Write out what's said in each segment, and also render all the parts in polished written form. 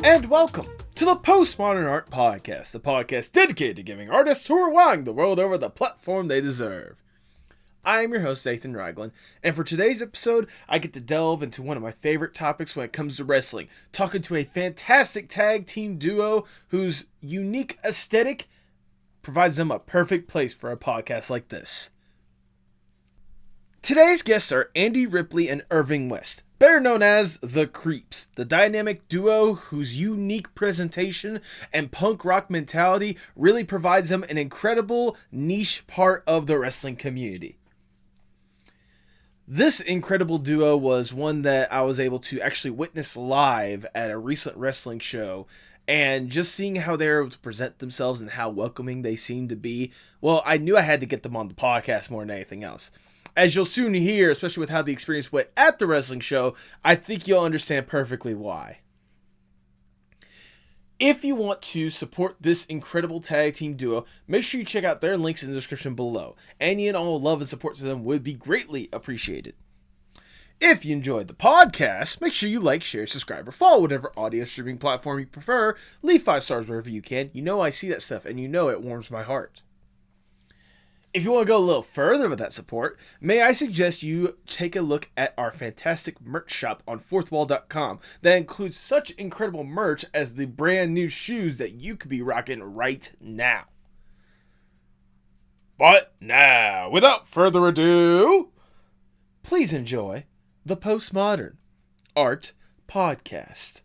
And welcome to the Postmodern Art Podcast, the podcast dedicated to giving artists who are wowing the world over the platform they deserve. I am your host, Aiden Ragland, and for today's episode, I get to delve into one of my favorite topics when it comes to wrestling, talking to a fantastic tag team duo whose unique aesthetic provides them a perfect place for a podcast like this. Today's guests are Andey Ripley and Irving West, better known as the CREEPS, the dynamic duo whose unique presentation and punk rock mentality really provides them an incredible niche part of the wrestling community. This incredible duo was one that I was able to actually witness live at a recent wrestling show, and just seeing how they were able to present themselves and how welcoming they seemed to be, well, I knew I had to get them on the podcast more than anything else. As you'll soon hear, especially with how the experience went at the wrestling show, I think you'll understand perfectly why. If you want to support this incredible tag team duo, make sure you check out their links in the description below. Any and all love and support to them would be greatly appreciated. If you enjoyed the podcast, make sure you like, share, subscribe, or follow whatever audio streaming platform you prefer. Leave 5 stars wherever you can. You know I see that stuff, and you know it warms my heart. If you want to go a little further with that support, may I suggest you take a look at our fantastic merch shop on fourthwall.com that includes such incredible merch as the brand new shoes that you could be rocking right now. But now, without further ado, please enjoy the Postmodern Art Podcast.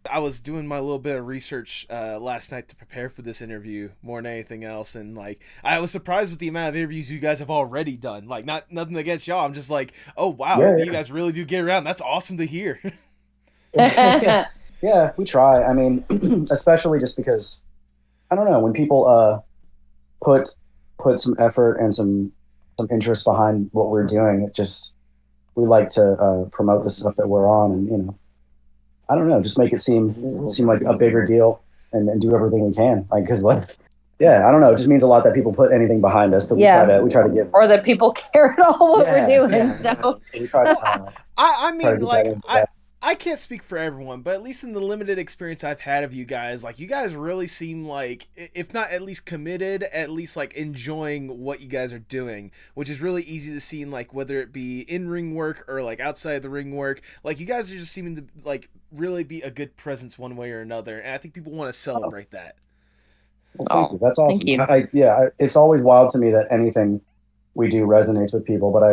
I was doing my little bit of research last night to prepare for this interview more than anything else, and I was surprised with the amount of interviews you guys have already done. Nothing against y'all. I'm just like, oh wow, yeah. You guys really do get around. That's awesome to hear. Yeah, we try. I mean, especially just because I don't know, when people put some effort and some interest behind what we're doing, we like to promote the stuff that we're on, and I don't know, just make it seem like a bigger deal and do everything we can. I don't know, it just means a lot that people put anything behind us that we try to give. Or that people care at all what we're doing. Yeah. So we try to, I can't speak for everyone, but at least in the limited experience I've had of you guys really seem like, if not at least committed, at least enjoying what you guys are doing, which is really easy to see in whether it be in-ring work or outside the ring work. You guys are just seeming to really be a good presence one way or another, and I think people want to celebrate that. Well, thank you. That's awesome. Thank you. It's always wild to me that anything we do resonates with people, but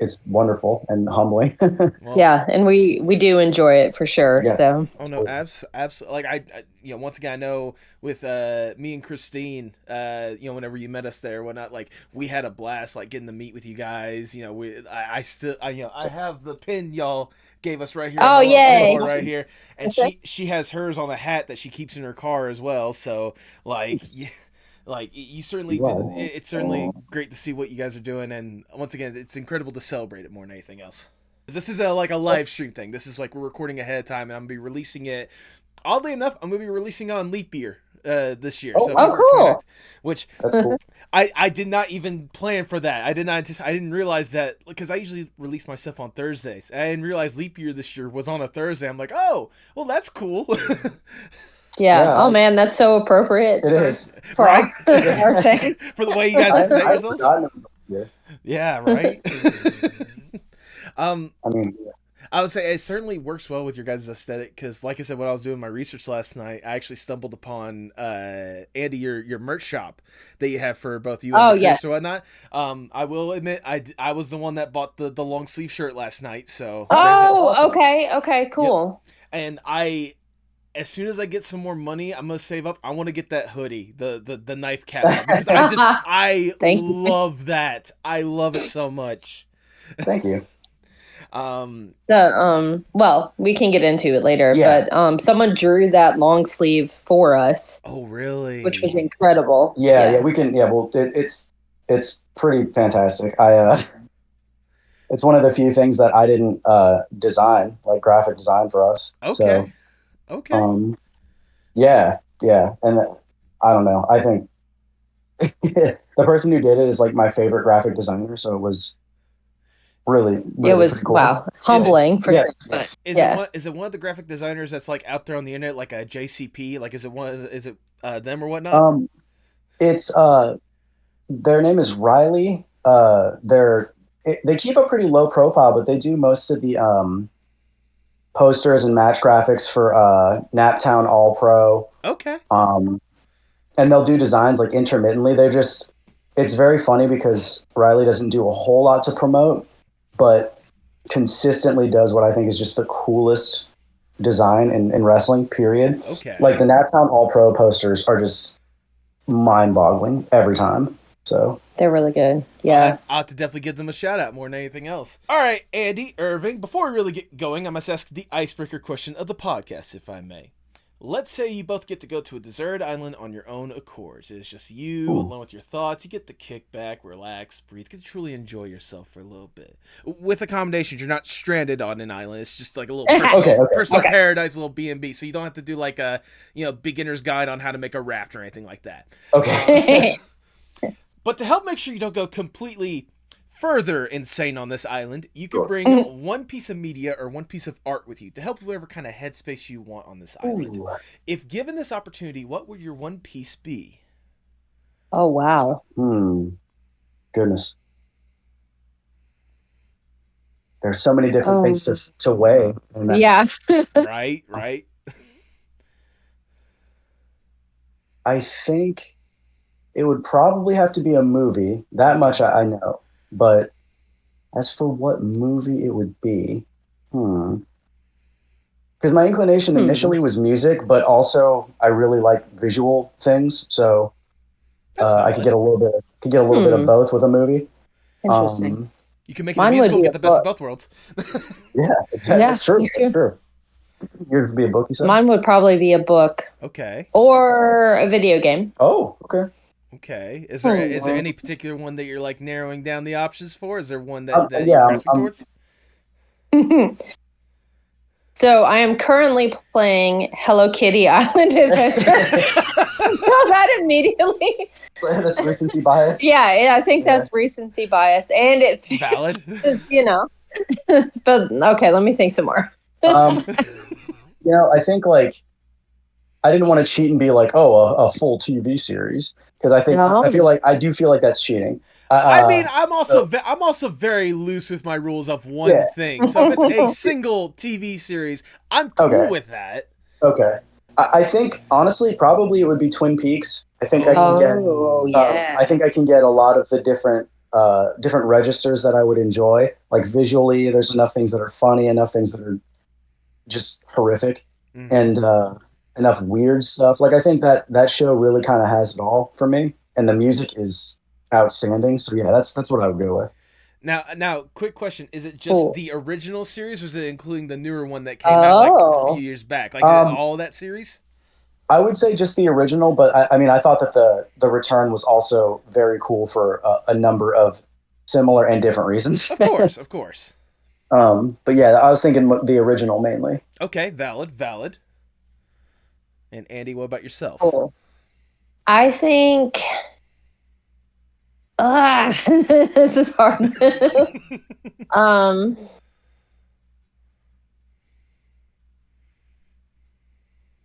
it's wonderful and humbling. Well, yeah, and we do enjoy it for sure. Yeah. So. Oh no, absolutely. I once again, I know with me and Christine, whenever you met us there, whatnot, we had a blast, getting to meet with you guys. I have the pin y'all gave us right here. Oh yay! Right here, and she has hers on a hat that she keeps in her car as well. So you certainly did. It's certainly great to see what you guys are doing, and once again, it's incredible to celebrate it more than anything else. This is a live stream thing. This is we're recording ahead of time, and I'm gonna be releasing it. Oddly enough, I'm gonna be releasing on leap year this year. Cool. Which that's cool. I did not even plan for that. I didn't realize that, because I usually release my stuff on Thursdays. I didn't realize leap year this year was on a Thursday. I'm like, oh, well, that's cool. Yeah. Oh man, that's so appropriate. It is for our thing. For the way you guys present yourselves. Yeah, right. I would say it certainly works well with your guys' aesthetic, because like I said, when I was doing my research last night, I actually stumbled upon Andey, your merch shop that you have for both you and the Creeps or whatnot. I will admit I was the one that bought the long sleeve shirt last night. So okay, cool. Yep. And as soon as I get some more money, I'm gonna save up. I want to get that hoodie, the knife cap, because I love that. I love it so much. Thank you. Well, we can get into it later, but someone drew that long sleeve for us. Oh, really? Which was incredible. Yeah, we can. Yeah, well, it's pretty fantastic. It's one of the few things that I didn't design, graphic design for us. Okay. So, okay. Yeah, and I don't know. I think the person who did it is my favorite graphic designer. So it was really it was pretty cool. wow, humbling for Yes, sure. yes. Is it one of the graphic designers that's like out there on the internet, like a JCP? Like, is it them or whatnot? It's their name is Riley. They keep a pretty low profile, but they do most of the posters and match graphics for Naptown All Pro. Okay. And they'll do designs like intermittently. It's very funny because Riley doesn't do a whole lot to promote, but consistently does what I think is just the coolest design in wrestling, period. Okay. Like the Naptown All Pro posters are just mind-boggling every time. So they're really good. Yeah. I'll have to definitely give them a shout out more than anything else. All right, Andey Irving, before we really get going, I must ask the icebreaker question of the podcast, if I may. Let's say you both get to go to a deserted island on your own accords. It's just you, alone with your thoughts. You get to kick back, relax, breathe, get to truly enjoy yourself for a little bit. With accommodations, you're not stranded on an island. It's just like a little personal paradise, a little B&B. So you don't have to do like a beginner's guide on how to make a raft or anything like that. Okay. But to help make sure you don't go completely further insane on this island, you could bring one piece of media or one piece of art with you to help whatever kind of headspace you want on this island. Ooh. If given this opportunity, what would your one piece be? Oh, wow. Goodness. There's so many different things to weigh. Yeah. Right. I think it would probably have to be a movie. That much I know. But as for what movie it would be, because my inclination initially was music, but also I really like visual things, so I could get a little bit of both with a movie. Interesting. You can make it a musical, get the best of both worlds. Yeah, exactly. Yeah, that's true. That's true. Yours would be a book, you said? Mine would probably be a book. Okay. Or a video game. Oh, okay. Okay. Is there any particular one that you're like narrowing down the options for? Is there one that you're grasping towards? So I am currently playing Hello Kitty Island Adventure. So that immediately. That's recency bias. Yeah, I think that's recency bias, and it's valid. But okay, let me think some more. I think like I didn't want to cheat and be like, a full TV series. Because I do feel like that's cheating. I mean, I'm also very loose with my rules of one thing. So if it's a single TV series, I'm cool with that. Okay. I think honestly, probably it would be Twin Peaks. I think I can get. I think I can get a lot of the different registers that I would enjoy. Like visually, there's enough things that are funny, enough things that are just horrific, and enough weird stuff. Like I think that show really kind of has it all for me, and the music is outstanding. So yeah, that's what I would go with. Now, quick question: is it just the original series, or is it including the newer one that came out like a few years back? Like all that series? I would say just the original, but I thought that the return was also very cool for a number of similar and different reasons. Of course. But yeah, I was thinking the original mainly. Okay, valid. And Andey, what about yourself? Cool. I think this is hard.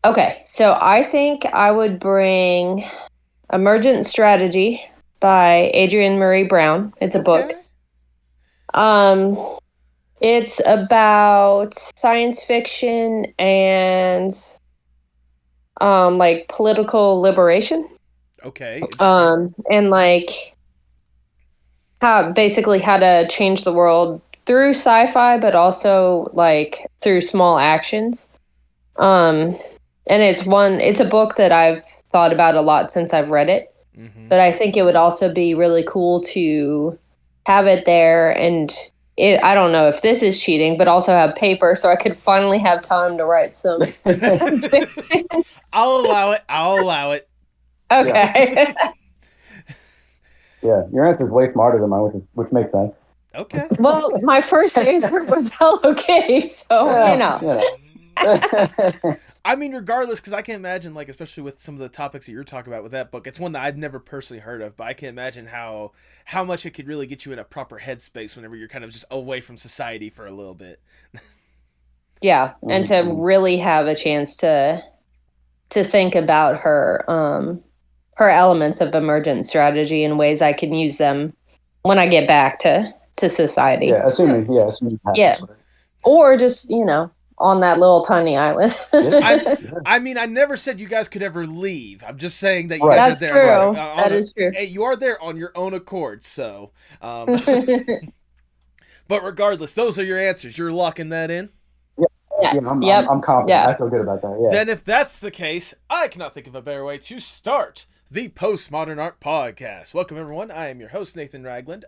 Okay, so I think I would bring Emergent Strategy by Adrienne Marie Brown. It's a book. It's about science fiction and like political liberation. Okay. And like how to change the world through sci-fi, but also like through small actions. And it's a book that I've thought about a lot since I've read it. But I think it would also be really cool to have it there, and I don't know if this is cheating, but also have paper so I could finally have time to write some. I'll allow it. Okay. Yeah, your answer is way smarter than mine, which makes sense. Okay. Well, my first answer was Hello Kitty, so. I mean, regardless, because I can imagine, like, especially with some of the topics that you're talking about with that book, it's one that I've never personally heard of, but I can imagine how much it could really get you in a proper headspace whenever you're kind of just away from society for a little bit. Yeah, and to really have a chance to think about her her elements of emergent strategy and ways I can use them when I get back to society. Yeah, assuming yeah. Or just, on that little tiny island. I mean, I never said you guys could ever leave. I'm just saying that you guys That's are there. True. That is true. You are there on your own accord, so. But regardless, those are your answers. You're locking that in? Yes. I'm confident. Yeah. I feel good about that. Yeah. Then if that's the case, I cannot think of a better way to start the Postmodern Art Podcast. Welcome, everyone. I am your host, Nathan Ragland.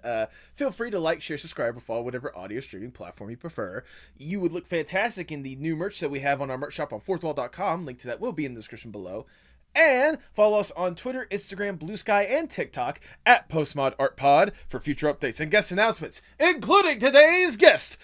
Feel free to like, share, subscribe, or follow whatever audio streaming platform you prefer. You would look fantastic in the new merch that we have on our merch shop on fourthwall.com. Link to that will be in the description below. And follow us on Twitter, Instagram, Blue Sky, and TikTok at Postmod Art Pod for future updates and guest announcements, including today's guest.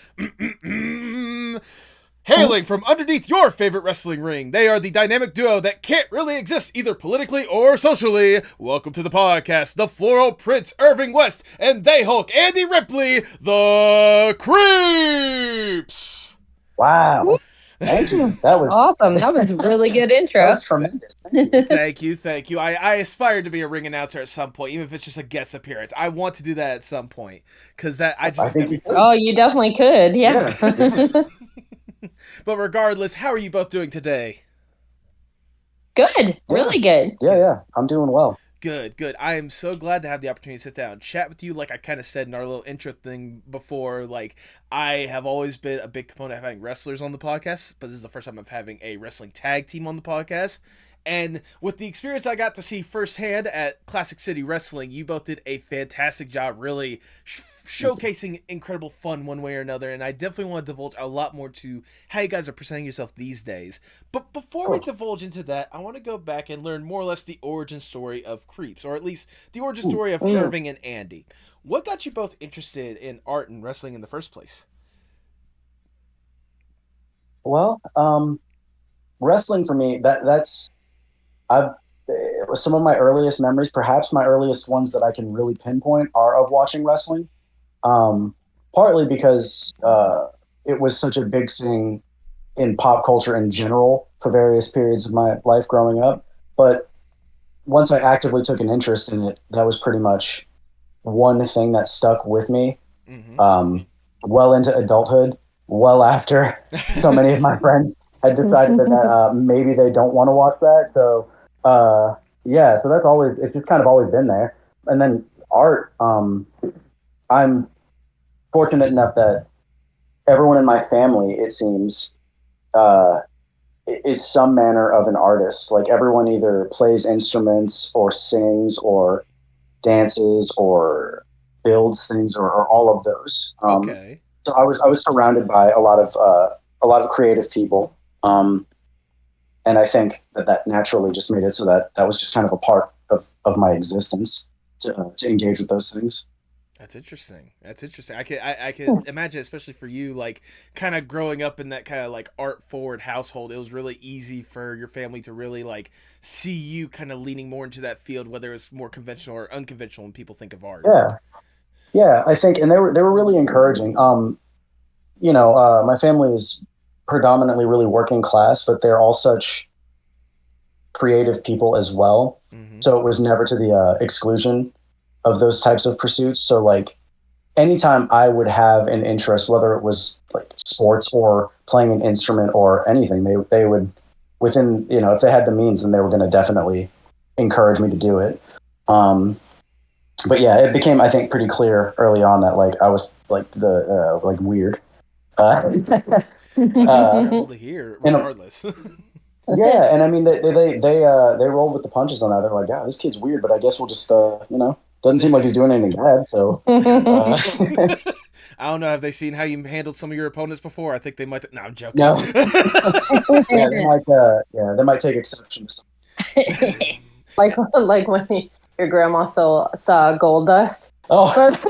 Hailing from underneath your favorite wrestling ring, they are the dynamic duo that can't really exist either politically or socially. Welcome to the podcast, the Floral Prince Irving West and they Hulk Andey Ripley, the CREEPS. Wow. Thank you. That was awesome. That was a really good intro. That was tremendous. Thank you. I aspired to be a ring announcer at some point, even if it's just a guest appearance. I want to do that at some point because you definitely could. Yeah. But regardless, how are you both doing today? Good. Really good. Yeah. I'm doing well. Good. I am so glad to have the opportunity to sit down and chat with you. Like I kind of said in our little intro thing before, like I have always been a big component of having wrestlers on the podcast, but this is the first time I'm having a wrestling tag team on the podcast. And with the experience I got to see firsthand at Classic City Wrestling, you both did a fantastic job really showcasing incredible fun one way or another. And I definitely want to divulge a lot more to how you guys are presenting yourself these days. But before we divulge into that, I want to go back and learn more or less the origin story of CREEPS, or at least the origin story of Irving and Andey. What got you both interested in art and wrestling in the first place? Well, wrestling for me, that's some of my earliest memories, perhaps my earliest ones that I can really pinpoint, are of watching wrestling. Partly because it was such a big thing in pop culture in general for various periods of my life growing up. But once I actively took an interest in it, that was pretty much one thing that stuck with me. Well into adulthood, well after so many of my friends had decided that maybe they don't want to watch that. So so it's just kind of always been there. And then art, I'm fortunate enough that everyone in my family, it seems, is some manner of an artist. Like everyone either plays instruments or sings or dances or builds things or all of those. Okay. So I was surrounded by a lot of creative people. And I think that naturally just made it so that was just kind of a part of my existence to engage with those things. That's interesting. I can imagine, especially for you, like kind of growing up in that kind of like art forward household, it was really easy for your family to really like see you kind of leaning more into that field, whether it's more conventional or unconventional when people think of art. Yeah, I think, and they were really encouraging. My family is predominantly really working class, but they're all such creative people as well. So it was never to the exclusion of those types of pursuits. So like anytime I would have an interest, whether it was like sports or playing an instrument or anything, they would, within, if they had the means, then they were going to definitely encourage me to do it. But yeah, it became, I think, pretty clear early on that like I was like the like weird. That's incredible to hear, regardless. Yeah, and I mean they rolled with the punches on that. They're like, yeah, this kid's weird, but I guess we'll just doesn't seem like he's doing anything bad. So I don't know. Have they seen how you handled some of your opponents before? I think they might. No, I'm joking. No. They might take exception to something. like when your grandma saw gold dust. Oh, that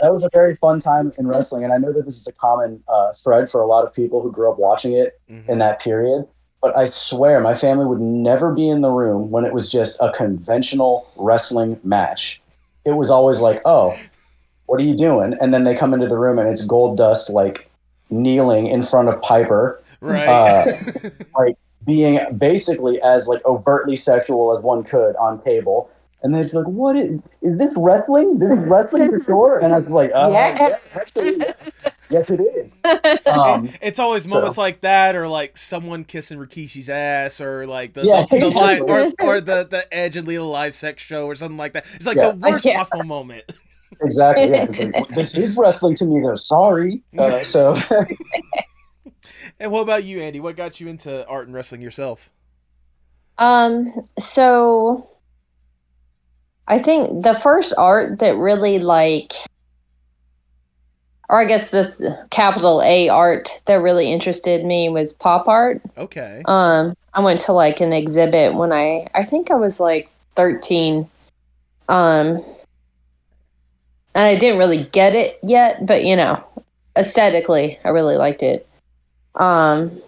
was a very fun time in wrestling, and I know that this is a common thread for a lot of people who grew up watching it in that period. But I swear, my family would never be in the room when it was just a conventional wrestling match. It was always like, "Oh, what are you doing?" And then they come into the room, and it's Gold Dust like kneeling in front of Piper, right? like being basically as like overtly sexual as one could on cable. And they're just like, "What is this wrestling? This is wrestling for sure." And I was like, yeah, actually, yes, it is." It's always moments like that, or like someone kissing Rikishi's ass, or like the exactly. live, or the Edge and Lita live sex show, or something like that. It's like the worst possible moment. Exactly. Yeah. It's like, this is wrestling to me, though. Sorry. So. And what about you, Andy? What got you into art and wrestling yourself? So I think the first art that really or I guess this capital A art that really interested me was pop art. Okay. I went to like an exhibit when I think I was like 13. And I didn't really get it yet, but aesthetically, I really liked it. And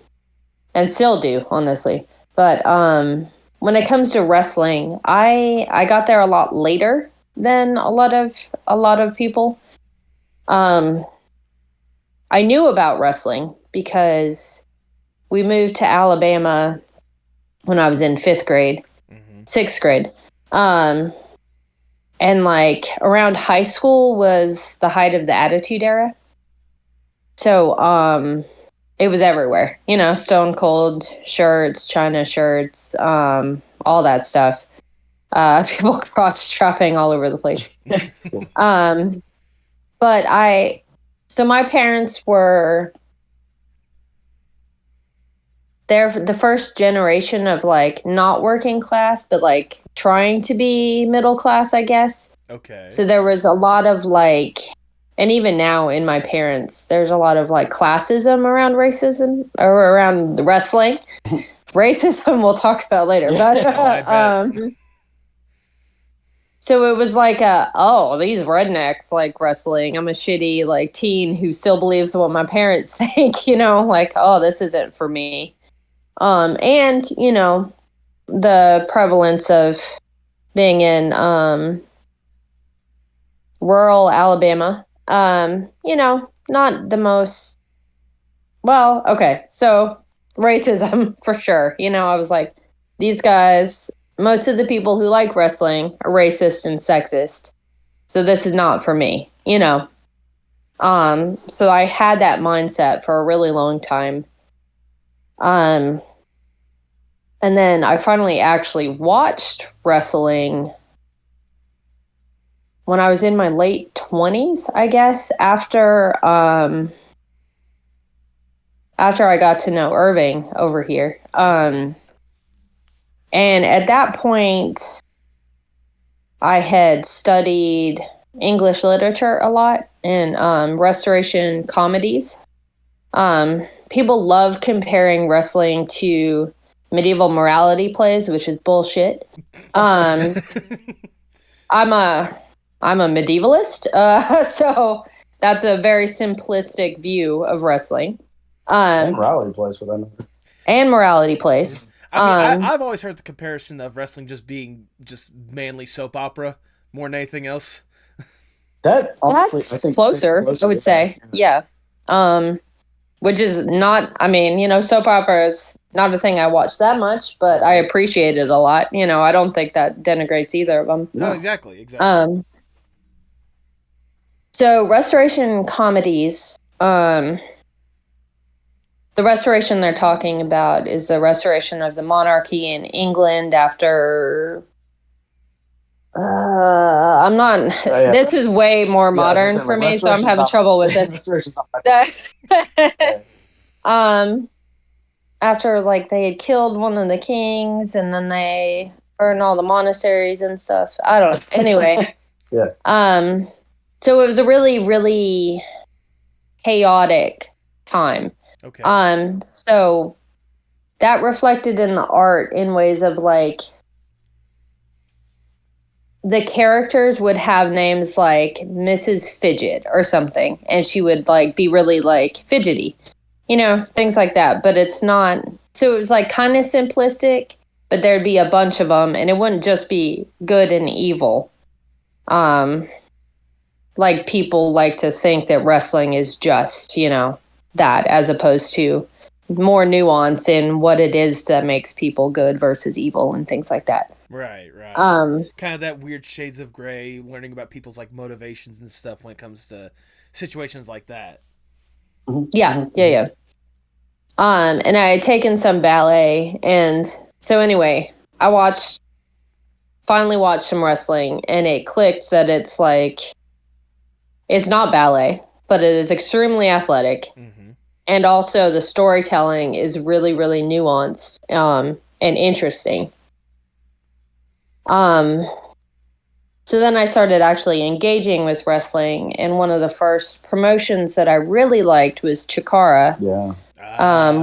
still do, honestly. But when it comes to wrestling, I got there a lot later than a lot of people. I knew about wrestling because we moved to Alabama when I was in 6th grade. And like around high school was the height of the Attitude Era. So it was everywhere, Stone Cold shirts, China shirts, all that stuff. People cross shopping all over the place. So my parents were they're the first generation of like not working class, but like trying to be middle class, I guess. Okay. So there was a lot of like, and even now in my parents, there's a lot of like classism around racism or around the wrestling. Racism we'll talk about later. But so it was like these rednecks like wrestling. I'm a shitty like teen who still believes what my parents think, like, oh, this isn't for me. And, the prevalence of being in rural Alabama, not the most, well, okay, so racism for sure. I was like, these guys, most of the people who like wrestling are racist and sexist. So this is not for me, So I had that mindset for a really long time. And then I finally actually watched wrestling when I was in my late 20s, I guess, after I got to know Irving over here. And at that point, I had studied English literature a lot and restoration comedies. People love comparing wrestling to medieval morality plays, which is bullshit. I'm a medievalist, so that's a very simplistic view of wrestling. And morality plays for them. And morality plays. I mean, I've always heard the comparison of wrestling just being just manly soap opera more than anything else. That honestly, that's closer, I would say. Yeah. Which is not, I mean, soap opera is not a thing I watch that much, but I appreciate it a lot. I don't think that denigrates either of them. No, exactly. So restoration comedies, the restoration they're talking about is the restoration of the monarchy in England after... this is way more modern for me, so I'm having trouble with this. After like they had killed one of the kings and then they burned all the monasteries and stuff. I don't know. Anyway. Yeah. So it was a really, really chaotic time. Okay. So that reflected in the art in ways of like the characters would have names like Mrs. Fidget or something, and she would like be really like fidgety, things like that. But it's not. So it was like kind of simplistic, but there'd be a bunch of them, and it wouldn't just be good and evil. Like people like to think that wrestling is just, that, as opposed to more nuance in what it is that makes people good versus evil and things like that. Right. Kind of that weird shades of gray, learning about people's like motivations and stuff when it comes to situations like that. Yeah. And I had taken some ballet, and so anyway, I finally watched some wrestling, and it clicked that it's like, it's not ballet, but it is extremely athletic. Mm-hmm. And also the storytelling is really, really nuanced, and interesting. So then I started actually engaging with wrestling, and one of the first promotions that I really liked was Chikara. Yeah.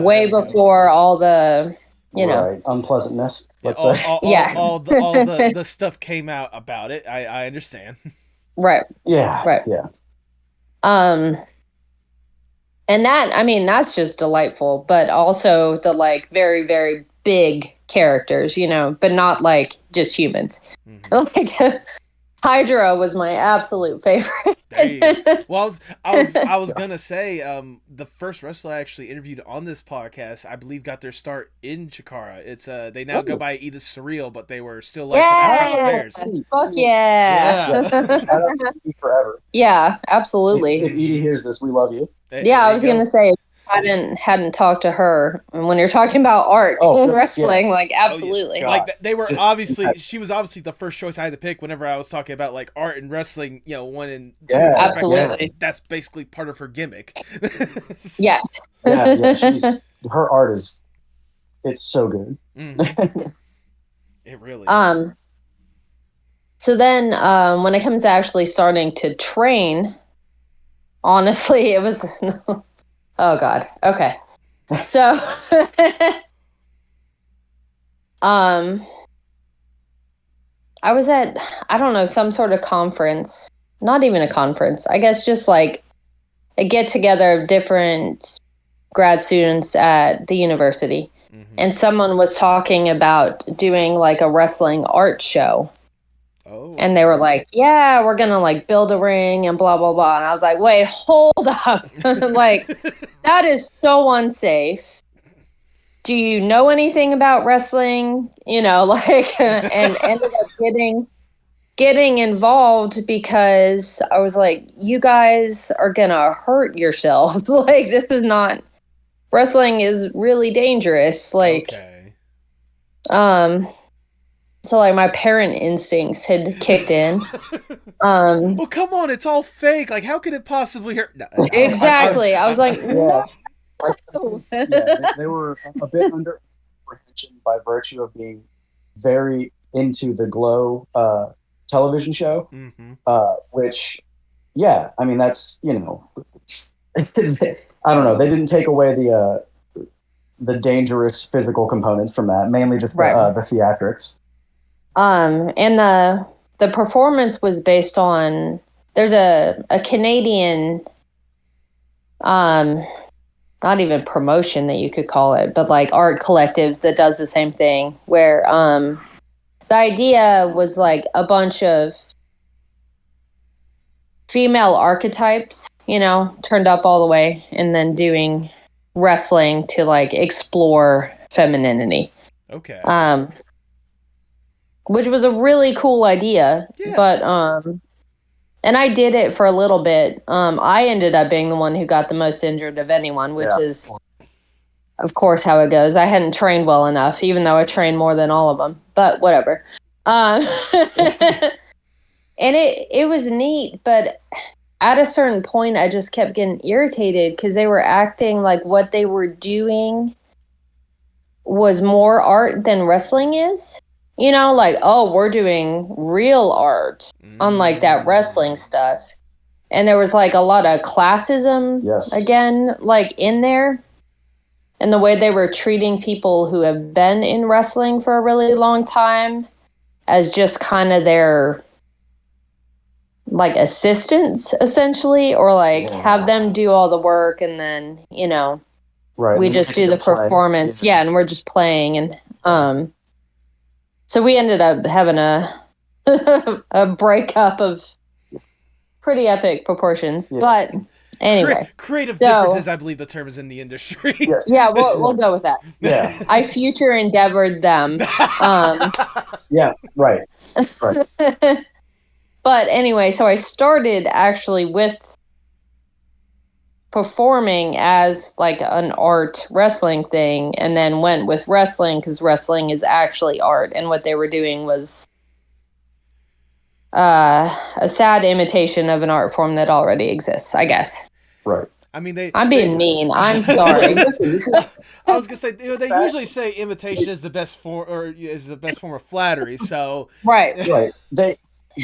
Way before all the, right. Unpleasantness. Let's all, say. All the stuff came out about it. I understand. Right. Yeah. Right. Yeah. And that's just delightful, but also the like very, very big characters, but not like just humans. Mm-hmm. Like Hydra was my absolute favorite. There you go. Well, I was gonna say, the first wrestler I actually interviewed on this podcast, I believe, got their start in Chikara. It's they now go by Edith Surreal, but they were still like Bears. Fuck yeah! Shout out to Edie forever. Yeah, absolutely. If Edie hears this, we love you. I was gonna say, hadn't talked to her, and when you're talking about art and wrestling, like absolutely, like they were obviously, she was obviously the first choice I had to pick whenever I was talking about like art and wrestling, 1 and 2. Absolutely, that's basically part of her gimmick. Yes. Yeah. Her art it's so good. Mm-hmm. It really is. So then, when it comes to actually starting to train, honestly, it was. Oh God. Okay. So, I was at, I don't know, some sort of conference, not even a conference, I guess just like a get together of different grad students at the university. Mm-hmm. And someone was talking about doing like a wrestling art show. Oh. And they were like, yeah, we're going to like build a ring and blah, blah, blah. And I was like, wait, hold up. Like, that is so unsafe. Do you know anything about wrestling? And ended up getting involved because I was like, you guys are going to hurt yourself. Like, this is not, wrestling is really dangerous. Like, okay. So like my parent instincts had kicked in. Well, come on, it's all fake. Like, how could it possibly hurt? No, exactly. I was like, no. They were a bit under apprehension by virtue of being very into the Glow television show, mm-hmm. Which, I mean, that's, I don't know. They didn't take away the dangerous physical components from that, mainly just the theatrics. And the performance was based on, there's a Canadian, not even promotion that you could call it, but like art collectives that does the same thing, where the idea was like a bunch of female archetypes, turned up all the way, and then doing wrestling to like explore femininity. Okay. Which was a really cool idea, but and I did it for a little bit. I ended up being the one who got the most injured of anyone, which is, of course, how it goes. I hadn't trained well enough, even though I trained more than all of them. But whatever. And it was neat, but at a certain point, I just kept getting irritated because they were acting like what they were doing was more art than wrestling is. Like, oh, we're doing real art, unlike that wrestling stuff. And there was like a lot of classism, again, like in there. And the way they were treating people who have been in wrestling for a really long time as just kind of their like assistants essentially, or like have them do all the work and then, you know, we just do the performance. Yeah, and we're just playing. And so we ended up having a a breakup of pretty epic proportions. But anyway. Creative differences, I believe the term is in the industry. Yes. Yeah, we'll go with that. Yeah. I future endeavored them. Yeah, right. But anyway, so I started actually with performing as like an art wrestling thing, and then went with wrestling because wrestling is actually art, and what they were doing was a sad imitation of an art form that already exists, I guess. Right. I mean, I'm being mean. I'm sorry. I was gonna say, you know, they usually say imitation is the best form, or is the best form of flattery. So right.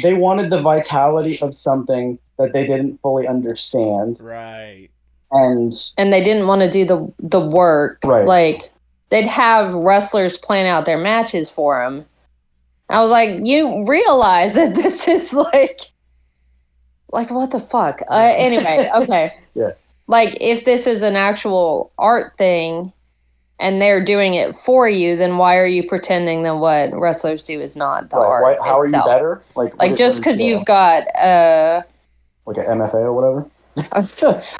They wanted the vitality of something that they didn't fully understand. Right. And they didn't want to do the work. Right. Like, they'd have wrestlers plan out their matches for them. I was like, you realize that this is like what the fuck? Anyway, okay. Yeah. Like, if this is an actual art thing and they're doing it for you, then why are you pretending that what wrestlers do is not the art how itself? Are you better? Like just because you've got like an MFA or whatever?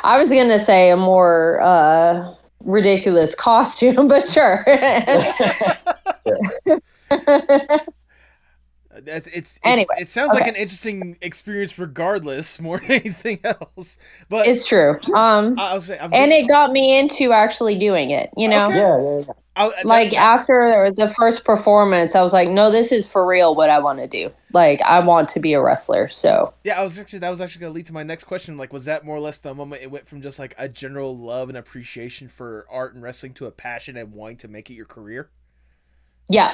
I was going to say a more ridiculous costume, but sure. Anyway, it sounds like an interesting experience regardless, more than anything else. But it's true. And it got me into actually doing it, you know? Okay. Yeah. After the first performance, I was like, no, this is for real what I want to do. Like, I want to be a wrestler, so. Yeah, that was actually going to lead to my next question. Like, was that more or less the moment it went from just like a general love and appreciation for art and wrestling to a passion and wanting to make it your career? Yeah.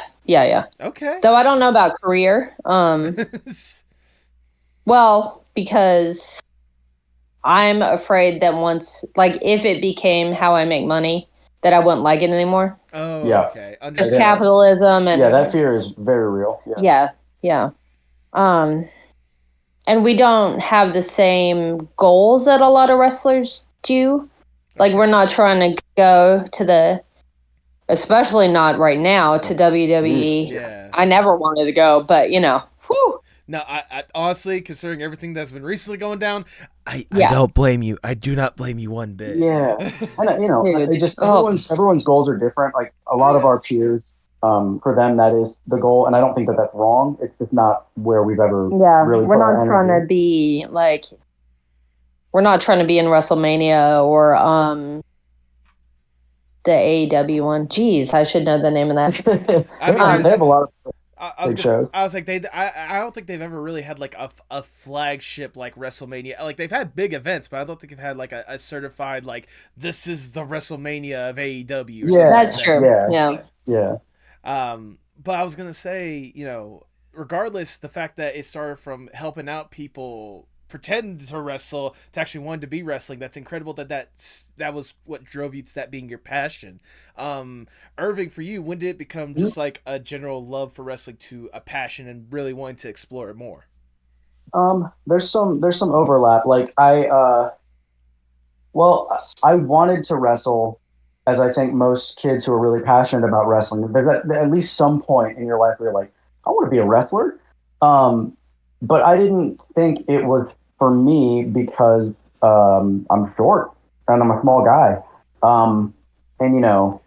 Okay. Though I don't know about career. Well, because I'm afraid that once, like, if it became how I make money, that I wouldn't like it anymore. Oh, yeah. Okay. Just capitalism and that fear is very real. Yeah. And we don't have the same goals that a lot of wrestlers do. Like, we're not trying to go to the, especially not right now, to WWE. Yeah. I never wanted to go, but, you know, whew. No, I honestly, considering everything that's been recently going down, I don't blame you. I do not blame you one bit. Yeah. And, you know, everyone's goals are different. Like, a lot of our peers, for them, that is the goal. And I don't think that that's wrong. It's just not where we've ever really we're not trying to be, like, we're not trying to be in WrestleMania or the AEW one. Jeez, I should know the name of that. I mean, they have a lot of shows. I was like, I don't think they've ever really had like a flagship like WrestleMania. Like, they've had big events, but I don't think they've had like a certified like this is the WrestleMania of AEW. Or something that's like true. That. Yeah. But I was gonna say, you know, regardless, the fact that it started from helping out people pretend to wrestle to actually wanting to be wrestling, that's incredible. That was what drove you to that being your passion. Irving, for you, when did it become just like a general love for wrestling to a passion and really wanting to explore it more? There's some overlap. Like, I wanted to wrestle, as I think most kids who are really passionate about wrestling. There's at least some point in your life where you're like, I want to be a wrestler. But I didn't think it was for me because I'm short and I'm a small guy. And, you know,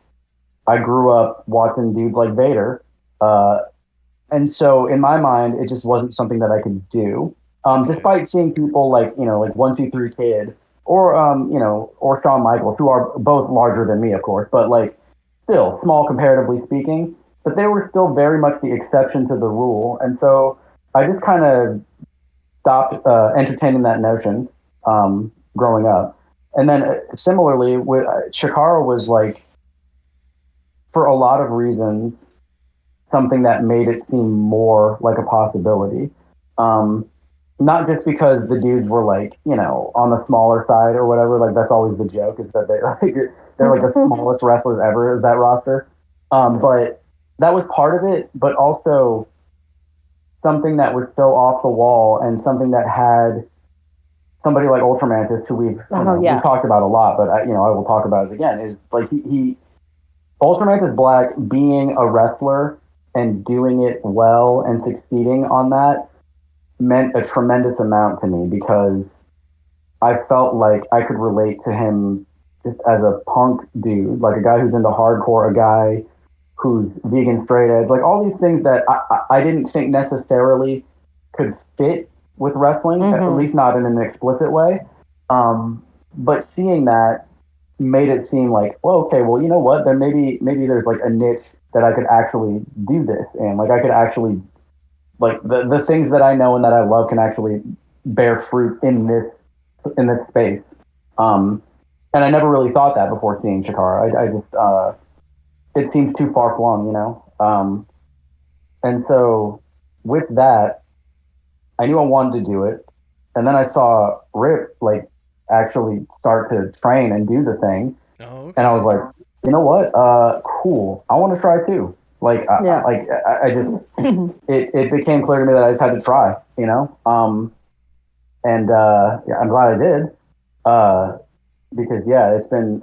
I grew up watching dudes like Vader. And so in my mind, it just wasn't something that I could do. Despite seeing people like, you know, like 123 Kid or, you know, or Shawn Michaels, who are both larger than me, of course, but like still small comparatively speaking, but they were still very much the exception to the rule. And so I just kind of stopped entertaining that notion growing up. And then similarly, with Shikara was like, for a lot of reasons, something that made it seem more like a possibility. Not just because the dudes were like, you know, on the smaller side or whatever. Like, that's always the joke, is that they're like the smallest wrestlers ever, is that roster. But that was part of it. But also, something that was so off the wall and something that had somebody like Ultramantis, who we've talked about a lot, but I will talk about it again, is like he Ultramantis Black being a wrestler and doing it well and succeeding on that meant a tremendous amount to me, because I felt like I could relate to him just as a punk dude, like a guy who's into hardcore, a guy who's vegan, straight edge, like all these things that I didn't think necessarily could fit with wrestling, at least not in an explicit way. But seeing that made it seem like, well, okay, well, you know what? Then maybe there's like a niche that I could actually do this in. Like I could actually, like the things that I know and that I love can actually bear fruit in this space. And I never really thought that before seeing Chikara. I just it seems too far flung, you know. And so with that, I knew I wanted to do it, and then I saw Rip like actually start to train and do the thing, and I was like, you know what, cool, I want to try too. Like, I just it became clear to me that I just had to try, you know. And I'm glad I did, because it's been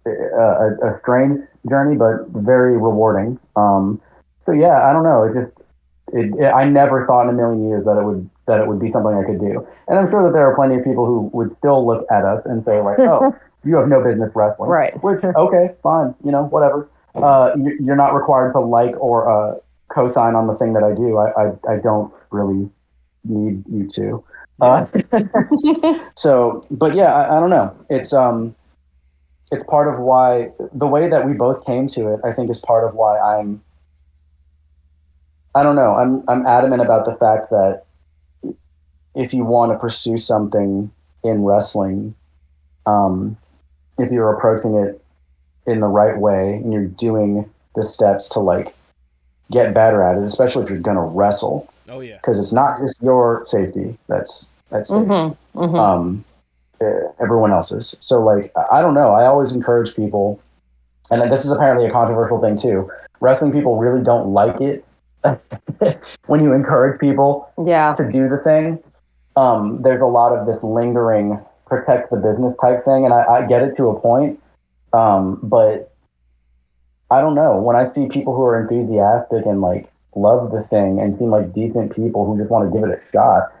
a strange journey, but very rewarding. So I don't know. I never thought in a million years that it would be something I could do. And I'm sure that there are plenty of people who would still look at us and say like, "Oh, you have no business wrestling." Right. Which, okay, fine, you know, whatever. You're not required to like or co-sign on the thing that I do. I don't really need you to. So, but I don't know. It's part of why the way that we both came to it, I think, is part of why I don't know. I'm adamant about the fact that if you want to pursue something in wrestling, if you're approaching it in the right way and you're doing the steps to like get better at it, especially if you're gonna wrestle. Oh yeah. Because it's not just your safety that's safety. Everyone else's. So like, I don't know. I always encourage people, and this is apparently a controversial thing too. Wrestling people really don't like it when you encourage people to do the thing. There's a lot of this lingering protect the business type thing, and I get it to a point. But I don't know. When I see people who are enthusiastic and like love the thing and seem like decent people who just want to give it a shot,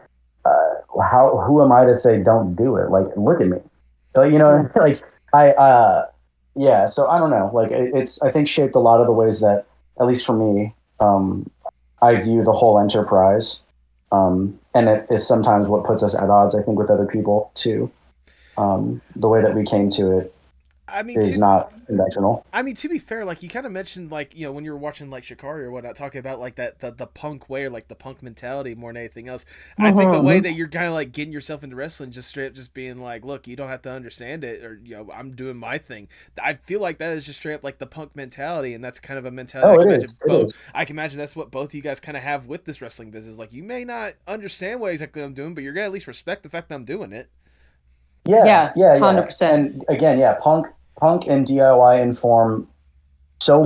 who am I to say don't do it? Like, look at me. So, you know, like so I don't know. Like it's I think shaped a lot of the ways that, at least for me, I view the whole enterprise. And it is sometimes what puts us at odds, I think, with other people too. The way that we came to it is not conventional. I mean, to be fair, like you kind of mentioned, like, you know, when you were watching like Shikari or whatnot, talking about like the punk way, or like the punk mentality more than anything else. I think the way that you're kind of like getting yourself into wrestling, just straight up just being like, look, you don't have to understand it, or, you know, I'm doing my thing. I feel like that is just straight up like the punk mentality, and that's kind of a mentality I can imagine that's what both of you guys kind of have with this wrestling business. Like, you may not understand what exactly I'm doing, but you're gonna at least respect the fact that I'm doing it. Yeah, 100%. And again, punk and DIY inform so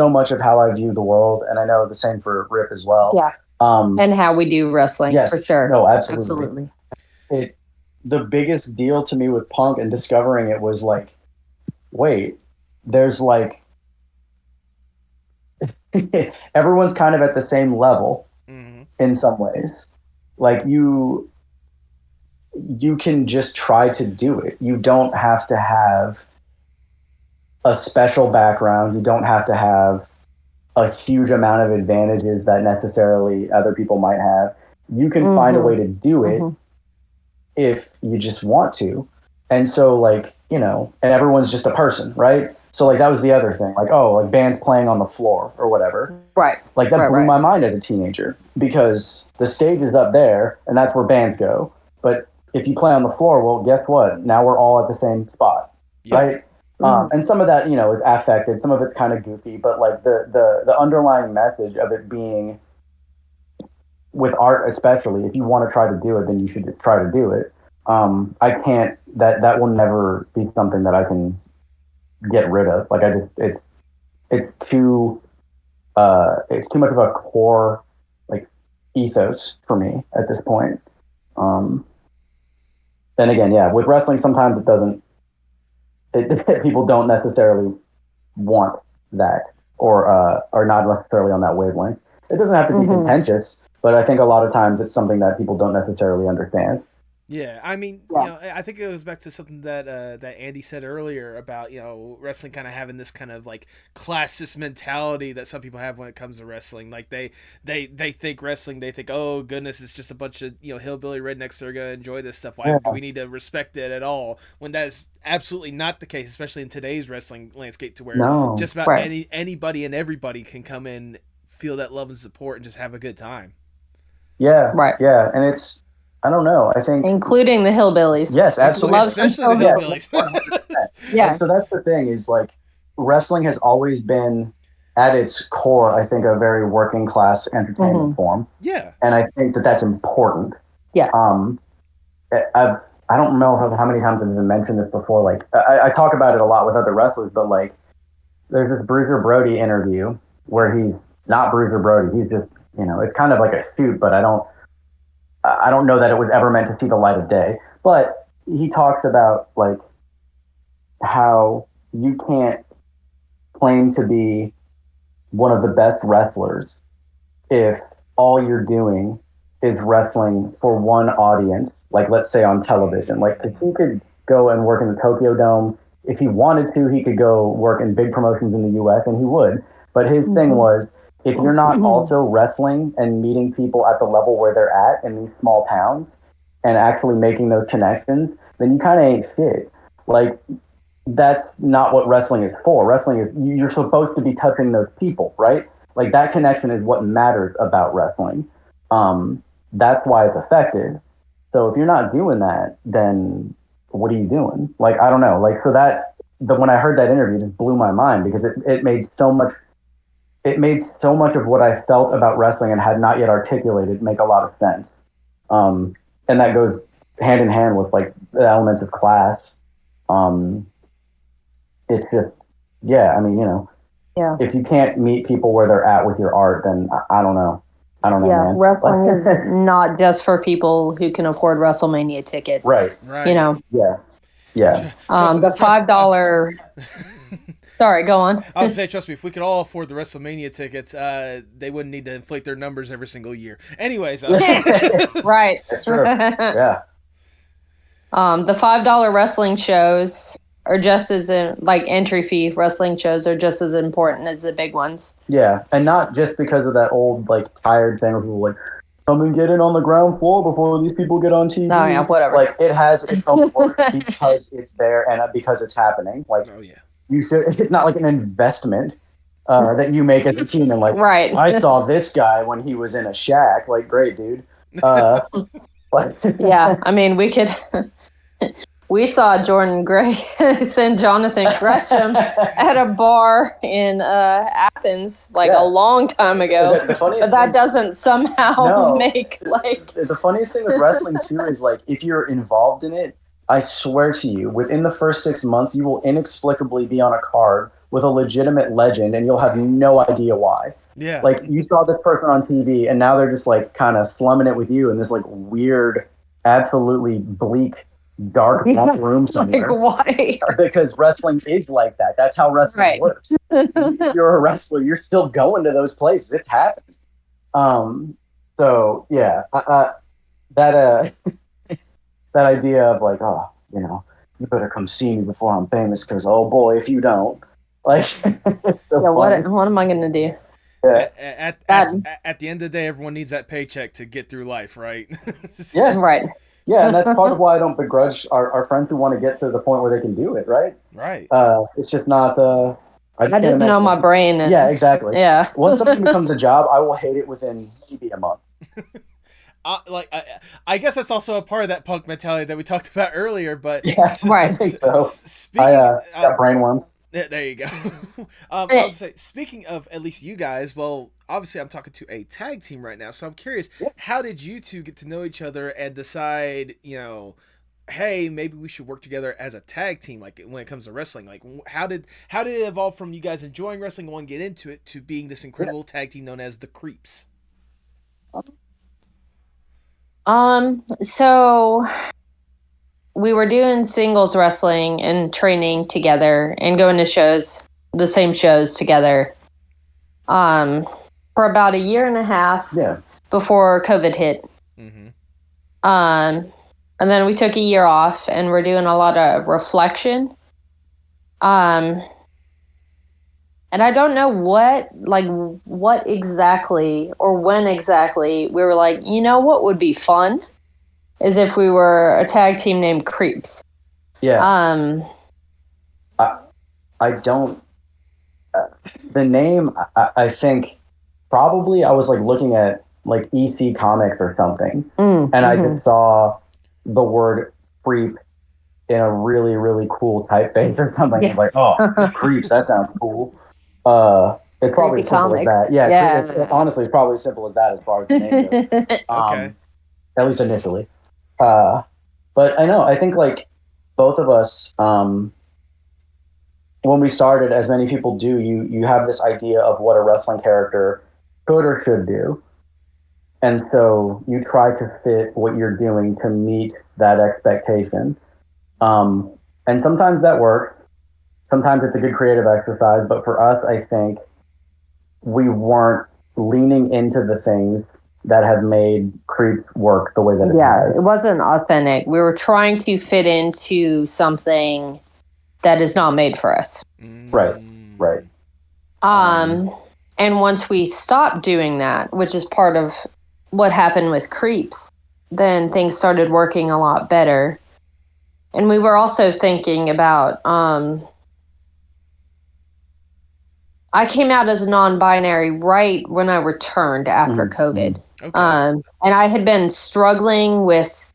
much of how I view the world, and I know the same for Rip as well. Yeah. And how we do wrestling, for sure. No, absolutely. The biggest deal to me with punk and discovering it was like, wait, there's like everyone's kind of at the same level in some ways. Like you can just try to do it. You don't have to have a special background. You don't have to have a huge amount of advantages that necessarily other people might have. You can find a way to do it if you just want to. And so, like, you know, and everyone's just a person, right? So like that was the other thing, like, oh, like bands playing on the floor or whatever. Right. Like that blew my mind as a teenager, because the stage is up there and that's where bands go. But if you play on the floor, well, guess what? Now we're all at the same spot, right? And some of that, you know, is affected. Some of it's kind of goofy, but like the underlying message of it being, with art especially, if you want to try to do it, then you should just try to do it. I can't. That will never be something that I can get rid of. Like it's too much of a core like ethos for me at this point. Then again, yeah, with wrestling, sometimes it doesn't. People don't necessarily want that, or are not necessarily on that wavelength. It doesn't have to be contentious, but I think a lot of times it's something that people don't necessarily understand. Yeah, I mean, you know, I think it goes back to something that that Andy said earlier about, you know, wrestling kind of having this kind of like classist mentality that some people have when it comes to wrestling. Like they think wrestling, they think, oh goodness, it's just a bunch of, you know, hillbilly rednecks that are gonna enjoy this stuff. Why do we need to respect it at all? When that is absolutely not the case, especially in today's wrestling landscape, to where just about anybody and everybody can come in, feel that love and support, and just have a good time. Yeah, yeah, and it's. I don't know. I think including the hillbillies. Yes, absolutely. Especially the hillbillies. Yeah. So that's the thing is like wrestling has always been at its core, I think, a very working class entertainment form. Yeah. And I think that that's important. Yeah. I don't know how many times I've even mentioned this before. Like I talk about it a lot with other wrestlers, but like there's this Bruiser Brody interview where he's not Bruiser Brody. He's just, you know, it's kind of like a suit, but I don't know that it was ever meant to see the light of day, but he talks about like how you can't claim to be one of the best wrestlers if all you're doing is wrestling for one audience, like let's say on television. Like if he could go and work in the Tokyo Dome, if he wanted to, he could go work in big promotions in the US and he would. But his thing was, if you're not also wrestling and meeting people at the level where they're at in these small towns and actually making those connections, then you kind of ain't shit. Like, that's not what wrestling is for. Wrestling is, you're supposed to be touching those people, right? Like, that connection is what matters about wrestling. That's why it's effective. So if you're not doing that, then what are you doing? Like, I don't know. Like, so when I heard that interview, it just blew my mind because it made so much of what I felt about wrestling and had not yet articulated make a lot of sense. And that goes hand in hand with like the elements of class. It's just, yeah, I mean, you know, if you can't meet people where they're at with your art, then I don't know. Man. Wrestling is not just for people who can afford WrestleMania tickets. Right. You know. Yeah. The $5. Sorry, go on. I was gonna say, trust me, if we could all afford the WrestleMania tickets, they wouldn't need to inflate their numbers every single year. Anyways, right. Sure. Yeah. The $5 wrestling shows are just as like entry fee wrestling shows are just as important as the big ones. Yeah, and not just because of that old like tired thing where people like come and get in on the ground floor before these people get on TV. Oh yeah, whatever. Like it has its own worth because it's there and because it's happening. Like you should. It's not like an investment that you make as a team and like. Right. I saw this guy when he was in a shack. Like great dude. Yeah, I mean we could. We saw Jordan Gray send Jonathan Gresham at a bar in Athens a long time ago. But that doesn't somehow make like... The funniest thing with wrestling too is like if you're involved in it, I swear to you, within the first 6 months, you will inexplicably be on a card with a legitimate legend and you'll have no idea why. Yeah. Like you saw this person on TV and now they're just like kind of slumming it with you in this like weird, absolutely bleak, dark room somewhere. Like, why? Because wrestling is like that. That's how wrestling works. If you're a wrestler, you're still going to those places. It's happening. So yeah, that idea of like, oh, you know, you better come see me before I'm famous because oh boy, if you don't, like, it's so funny. What am I gonna do? Yeah. At the end of the day, everyone needs that paycheck to get through life, right? Yes. Right. Yeah, and that's part of why I don't begrudge our friends who want to get to the point where they can do it, right? Right. It's just not I just know my brain. Yeah, exactly. Yeah. Once something becomes a job, I will hate it within maybe a month. I guess that's also a part of that punk mentality that we talked about earlier, but yeah, right. I think so. Speaking, got brainworms. There you go. I was say, speaking of at least you guys, well, obviously I'm talking to a tag team right now, so I'm curious, how did you two get to know each other and decide, you know, hey, maybe we should work together as a tag team, like when it comes to wrestling? Like, how did it evolve from you guys enjoying wrestling and wanting to get into it to being this incredible tag team known as the CREEPS? So we were doing singles wrestling and training together and going to shows, the same shows together. For about a year and a half before COVID hit. Mm-hmm. And then we took a year off and we're doing a lot of reflection. And I don't know what exactly or when exactly we were like, you know what would be fun is if we were a tag team named CREEPS. Yeah. I don't. The name, I think, probably I was like looking at like EC Comics or something, and I just saw the word "creep" in a really, really cool typeface or something. Yeah. Like, oh, creeps, that sounds cool. It's probably as simple as that. Yeah. Honestly, it's probably as simple as that as far as the name goes. Okay. At least initially. But I think like both of us, when we started, as many people do, you have this idea of what a wrestling character could or should do. And so you try to fit what you're doing to meet that expectation. And sometimes that works. Sometimes it's a good creative exercise. But for us, I think we weren't leaning into the things that have made Creep work the way that it has. It wasn't authentic. We were trying to fit into something that is not made for us. Right. And once we stopped doing that, which is part of what happened with Creeps, then things started working a lot better. And we were also thinking about, I came out as non-binary right when I returned after COVID. Okay. And I had been struggling with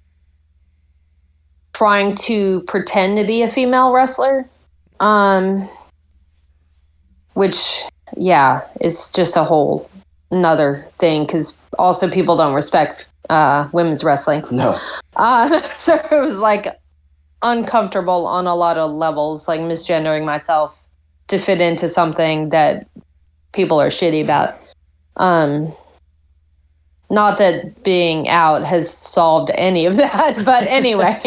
trying to pretend to be a female wrestler. Which, is just a whole another thing because also people don't respect women's wrestling. No. So it was like uncomfortable on a lot of levels, like misgendering myself to fit into something that people are shitty about. Not that being out has solved any of that, but anyway.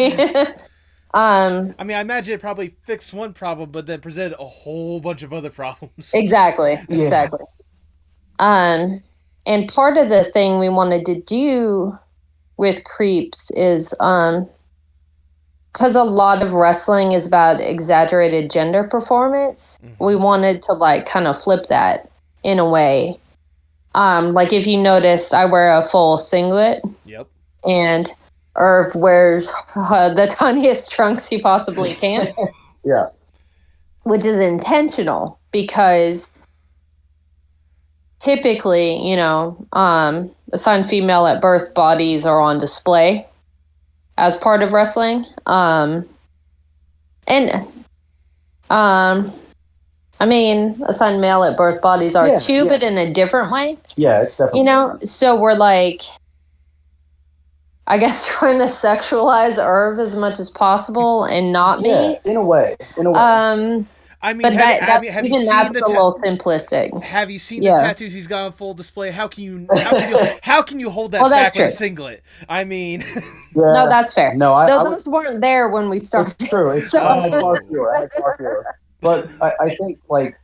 I mean, I imagine it probably fixed one problem, but then presented a whole bunch of other problems. Exactly. And part of the thing we wanted to do with Creeps is because a lot of wrestling is about exaggerated gender performance. Mm-hmm. We wanted to like kind of flip that in a way. Like if you notice, I wear a full singlet. Yep. And Irv wears the tiniest trunks he possibly can. Yeah. Which is intentional because typically, assigned female at birth bodies are on display as part of wrestling. I mean, assigned male at birth bodies are too, but in a different way. Yeah, it's definitely. So we're like, I guess trying to sexualize Irv as much as possible and not me. Yeah, in a way. I mean, but have you seen that's a little simplistic. Have you seen the tattoos he's got on full display? How can you hold that back with a singlet? I mean, no, that's fair. No, those weren't there when we started. It's true. It's I had far fewer. But I think like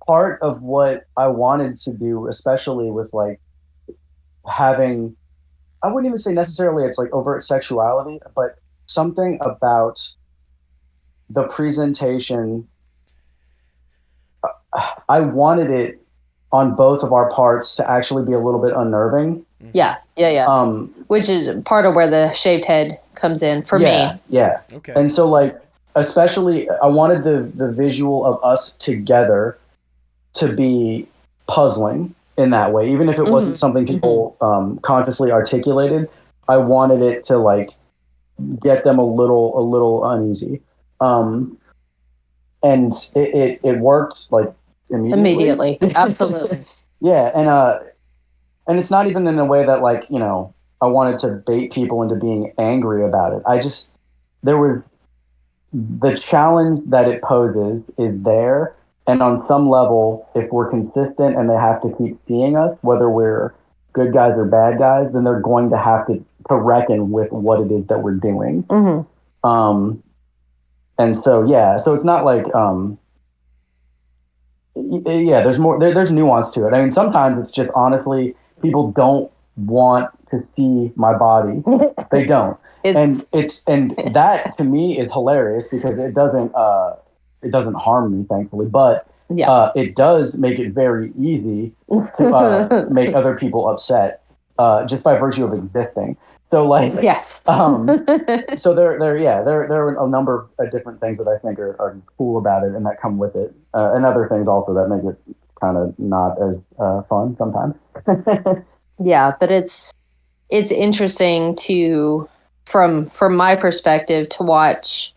part of what I wanted to do, especially with like having, I wouldn't even say necessarily it's like overt sexuality, but something about the presentation. I wanted it on both of our parts to actually be a little bit unnerving. Yeah. Which is part of where the shaved head comes in for me. Yeah. Okay. And so like, especially I wanted the visual of us together to be puzzling in that way, even if it wasn't something people consciously articulated. I wanted it to like get them a little uneasy. And it worked like immediately. Absolutely. Yeah. And it's not even in a way that like, I wanted to bait people into being angry about it. There was the challenge that it poses is there. And on some level, if we're consistent and they have to keep seeing us, whether we're good guys or bad guys, then they're going to have to reckon with what it is that we're doing. And so, so it's not like, there's more, there's nuance to it. I mean, sometimes it's just honestly, people don't want to see my body. They don't. And that to me is hilarious because it doesn't harm me, thankfully, but it does make it very easy to make other people upset just by virtue of existing. So like, so there are a number of different things that I think are cool about it and that come with it, and other things also that make it kind of not as fun sometimes. Yeah, but it's interesting to, from my perspective, to watch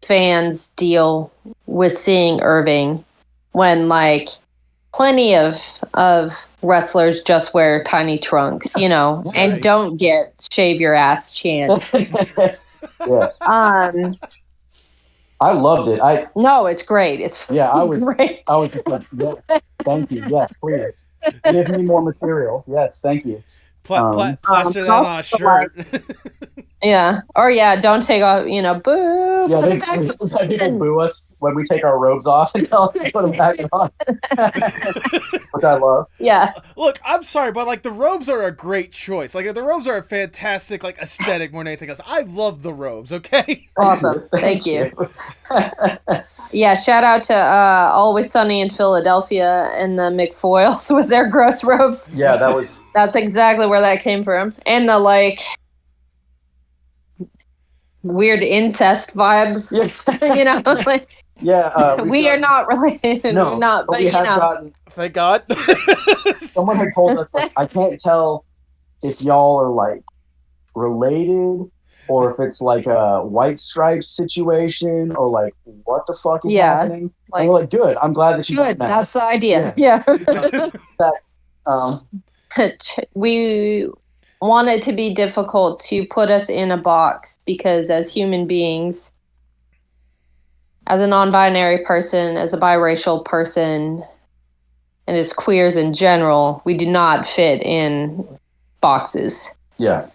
fans deal with seeing Irving when like plenty of wrestlers just wear tiny trunks, and don't get shave your ass chance. I loved it. No, it's great. It's I was great. I was just like, yes, thank you. Yes, please give me more material. Yes, thank you. Plaster that on a shirt. Or don't take off. Boo. Yeah, people boo us when we take our robes off and tell us to put them back on, which I love. Yeah. Look, I'm sorry, but like the robes are a great choice. Like the robes are a fantastic like aesthetic more than anything else. I love the robes. Okay. Awesome. Thank you. Yeah, shout out to Always Sunny in Philadelphia and the McFoyles with their gross robes. Yeah, that's exactly where that came from. And the like weird incest vibes. We are not related. No, we're not, but we have gotten. Thank God. Someone had told us, like, I can't tell if y'all are like related or if it's like a White Stripes situation or like what the fuck is happening. Like, and we're like, good. I'm glad that you good. That's the idea. Yeah. We want it to be difficult to put us in a box because as human beings, as a non-binary person, as a biracial person, and as queers in general, we do not fit in boxes. Yeah.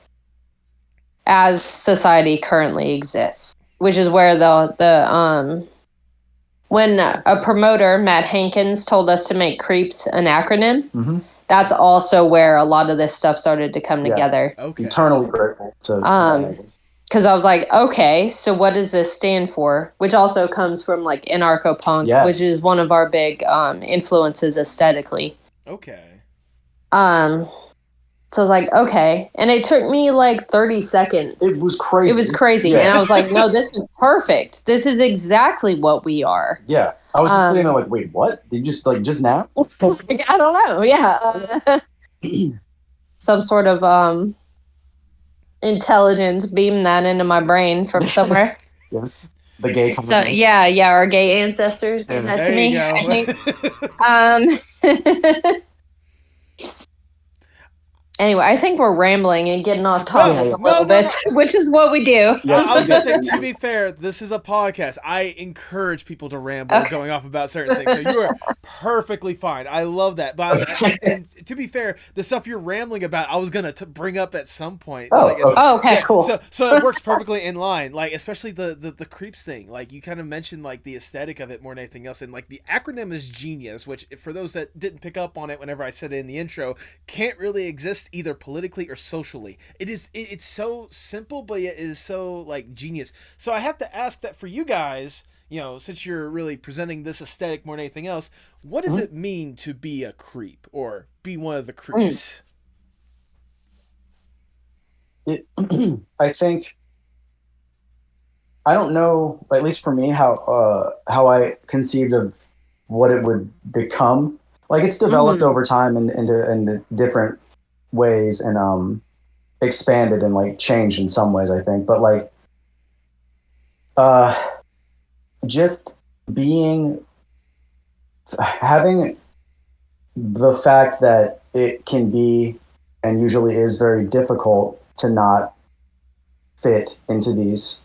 As society currently exists, which is where the when a promoter, Matt Hankins, told us to make CREEPS an acronym, that's also where a lot of this stuff started to come together. Okay. Eternally grateful to because I was like, okay, so what does this stand for? Which also comes from like anarcho-punk, which is one of our big influences aesthetically. Okay. So I was like, okay. And it took me like 30 seconds. It was crazy. Yeah. And I was like, no, this is perfect. This is exactly what we are. Yeah. I was just sitting there like, wait, what? Did you just like just now? I don't know. Yeah. Some sort of intelligence beamed that into my brain from somewhere. Yes. The gay our gay ancestors gave that to me. I think. Anyway, I think we're rambling and getting off topic a little bit, which is what we do. I was going to say, to be fair, this is a podcast. I encourage people to ramble going off about certain things. So you are perfectly fine. I love that. But and to be fair, the stuff you're rambling about, I was going to bring up at some point. Okay, cool. So it works perfectly in line. Like, especially the CREEPS thing. Like, you kind of mentioned, like, the aesthetic of it more than anything else. And, like, the acronym is genius, which, for those that didn't pick up on it whenever I said it in the intro, can't really exist either politically or socially. It's so simple, but it is so like genius. So I have to ask that for you guys, since you're really presenting this aesthetic more than anything else, what does it mean to be a creep or be one of the creeps? I think, I don't know, at least for me, how I conceived of what it would become. Like it's developed over time into different ways and expanded and like changed in some ways, I think, but like just having the fact that it can be and usually is very difficult to not fit into these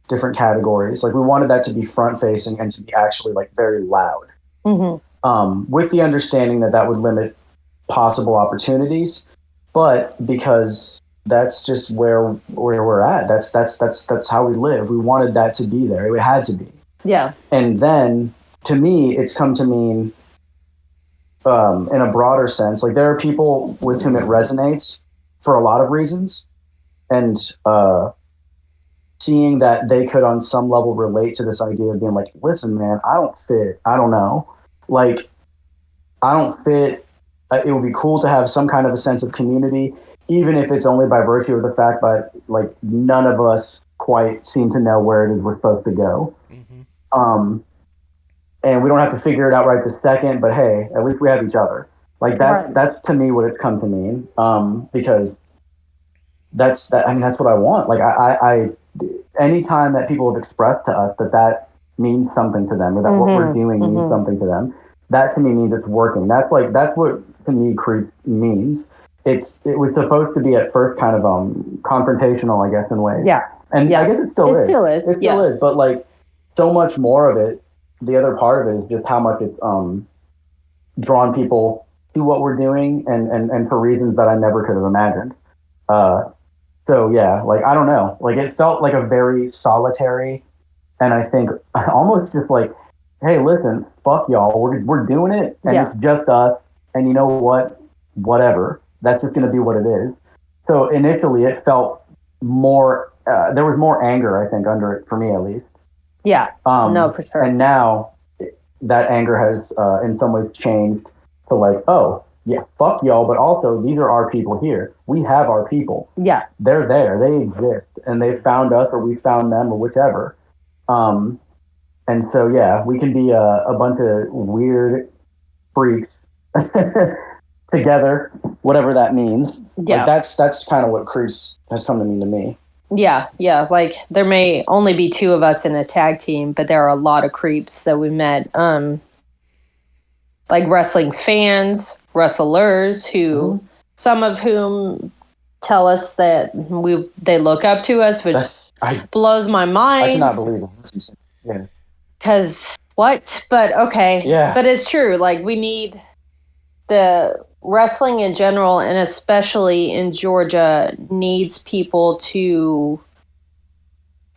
different categories. Like we wanted that to be front facing and to be actually like very loud, with the understanding that would limit possible opportunities, but because that's just where we're at. That's how we live. We wanted that to be there. It had to be. Yeah. And then to me, it's come to mean, in a broader sense, like there are people with whom it resonates for a lot of reasons, and seeing that they could on some level relate to this idea of being like, listen, man, I don't fit. I don't know. Like, I don't fit. It would be cool to have some kind of a sense of community, even if it's only by virtue of the fact that like none of us quite seem to know where it is we're supposed to go. Mm-hmm. And we don't have to figure it out right this second, but hey, at least we have each other. Like that's to me what it's come to mean. Because that's what I want. Like I anytime that people have expressed to us that means something to them, or that what we're doing means something to them, that to me means it's working. That's what to me CREEPS means. It was supposed to be at first kind of confrontational, I guess, in ways. Yeah. And I guess it still is. It still is. But like so much more of it, the other part of it is just how much it's drawn people to what we're doing, and for reasons that I never could have imagined. So yeah, like I don't know, like it felt like a very solitary, and I think almost just like, hey, listen, fuck y'all, we're doing it, and it's just us, and you know what, whatever, that's just gonna be what it is. So initially, it felt more. There was more anger, I think, under it for me at least. Yeah. No, for sure. And now that anger has, in some ways, changed to like, oh, yeah, fuck y'all, but also these are our people here. We have our people. Yeah. They're there. They exist. And they found us, or we found them, or whichever. And so, yeah, we can be a bunch of weird freaks together, whatever that means. Yeah. Like that's kind of what CREEPS has come to mean to me. Yeah, yeah. Like there may only be two of us in a tag team, but there are a lot of creeps that we met. Like wrestling fans, wrestlers who some of whom tell us that they look up to us, which blows my mind. I cannot believe it. Yeah. Because what? But okay. Yeah. But it's true. Like we need the wrestling in general, and especially in Georgia, needs people to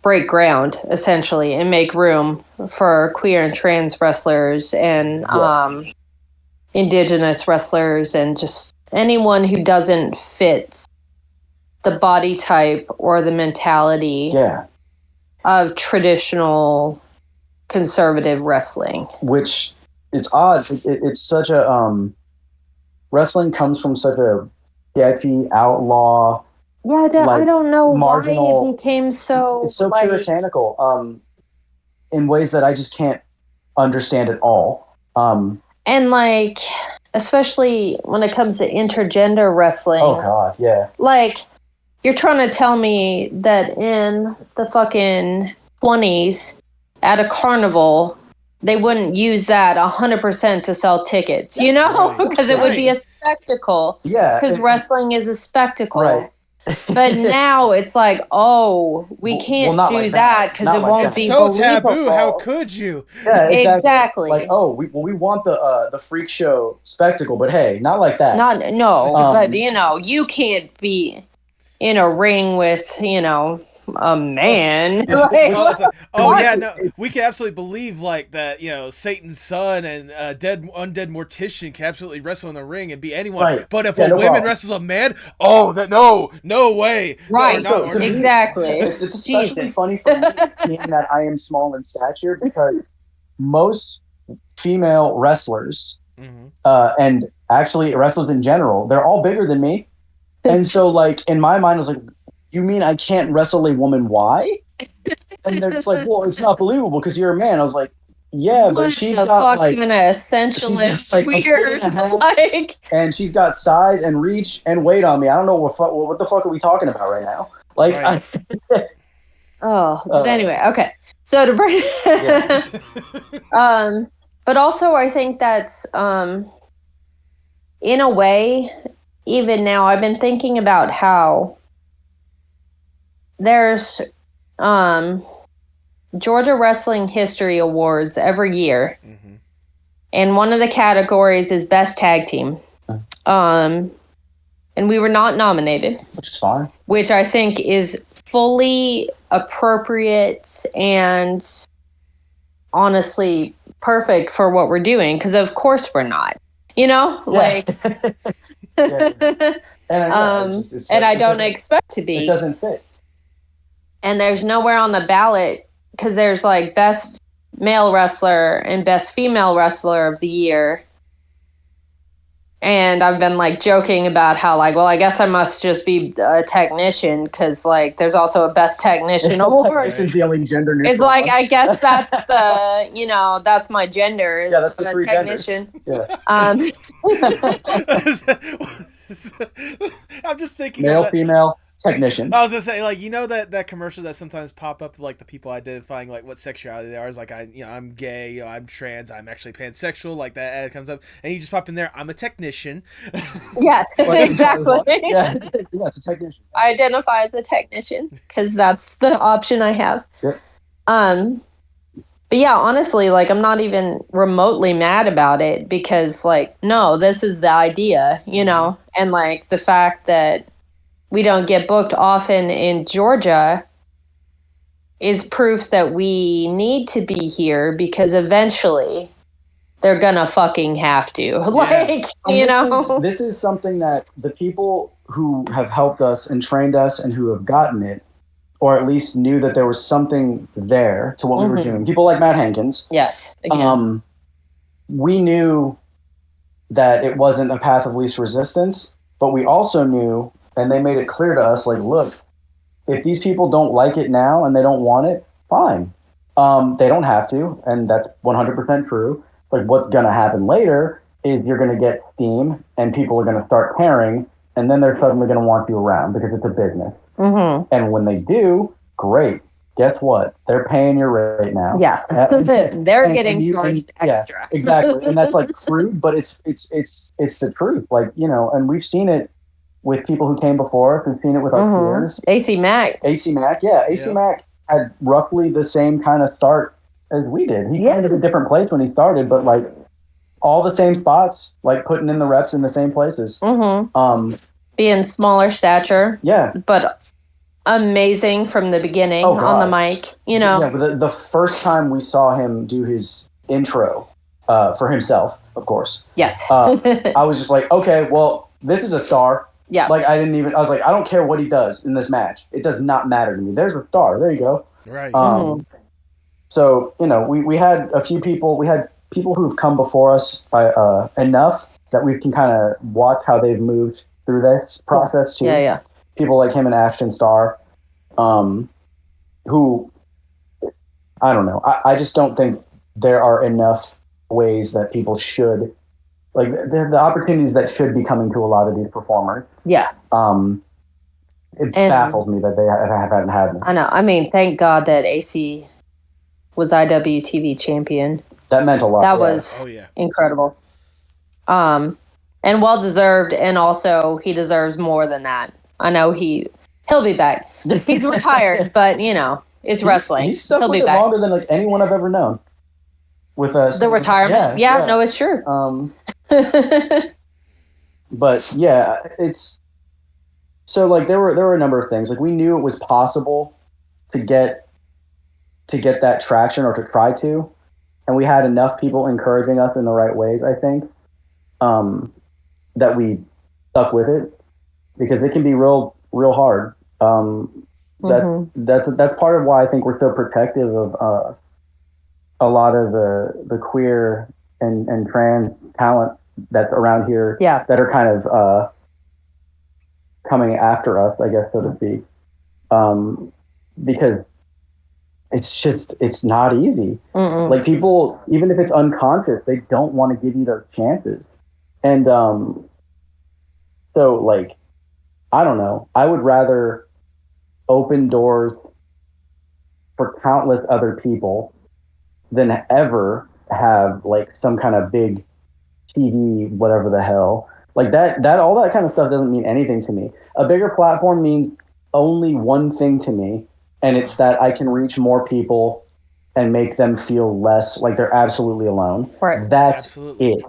break ground essentially and make room for queer and trans wrestlers and indigenous wrestlers and just anyone who doesn't fit the body type or the mentality of traditional conservative wrestling. Which is odd. It's such a wrestling comes from such a sketchy outlaw. Yeah, I don't know marginal, why it became so. It's so puritanical in ways that I just can't understand at all. And like, especially when it comes to intergender wrestling. Oh God, yeah. Like, you're trying to tell me that in the fucking 20s at a carnival, they wouldn't use that 100% to sell tickets, you know? Because it would be a spectacle. Yeah. Because wrestling is a spectacle. Right. But now it's like, oh, we can't do like that because it won't be so believable. Taboo. How could you? Yeah, exactly. Like, oh, we want the freak show spectacle, but hey, not like that. But you know, you can't be in a ring with, you know, a man. We can absolutely believe like that, you know, Satan's son and undead mortician can absolutely wrestle in the ring and be anyone. Right. But if a woman wrestles a man, no way. Right. Exactly. It's especially funny for me being that I am small in stature, because most female wrestlers and actually wrestlers in general, they're all bigger than me. And so like in my mind I was like, you mean I can't wrestle a woman? Why? And they're just like, well, it's not believable because you're a man. I was like, yeah, but she's got like an essentialist like weird, like, and she's got size and reach and weight on me. I don't know what the fuck are we talking about right now? Like, right. But anyway, okay. So to bring, but also I think that's in a way, even now I've been thinking about how there's Georgia Wrestling History Awards every year. And one of the categories is Best Tag Team. And we were not nominated, which is fine. which I think is fully appropriate and honestly perfect for what we're doing, because of course we're not, like and I don't expect to be. It doesn't fit. And there's nowhere on the ballot, because there's like best male wrestler and best female wrestler of the year. And I've been like joking about how like, well, I guess I must just be a technician, because like there's also a best technician award. Technician's the only gender neutral. It's like, I guess that's the, that's my gender. Is that's the three technician. Genders. I'm just thinking male, of that. female, technician. I was gonna say, like, that commercial that sometimes pop up, like the people identifying like what sexuality they are, is like, I'm gay, I'm trans, I'm actually pansexual, like that ad comes up, and you just pop in there, I'm a technician. Yes, exactly. Yeah, it's a technician. I identify as a technician because that's the option I have. Yep. But yeah, honestly, like I'm not even remotely mad about it, because like, no, this is the idea, and like the fact that we don't get booked often in Georgia is proof that we need to be here, because eventually they're gonna fucking have to. Like, This is something that the people who have helped us and trained us and who have gotten it, or at least knew that there was something there to what we were doing. People like Matt Hankins. Yes. Again. We knew that it wasn't a path of least resistance, but we also knew, and they made it clear to us, like, look, if these people don't like it now and they don't want it, fine. They don't have to, and that's 100% true. Like, what's going to happen later is you're going to get steam, and people are going to start caring, and then they're suddenly going to want you around because it's a business. Mm-hmm. And when they do, great. Guess what? They're paying your rate now. Yeah, they're getting charged extra. Yeah, exactly. And that's like crude, but it's the truth. Like, and we've seen it with people who came before us. We've seen it with our peers. AC Mac, yeah. AC Mac had roughly the same kind of start as we did. He came to a different place when he started, but like all the same spots, like putting in the reps in the same places. Mm-hmm. Being smaller stature. Yeah. But amazing from the beginning on the mic, Yeah, but the first time we saw him do his intro for himself, of course. Yes. I was just like, okay, well, this is a star. Yeah. Like, I was like, I don't care what he does in this match. It does not matter to me. There's a star. There you go. Right. So, we had a few people. We had people who've come before us by enough that we can kind of watch how they've moved through this process too. Yeah. People like him and Ashton Starr, who, I don't know. I just don't think there are enough ways that people should, like, the opportunities that should be coming to a lot of these performers. Yeah. It baffles me that they haven't had them. I know. I mean, thank God that AC was IWTV champion. That meant a lot. That was incredible. And well deserved, and also he deserves more than that. I know he'll be back. He's retired, but it's wrestling. He's stuck with it longer than like anyone I've ever known. With the retirement, no, it's true. But yeah, it's so like there were a number of things. Like, we knew it was possible to get that traction, or to try to, and we had enough people encouraging us in the right ways, I think, that we stuck with it, because it can be real hard. That's part of why I think we're so protective of a lot of the queer and trans talent that's around here, that are kind of coming after us, I guess, so to speak, because it's not easy. Like, people, even if it's unconscious, they don't want to give you those chances. And so, like, I don't know. I would rather open doors for countless other people than ever have, like, some kind of big TV, whatever the hell. Like, that all that kind of stuff doesn't mean anything to me. A bigger platform means only one thing to me, and it's that I can reach more people and make them feel less like they're absolutely alone. Right. That's it.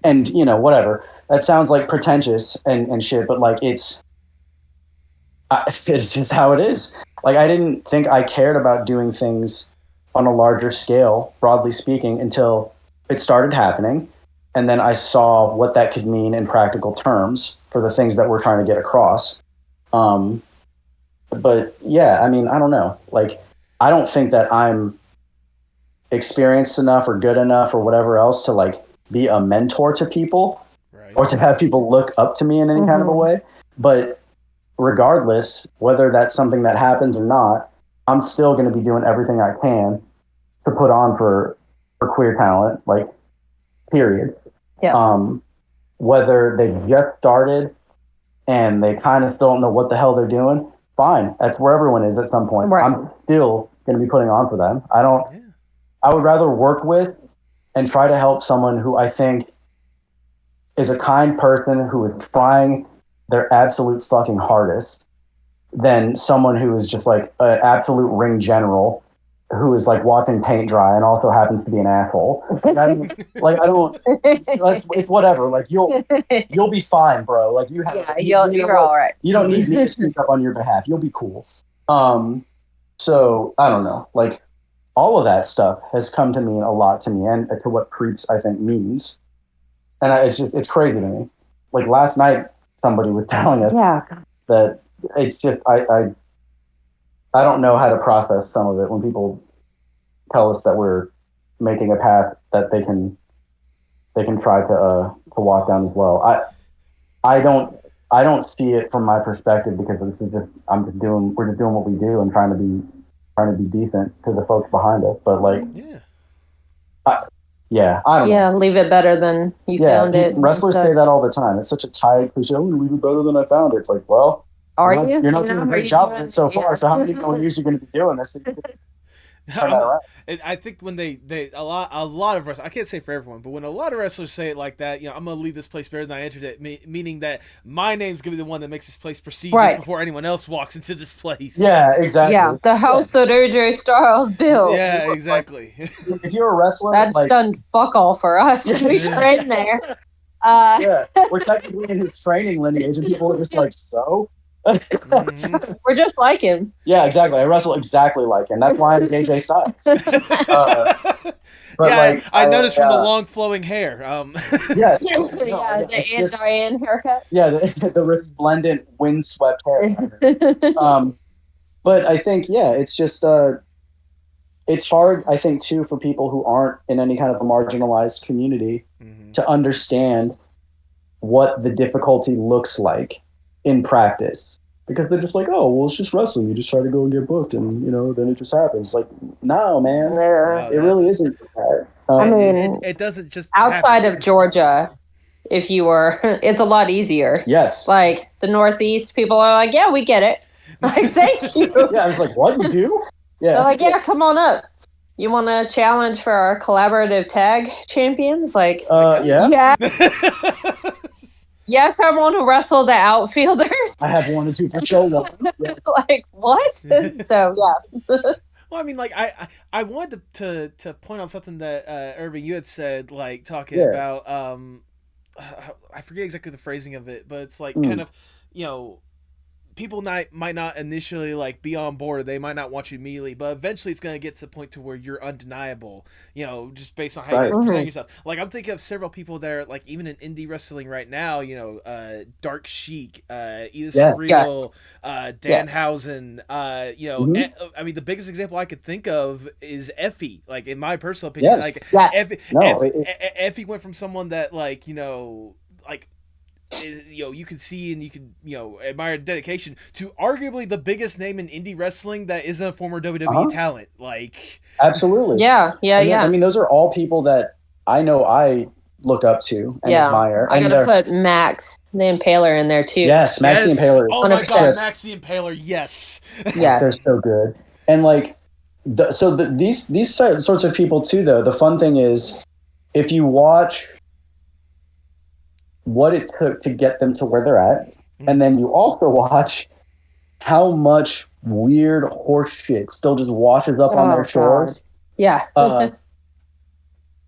and whatever. That sounds like pretentious and shit, but like it's just how it is. Like I didn't think I cared about doing things on a larger scale, broadly speaking, until it started happening. And then I saw what that could mean in practical terms for the things that we're trying to get across. But yeah, I mean, I don't know. Like, I don't think that I'm experienced enough or good enough or whatever else to like be a mentor to people, right, or to have people look up to me in any kind of a way. But regardless, whether that's something that happens or not, I'm still going to be doing everything I can to put on for queer talent, like, period. Yeah. Whether they just started and they kind of still don't know what the hell they're doing, fine. That's where everyone is at some point. Right. I'm still going to be putting on for them. I would rather work with and try to help someone who I think is a kind person who is trying their absolute fucking hardest than someone who is just like an absolute ring general who is like watching paint dry and also happens to be an asshole. It's whatever. Like you'll be fine, bro. Like you're all right. You don't need me to speak up on your behalf. You'll be cool. So I don't know. Like all of that stuff has come to mean a lot to me and to what CREEPS I think means. And it's crazy to me. Like last night, somebody was telling us that it's just I don't know how to process some of it when people tell us that we're making a path that they can try to walk down as well. I don't see it from my perspective because this is just we're just doing what we do and trying to be decent to the folks behind us. But like I don't know. Leave it better than you found it. Wrestlers say that all the time. It's such a tired cliche. I'm going to leave it better than I found it. It's like, well, you're not doing a great job of it so far. So how many more years are you going to be doing this? I think when they a lot of wrestlers, I can't say for everyone, but when a lot of wrestlers say it like that, I'm gonna leave this place better than I entered it, meaning that my name's gonna be the one that makes this place prestigious before anyone else walks into this place. Yeah, exactly. Yeah, the house that AJ Styles built. Yeah, exactly. If you're a wrestler, that's done fuck all for us. We train there. We're technically in his training lineage, and people are just like, so. We're just like him. Yeah, exactly. I wrestle exactly like him. That's why I'm AJ Styles. I noticed from the long flowing hair. Yes. The Diane haircut. Yeah, the resplendent windswept hair. But I think it's just it's hard. I think too for people who aren't in any kind of a marginalized community to understand what the difficulty looks like in practice, because they're just like, oh, well, it's just wrestling. You just try to go and get booked, and then it just happens. Like, no, man, it really isn't that. I mean, it doesn't just outside of Georgia. If you were, it's a lot easier. Yes, like the Northeast, people are like, yeah, we get it. Like, thank you. I was like, what, you do? Yeah, they're like, yeah, come on up. You want to challenge for our collaborative tag champions? Like, yeah. Yes, I want to wrestle the outfielders. I have wanted to for so long. Yes. Like, what? So, yeah. Well, I mean, like, I wanted to point out something that Irving, you had said, like, talking about, I forget exactly the phrasing of it, but it's like kind of, people might not initially like be on board, or they might not want you immediately, but eventually it's going to get to the point to where you're undeniable, just based on how you present yourself. Like, I'm thinking of several people that are like, even in indie wrestling right now, Dark Chic, Edith Surreal, Danhausen, I mean, the biggest example I could think of is Effy, like, in my personal opinion. Effy went from someone that, like, like, you can see and you can admire dedication to arguably the biggest name in indie wrestling that isn't a former WWE talent. Like, absolutely. Yeah. I mean, those are all people that I know I look up to and admire. I gotta put Max the Impaler in there too. Yes, Max the Impaler. Oh my god, Max the Impaler. Yes. Yeah, they're so good. And like, these sorts of people too. Though the fun thing is, if you watch what it took to get them to where they're at, and then you also watch how much weird horse shit still just washes up on their shores. Yeah.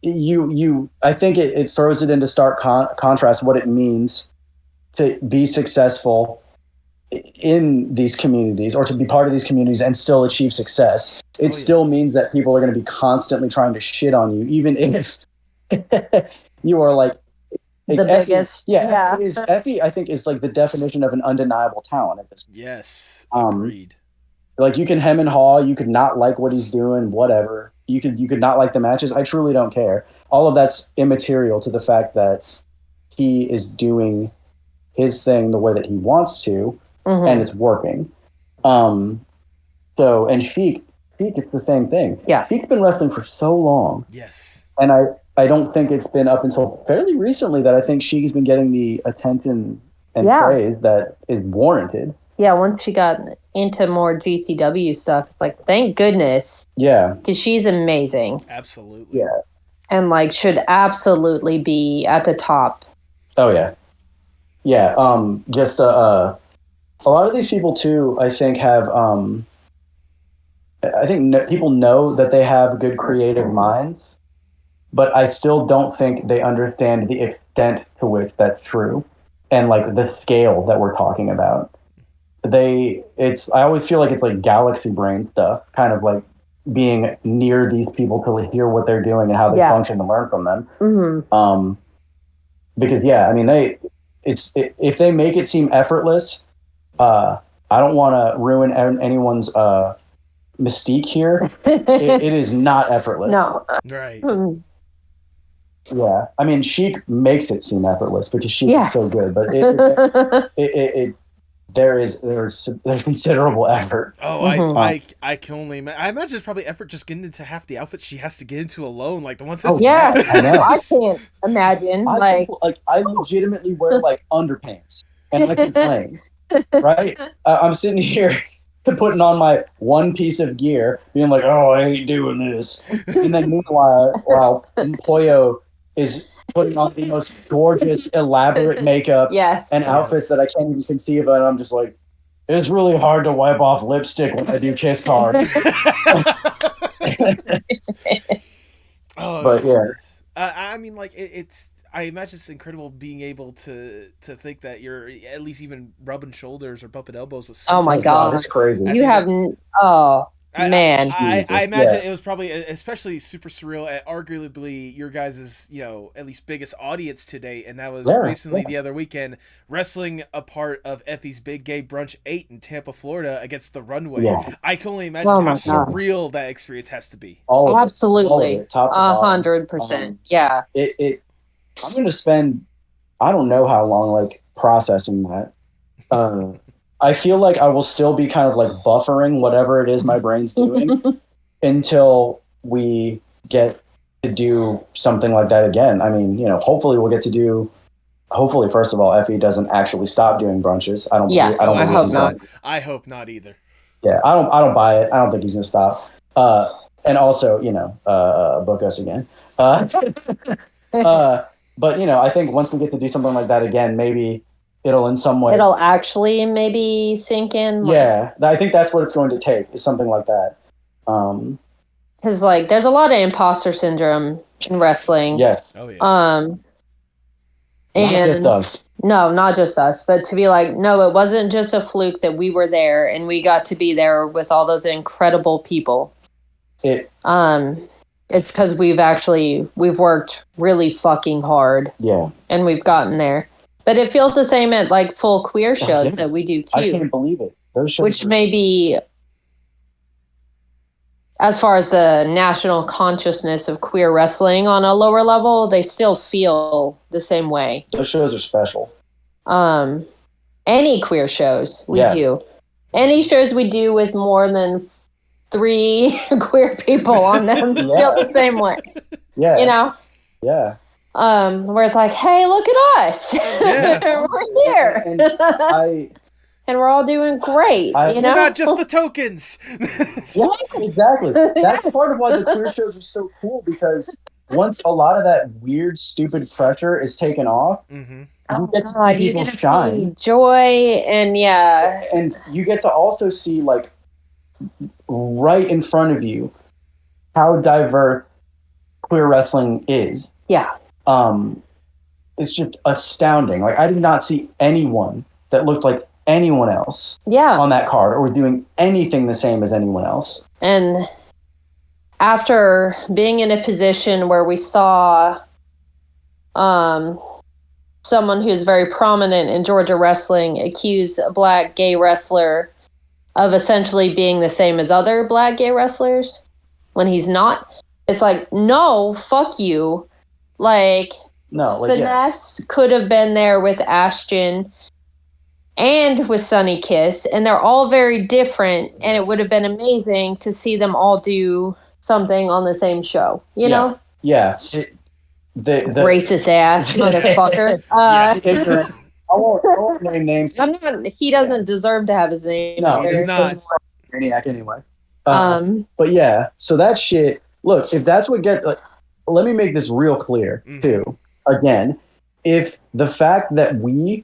I think it throws it into stark contrast what it means to be successful in these communities or to be part of these communities and still achieve success. It still means that people are going to be constantly trying to shit on you, even if you are like the effy, biggest. Yeah. Effy, I think, is like the definition of an undeniable talent at this point. Yes, agreed. Like you can hem and haw, you could not like what he's doing, whatever. You could not like the matches. I truly don't care. All of that's immaterial to the fact that he is doing his thing the way that he wants to, and it's working. So, and Sheik, it's the same thing. Yeah. Sheik's been wrestling for so long. Yes. And I don't think it's been up until fairly recently that I think Sheik's been getting the attention and praise that is warranted. Yeah, once she got into more GCW stuff, it's like, thank goodness. Yeah. Because she's amazing. Absolutely. Yeah. And like should absolutely be at the top. Oh yeah. Yeah. Just a lot of these people too, I think have people know that they have good creative minds, but I still don't think they understand the extent to which that's true and like the scale that we're talking about. I always feel like it's like galaxy brain stuff, kind of like being near these people to hear what they're doing and how they function and learn from them. Mm-hmm. Because I mean, if they make it seem effortless, I don't want to ruin anyone's mystique here. It is not effortless. No. Right. Yeah, I mean, Sheik makes it seem effortless because she's so good, but there's considerable effort. Oh, I can only imagine. I imagine there's probably effort just getting into half the outfits she has to get into alone, like the ones that. Oh yeah, I know. I can't imagine. I legitimately wear like underpants and I complain, right? I'm sitting here putting on my one piece of gear, being like, "Oh, I hate doing this," and then meanwhile, Pollo is putting on the most gorgeous, elaborate makeup and outfits that I can't even conceive of, and I'm just like, it's really hard to wipe off lipstick when I do kiss cards. But yeah. I mean, like, it's... I imagine it's incredible being able to think that you're at least even rubbing shoulders or bumping elbows with someone. Oh my God. That's crazy. You have... man. I imagine it was probably especially super surreal at arguably your guys' at least biggest audience to date, and that was recently the other weekend wrestling a part of Effy's Big Gay Brunch 8 in Tampa, Florida against the Runway. Yeah. I can only imagine how surreal that experience has to be. Absolutely. 100%. Yeah. I'm going to spend I don't know how long like processing that. I feel like I will still be kind of like buffering whatever it is my brain's doing until we get to do something like that again. I mean, hopefully we'll get to do. Hopefully, first of all, Effy doesn't actually stop doing brunches. I hope not. I hope not either. Yeah, I don't buy it. I don't think he's gonna stop. And also, book us again. But I think once we get to do something like that again, maybe it'll in some way. It'll actually maybe sink in. Yeah, I think that's what it's going to take is something like that. Because there's a lot of imposter syndrome in wrestling. Yeah. Oh yeah. And not just us. No, not just us, but to be like, no, it wasn't just a fluke that we were there and we got to be there with all those incredible people. It's because we've worked really fucking hard. Yeah. And we've gotten there. But it feels the same at full queer shows that we do too. I can't believe it. Those shows which may be, as far as the national consciousness of queer wrestling on a lower level, they still feel the same way. Those shows are special. Any queer shows we do. Any shows we do with more than 3 queer people on them feel the same way. Yeah. Yeah. Where it's like, hey, look at us. Yeah. We're here. And we're all doing great. We're not just the tokens. Yeah, exactly. That's part of why the queer shows are so cool, because once a lot of that weird, stupid pressure is taken off, you get to see people shine. Joy and and you get to also see right in front of you how diverse queer wrestling is. Yeah. It's just astounding. Like, I did not see anyone that looked like anyone else on that card or doing anything the same as anyone else. And after being in a position where we saw someone who's very prominent in Georgia wrestling accuse a black gay wrestler of essentially being the same as other black gay wrestlers when he's not, it's like, no, fuck you. Like, no, like, Finesse could have been there with Ashton and with Sunny Kiss, and they're all very different, and it would have been amazing to see them all do something on the same show, you know? Yeah. The racist ass motherfucker. I won't name names. He doesn't deserve to have his name. No, he does not. Maniac anyway. But yeah, so that shit. Look, if that's what let me make this real clear too. Again, if the fact that we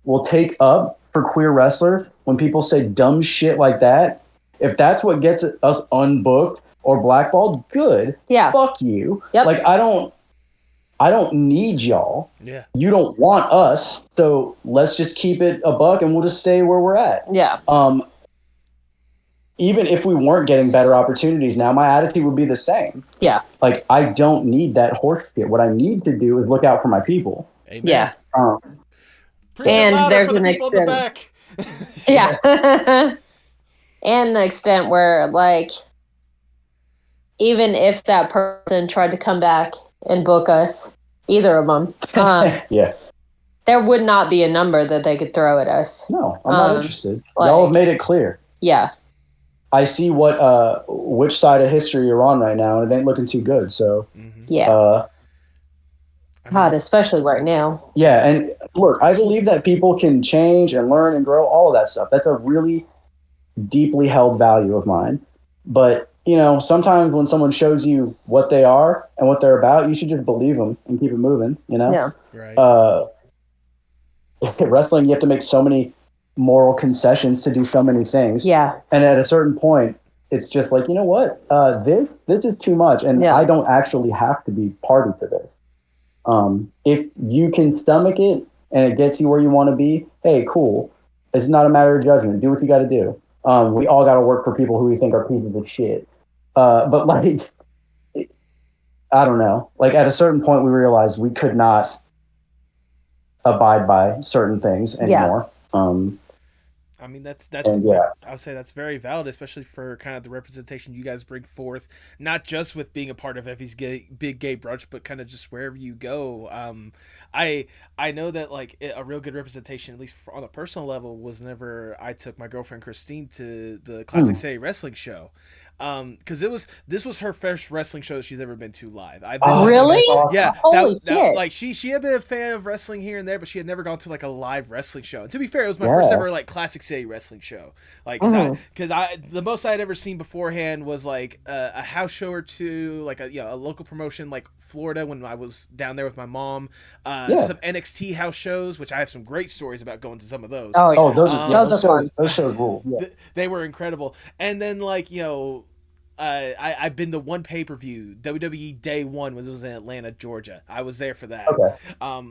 will take up for queer wrestlers when people say dumb shit like that, if that's what gets us unbooked or blackballed, good. Yeah. Fuck you. Yep. Like, I don't need y'all. Yeah. You don't want us, so let's just keep it a buck and we'll just stay where we're at. Yeah. Even if we weren't getting better opportunities now, my attitude would be the same. Yeah. Like, I don't need that horse shit. What I need to do is look out for my people. Amen. Yeah. And there's an extent. Yeah. And the extent where, like, even if that person tried to come back and book us, either of them, there would not be a number that they could throw at us. No, I'm not interested. Y'all have made it clear. Yeah. I see which side of history you're on right now, and it ain't looking too good. So, yeah. God, especially right now. Yeah, and look, I believe that people can change and learn and grow, all of that stuff. That's a really deeply held value of mine. But, you know, sometimes when someone shows you what they are and what they're about, you should just believe them and keep it moving, you know? Yeah. Right. Wrestling, you have to make so many moral concessions to do so many things. Yeah. And at a certain point, it's just like, you know what? This is too much, and I don't actually have to be party to this. If you can stomach it and it gets you where you want to be, hey, cool. It's not a matter of judgment. Do what you got to do. We all got to work for people who we think are pieces of shit. But like, I don't know. Like, at a certain point, we realized we could not abide by certain things anymore. I mean, that's I would say that's very valid, especially for kind of the representation you guys bring forth, not just with being a part of Effy's big gay brunch, but kind of just wherever you go. I know that, like, a real good representation, at least on a personal level, was whenever I took my girlfriend Christine to the Classic City Wrestling Show. Because this was her first wrestling show that she's ever been to live. Really? Awesome. Yeah. Holy shit. Like, she had been a fan of wrestling here and there, but she had never gone to, like, a live wrestling show. And to be fair, it was my first ever, like, Classic City wrestling show. Like, because the most I had ever seen beforehand was, like, a house show or two, like a local promotion, like Florida, when I was down there with my mom. Some NXT house shows, which I have some great stories about going to some of those. Those are fun. Those shows rule. Yeah. They were incredible. And then, like, you know, I've been to one pay-per-view, WWE Day 1, when it was in Atlanta, Georgia. I was there for that. Okay.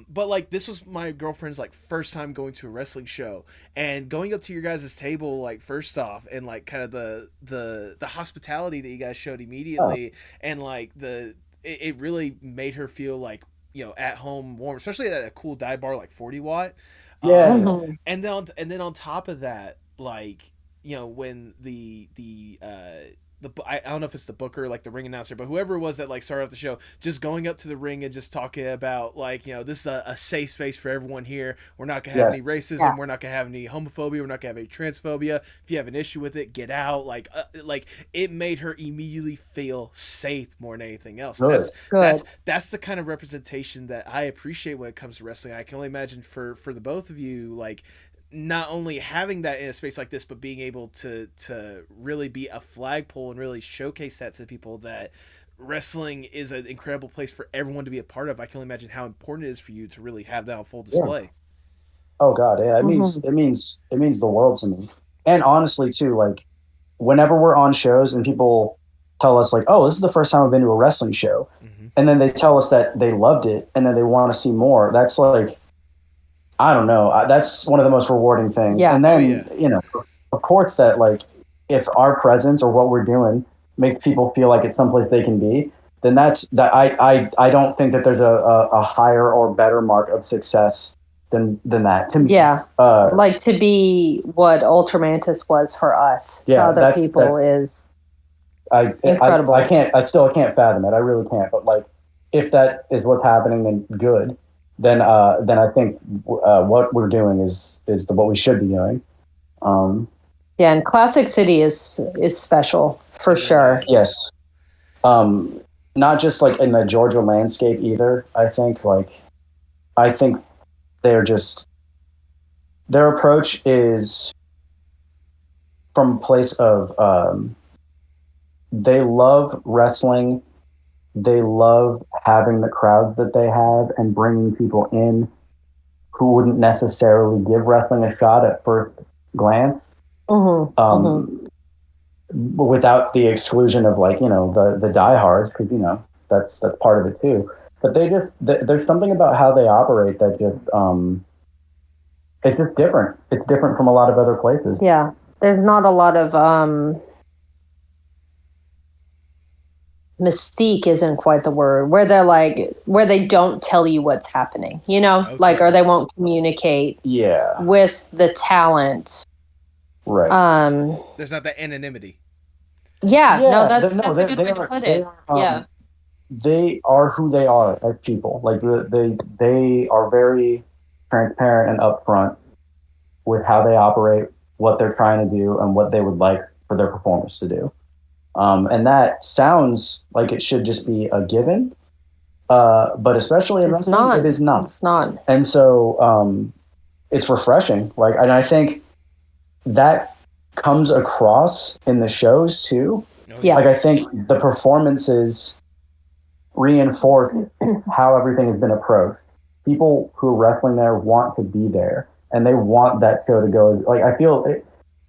But, like, this was my girlfriend's, like, first time going to a wrestling show, and going up to your guys' table, like, first off, and, like, kind of the hospitality that you guys showed immediately, and, like, it really made her feel, like, you know, at home, warm, especially at a cool dive bar like 40 Watt. And then on top of that, like, you know, when I don't know if it's the booker, like the ring announcer, but whoever it was that, like, started off the show, just going up to the ring and just talking about, like, you know, this is a safe space for everyone here. We're not gonna have any racism. We're not gonna have any homophobia. We're not gonna have any transphobia. If you have an issue with it, get out. Like it made her immediately feel safe more than anything else. That's the kind of representation that I appreciate when it comes to wrestling. I can only imagine for the both of you, like, not only having that in a space like this, but being able to really be a flagpole and really showcase that to people, that wrestling is an incredible place for everyone to be a part of. I can only imagine how important it is for you to really have that on full display. Oh God, yeah, it means the world to me. And honestly, too, like, whenever we're on shows and people tell us, like, "Oh, this is the first time I've been to a wrestling show," and then they tell us that they loved it and then they want to see more. That's like, I don't know. That's one of the most rewarding things. Yeah. And then, you know, of course that like, if our presence or what we're doing makes people feel like it's someplace they can be, then that's that. I don't think that there's a higher or better mark of success than that to me. Yeah. Like to be what Ultramantis was for us to other people is incredible. I still can't fathom it. I really can't. But like, if that is what's happening, then good. Then I think what we're doing is what we should be doing. Yeah, and Classic City is special for sure. Yes. Not just like in the Georgia landscape either. I think they're just, their approach is from a place of they love wrestling. They love having the crowds that they have and bringing people in who wouldn't necessarily give wrestling a shot at first glance. Without the exclusion of like, you know, the diehards, because, you know, that's part of it too. But there's something about how they operate that just it's just different. It's different from a lot of other places. Yeah, there's not a lot of mystique isn't quite the word, where they're like, where they don't tell you what's happening, you know, like, or they won't communicate with the talent. Right. There's not that anonymity. No, that's a good way to put it. They are who they are as people. Like they are very transparent and upfront with how they operate, what they're trying to do, and what they would like for their performers to do. And that sounds like it should just be a given, but especially in wrestling, it is not. It's not. And so it's refreshing. Like, and I think that comes across in the shows too. Yeah. Like, I think the performances reinforce how everything has been approached. People who are wrestling there want to be there, and they want that show to go. Like, I feel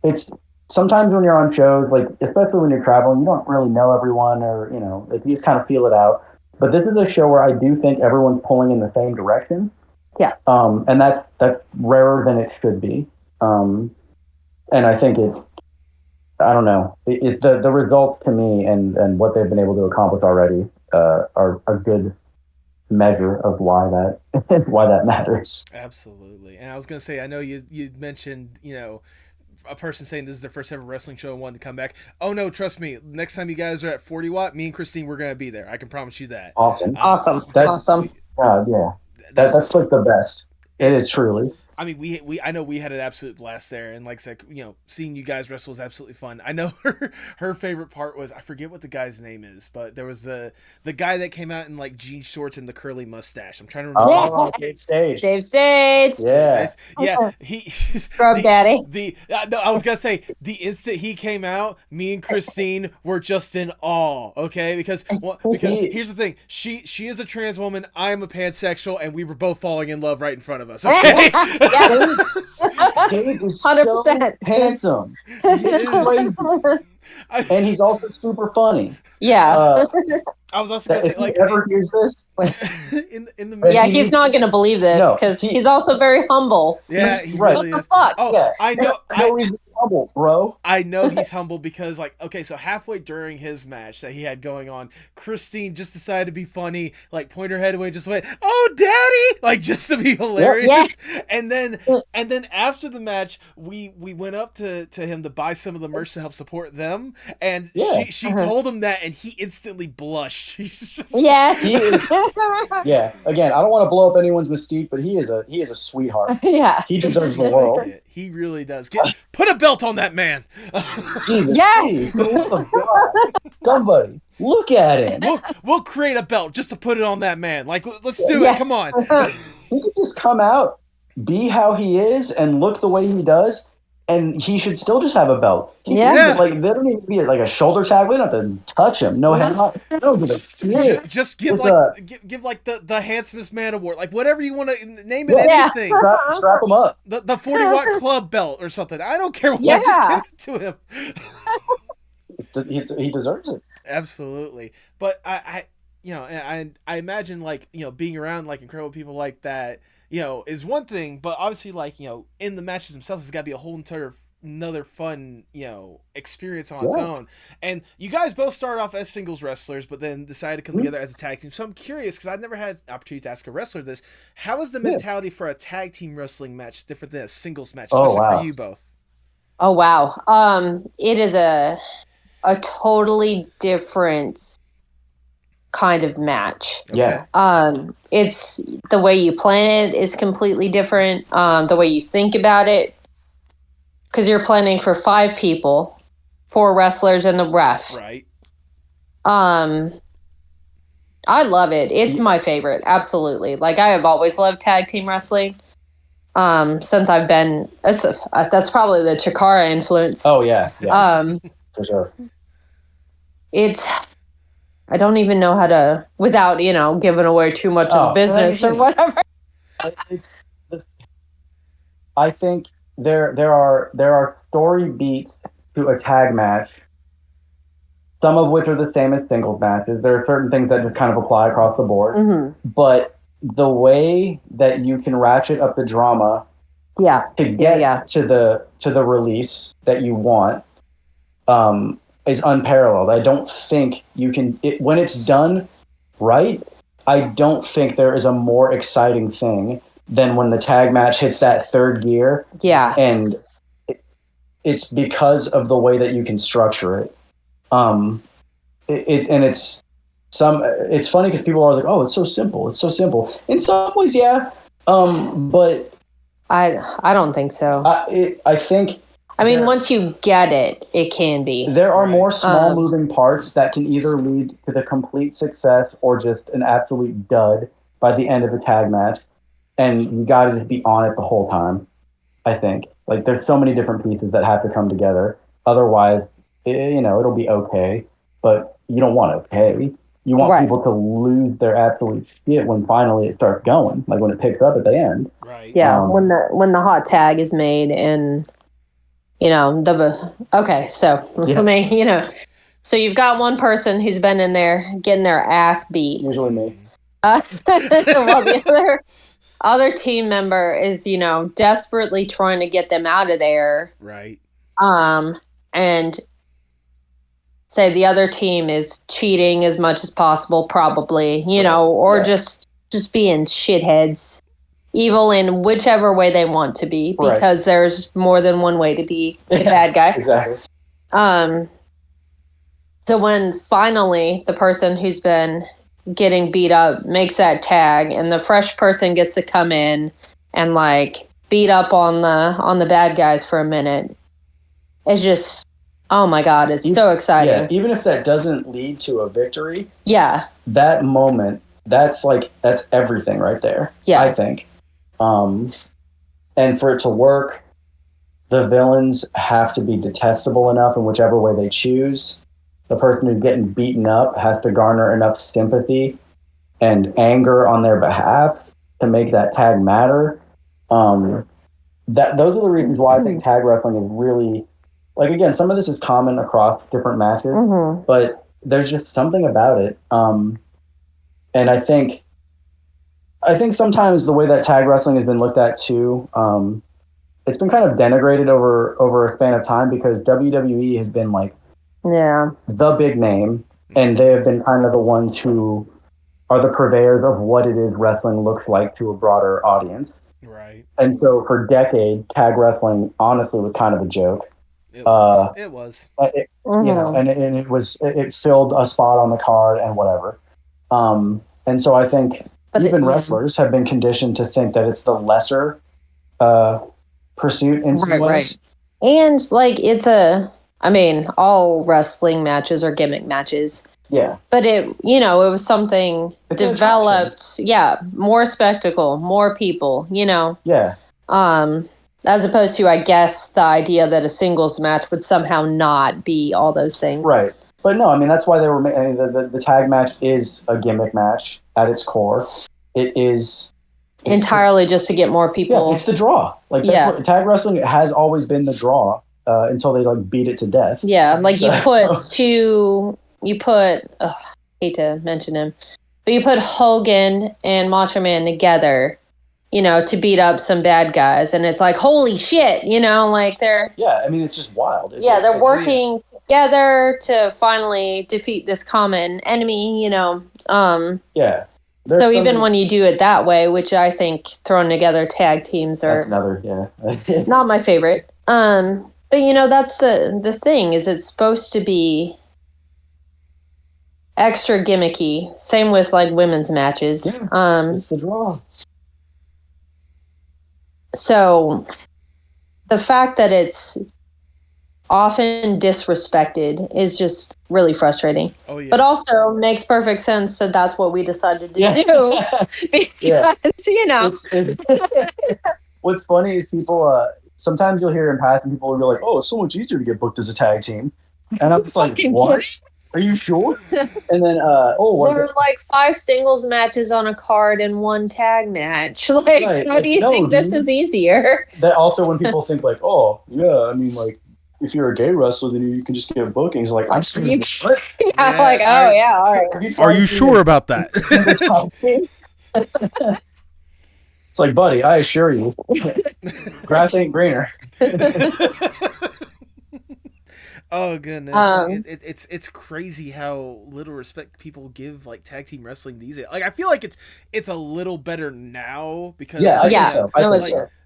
it's sometimes when you're on shows, like, especially when you're traveling, you don't really know everyone, or, you know, like, you just kind of feel it out. But this is a show where I do think everyone's pulling in the same direction. Yeah. And that's rarer than it should be. And I think I don't know, the results to me and what they've been able to accomplish already are a good measure of why that matters. Absolutely. And I was going to say, I know you mentioned, you know, a person saying this is their first ever wrestling show and wanted to come back. Oh no, trust me, next time you guys are at 40 Watt, me and Christine, we're going to be there. I can promise you that. Awesome. That's awesome. That's like the best. It is truly. I mean, I know we had an absolute blast there, and like I said, you know, seeing you guys wrestle was absolutely fun. I know her favorite part was, I forget what the guy's name is, but there was the guy that came out in like jean shorts and the curly mustache. I'm trying to remember. Oh, Dave Stage. Yeah. Yeah, he Scrub Daddy. No, I was gonna say, the instant he came out, me and Christine were just in awe. Okay, because here's the thing: she is a trans woman, I am a pansexual, and we were both falling in love right in front of us. Okay. Dave is 100%. So handsome. He's crazy. And he's also super funny. Yeah. I was also gonna say, if he ever hears this, in the he's not gonna believe this because he's also very humble. Yeah, he really is. Fuck? Oh, yeah. I know. No reason to be humble, bro. I know he's humble because, like, okay, so halfway during his match that he had going on, Christine just decided to be funny, like, point her head away, just went, "Oh, daddy!" like, just to be hilarious. Yeah. And then after the match, we went up to him to buy some of the merch to help support them, and she told him that, and he instantly blushed. He's just, he is. Yeah. Again, I don't want to blow up anyone's mystique, but he is a sweetheart. Yeah. He deserves the world. He really does. Put a belt on that man. Jesus. Yes. Somebody look at him. We'll create a belt just to put it on that man. Like, let's do it. Come on. He could just come out, be how he is, and look the way he does. And he should still just have a belt. Like, there don't even be like a shoulder tag. We don't have to touch him. No, just give like the handsomest man award, like whatever you want to name it. Anything. Strap him up. The 40 Watt Club belt or something. I don't care what. Just give it to him. He deserves it. Absolutely. But I you know, and I imagine like, you know, being around like incredible people like that, you know, is one thing, but obviously like, you know, in the matches themselves, it's got to be a whole entire another fun, you know, experience on its own. And you guys both started off as singles wrestlers, but then decided to come together as a tag team. So I'm curious, because I've never had the opportunity to ask a wrestler this. How is the mentality for a tag team wrestling match different than a singles match, especially for you both? Oh wow. It is a totally different kind of match. Yeah. It's the way you plan it is completely different. The way you think about it, because you're planning for 5 people, 4 wrestlers and the ref. Right. I love it. It's my favorite. Absolutely. Like, I have always loved tag team wrestling. Since I've been, that's probably the Chikara influence. Oh yeah. For sure. I don't even know how to, without, you know, giving away too much of the business or whatever. I think there are story beats to a tag match, some of which are the same as singles matches. There are certain things that just kind of apply across the board. Mm-hmm. But the way that you can ratchet up the drama to get to the release that you want is unparalleled. I don't think you can, when it's done right, I don't think there is a more exciting thing than when the tag match hits that third gear. Yeah. And it's because of the way that you can structure it. It's funny because people are always like, oh, it's so simple. It's so simple. In some ways, yeah. But I don't think so. I think, I mean, once you get it, it can be. There are more small moving parts that can either lead to the complete success or just an absolute dud by the end of the tag match. And you got to just be on it the whole time, I think. Like, there's so many different pieces that have to come together. Otherwise, you know, it'll be okay. But you don't want okay. You want people to lose their absolute shit when finally it starts going. Like, when it picks up at the end. Right. Yeah, when the hot tag is made and... You know, let me, you know, so you've got one person who's been in there getting their ass beat. Usually me. Well, the other team member is, you know, desperately trying to get them out of there. Right. And say the other team is cheating as much as possible, probably, you know, or just being shitheads. Evil in whichever way they want to be, because there's more than one way to be a bad guy. Exactly. So when finally the person who's been getting beat up makes that tag, and the fresh person gets to come in and like beat up on the bad guys for a minute, it's just, oh my god, it's so exciting. Yeah, even if that doesn't lead to a victory. Yeah. That moment, that's everything right there. Yeah. I think. And for it to work, the villains have to be detestable enough in whichever way they choose. The person who's getting beaten up has to garner enough sympathy and anger on their behalf to make that tag matter. Those are the reasons why I think tag wrestling is really, like, again, some of this is common across different matches, but there's just something about it. And I think sometimes the way that tag wrestling has been looked at too, it's been kind of denigrated over a span of time because WWE has been like the big name, and they have been kind of the ones who are the purveyors of what it is wrestling looks like to a broader audience. Right. And so for decades, tag wrestling honestly was kind of a joke. It was. You know, and it filled a spot on the card and whatever. And so I think. But even wrestlers have been conditioned to think that it's the lesser pursuit in some ways. Right. And like all wrestling matches are gimmick matches. Yeah. But it was something developed. Yeah. More spectacle, more people, you know. Yeah. As opposed to, I guess, the idea that a singles match would somehow not be all those things. Right. But no, I mean, that's why they were. The tag match is a gimmick match at its core. It is entirely just to get more people. Yeah, it's the draw. Like, tag wrestling has always been the draw until they like beat it to death. Yeah, like you put hate to mention him, but you put Hogan and Macho Man together, to beat up some bad guys, and it's like, holy shit, like they're... Yeah, I mean, it's just wild. They're working together to finally defeat this common enemy, Yeah. So even when you do it that way, which I think thrown together tag teams are... That's another, yeah. not my favorite. But that's the thing, is it's supposed to be extra gimmicky. Same with like women's matches. Yeah, it's the draw. So the fact that it's often disrespected is just really frustrating. Oh, yeah. But also makes perfect sense that that's what we decided to do. Because, What's funny is people, sometimes you'll hear in passing people will be like, oh, it's so much easier to get booked as a tag team. And I'm just like, what? Are you sure? And then, there were like 5 singles matches on a card and 1 tag match. Like, right. How do you think this is easier? That also, when people think like, oh, yeah, I mean, like, if you're a gay wrestler, then you can just get bookings. Like, I'm screaming, what? Yeah, like, oh, yeah, all right. Are you sure about that? It's like, buddy, I assure you, grass ain't greener. Oh goodness, it's crazy how little respect people give like tag team wrestling these days. Like, I feel like it's a little better now because I think so.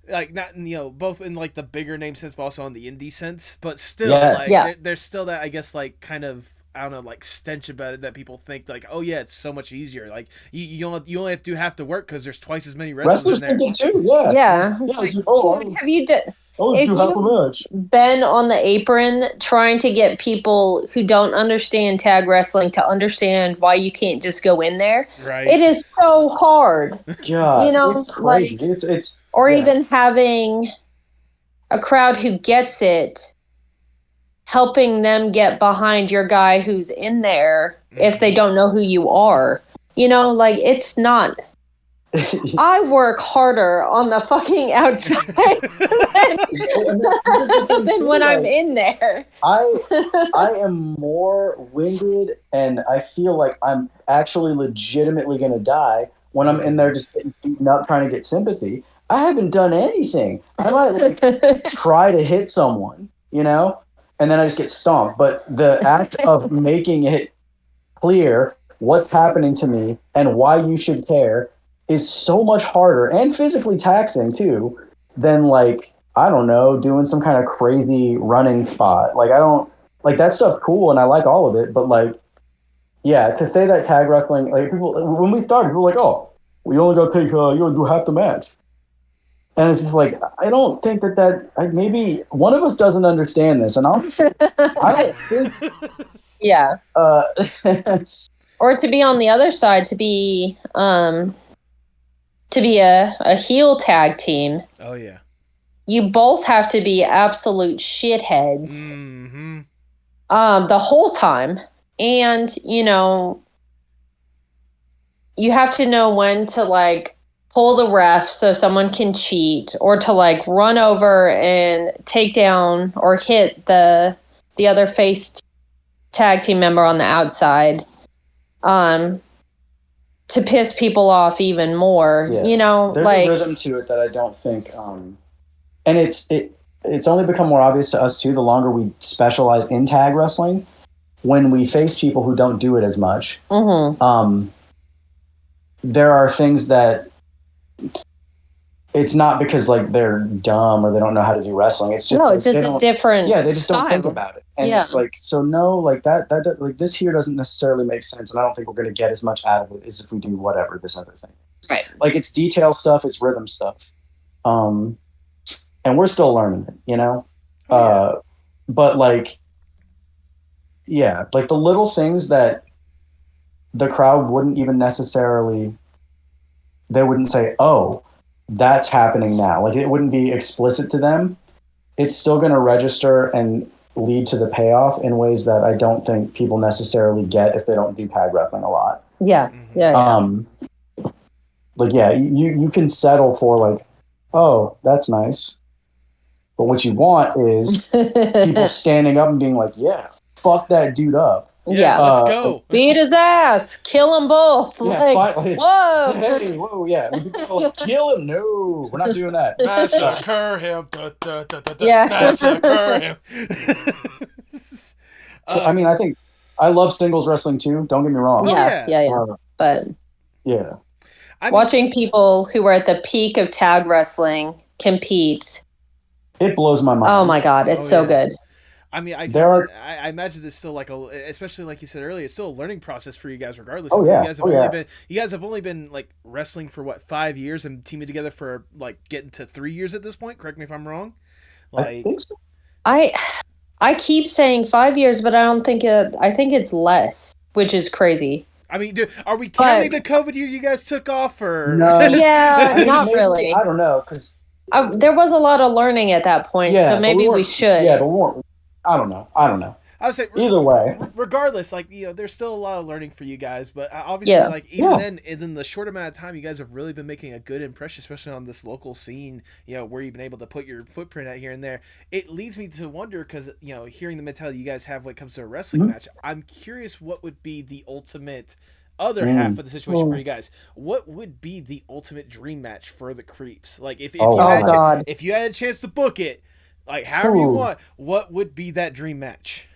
Like not both in like the bigger name sense, but also in the indie sense. But still, there's still that, I guess, like kind of, I don't know, like stench about it that people think like, oh yeah, it's so much easier. Like you only have to work because there's twice as many wrestlers in there. Think it too. Yeah. Have you if you've been on the apron trying to get people who don't understand tag wrestling to understand why you can't just go in there, right? It is so hard. God, it's crazy. Like, it's even having a crowd who gets it, helping them get behind your guy who's in there if they don't know who you are. Like, it's not... I work harder on the fucking outside than when I'm in there. I am more winded, and I feel like I'm actually legitimately going to die when I'm in there just getting beaten up trying to get sympathy. I haven't done anything. I might try to hit someone, and then I just get stomped. But the act of making it clear what's happening to me and why you should care is so much harder and physically taxing too than, like, I don't know, doing some kind of crazy running spot. Like, I don't like that stuff. Cool, and I like all of it, but like, yeah, to say that tag wrestling, like, people, when we started, people were like, oh, we only got to take you do half the match, and it's just like, I don't think that maybe one of us doesn't understand this, and I don't think or to be on the other side, to be a heel tag team. Oh yeah. You both have to be absolute shitheads. Mm-hmm. The whole time. And, you have to know when to, like, pull the ref so someone can cheat, or to, like, run over and take down or hit the other face tag team member on the outside. To piss people off even more, There's a rhythm to it that I don't think, and it's only become more obvious to us too the longer we specialize in tag wrestling. When we face people who don't do it as much, there are things that it's not because, like, they're dumb or they don't know how to do wrestling. It's just it's just a different. Yeah, they just don't think about it, and it's like, so no, like that like this here doesn't necessarily make sense, and I don't think we're going to get as much out of it as if we do whatever this other thing. Right. Like, it's detail stuff, it's rhythm stuff, and we're still learning it, but like, yeah, like the little things that the crowd wouldn't even necessarily, they wouldn't say, oh, that's happening now. Like, it wouldn't be explicit to them. It's still going to register and lead to the payoff in ways that I don't think people necessarily get if they don't do tag wrestling a lot. Yeah. Like, yeah, you can settle for, like, oh, that's nice. But what you want is people standing up and being like, yeah, fuck that dude up. Yeah. Let's go. Beat his ass. Kill them both. Yeah, Like, finally. whoa. Hey, whoa, yeah. When people are like, kill him. No, we're not doing that. Massacre him. Yeah. Massacre him. I mean, I think I love singles wrestling too. Don't get me wrong. Yeah. But yeah. Watching people who were at the peak of tag wrestling compete. It blows my mind. Oh my God. It's so good. I mean, I imagine this still like especially like you said earlier, it's still a learning process for you guys, regardless. Oh yeah, you guys have only been like wrestling for what 5 years and teaming together for like getting to 3 years at this point. Correct me if I'm wrong. Like, I think so. I keep saying 5 years, but I don't think I think it's less, which is crazy. I mean, are we counting the COVID year you guys took off, or no? Yeah, not really. I don't know because there was a lot of learning at that point. Yeah, so maybe we should. Yeah, but we weren't. I don't know. I would say either way. Regardless, like there's still a lot of learning for you guys, but obviously, like then in the short amount of time, you guys have really been making a good impression, especially on this local scene. Where you've been able to put your footprint out here and there. It leads me to wonder because hearing the mentality you guys have when it comes to a wrestling match, I'm curious what would be the ultimate other half of the situation for you guys. What would be the ultimate dream match for the Creeps? Like if you had a chance to book it. Like, however you want, what would be that dream match?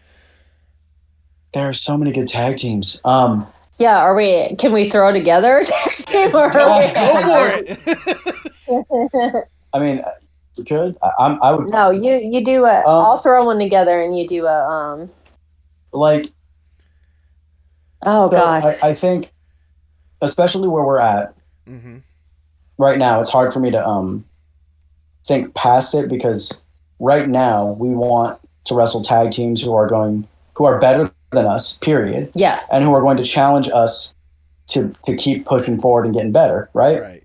There are so many good tag teams. Yeah, can we throw together a tag team? Go for it. I mean, we could. I would. No, you do a. I'll throw one together, and you do a. Like. Oh God! I think, especially where we're at right now, it's hard for me to think past it because. Right now, we want to wrestle tag teams who are better than us, period. Yeah. And who are going to challenge us to keep pushing forward and getting better, right? Right.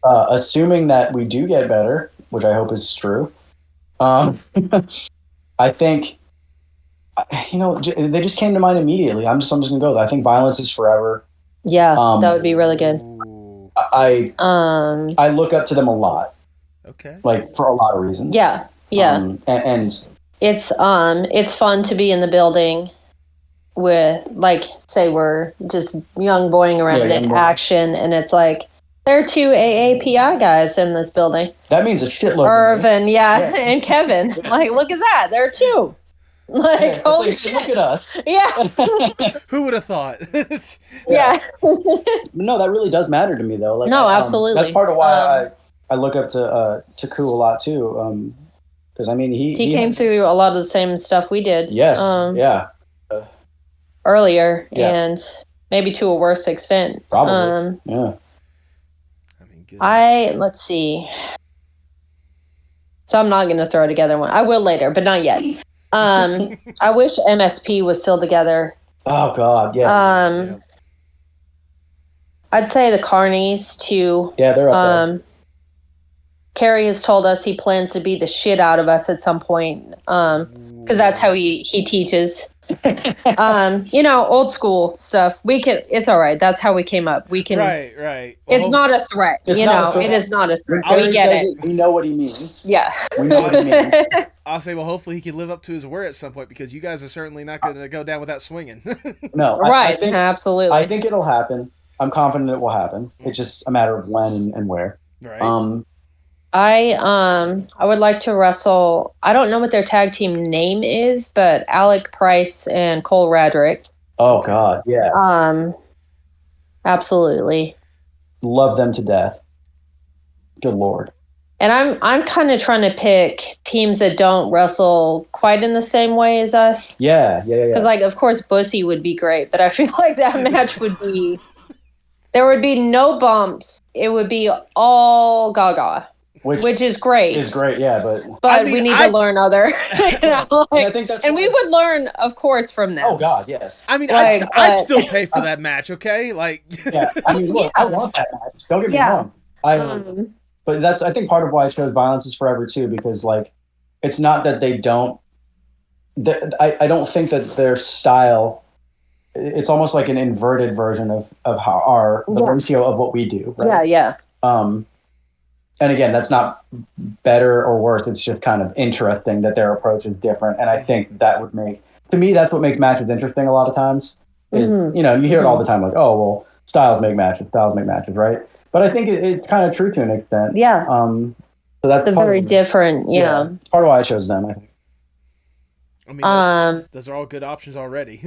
Assuming that we do get better, which I hope is true, I think, they just came to mind immediately. I'm just going to go. I think Violence is Forever. Yeah, that would be really good. I look up to them a lot. Okay. Like, for a lot of reasons. Yeah. Yeah, and it's fun to be in the building with say we're just young boying around in action, and it's like there are 2 AAPI guys in this building. That means a shitload. Irvin, and Kevin. Like, look at that, there are 2. Like, holy shit! Look at us. Yeah. Who would have thought? Yeah. No, that really does matter to me, though. Like, no, absolutely. That's part of why I look up to Ku a lot too. Because I mean, he came through a lot of the same stuff we did. Yes. Earlier, and maybe to a worse extent. Probably. Yeah. I mean, let's see. So I'm not going to throw together one. I will later, but not yet. I wish MSP was still together. Oh God, yeah. I'd say the Carnies too. Yeah, they're up there. Kerry has told us he plans to beat the shit out of us at some point, because that's how he teaches. Old school stuff. It's all right. That's how we came up. We can. Right. Well, it's not a threat. It is not a threat. We get it. We know what he means. Yeah. We know what he means. I'll say, well, hopefully he can live up to his word at some point because you guys are certainly not going to go down without swinging. No. I think, absolutely. I think it'll happen. I'm confident it will happen. It's just a matter of when and where. Right. I would like to wrestle. I don't know what their tag team name is, but Alec Price and Cole Radrick. Oh God, yeah. Absolutely. Love them to death. Good Lord. And I'm kind of trying to pick teams that don't wrestle quite in the same way as us. Yeah. Because of course, Bussy would be great, but I feel like that match would be. There would be no bumps. It would be all Gaga. Which is great. Is great, yeah, but I mean, we need to learn other. I think that's. And we would learn, of course, from them. Oh God, yes. I mean, I'd still pay for that match. Okay, Yeah, I mean, look, I want that match. Don't get me wrong. But that's I think part of why I chose Violence is Forever too, because it's not that they don't. I don't think that their style. It's almost like an inverted version of how the ratio of what we do. Right? Yeah. And again, that's not better or worse. It's just kind of interesting that their approach is different. And I think that would make to me, that's what makes matches interesting a lot of times. Is, you know, you hear it all the time, like, oh, well, styles make matches, right? But I think it's kind of true to an extent. Yeah. So that's very different. Yeah. It's part of why I chose them, I think. I mean, those are all good options already.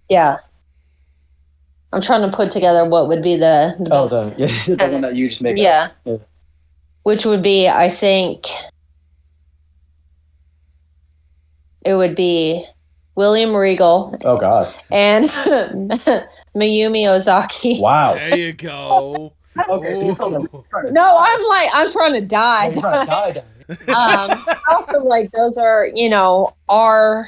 Yeah. I'm trying to put together what would be the best. The one that you just made. Yeah. Which would be, I think, it would be William Regal. Oh God. And Mayumi Ozaki. Wow. There you go. Okay, so you're trying to No, I'm trying to die. You're trying to die. Also, like, those are, you know, our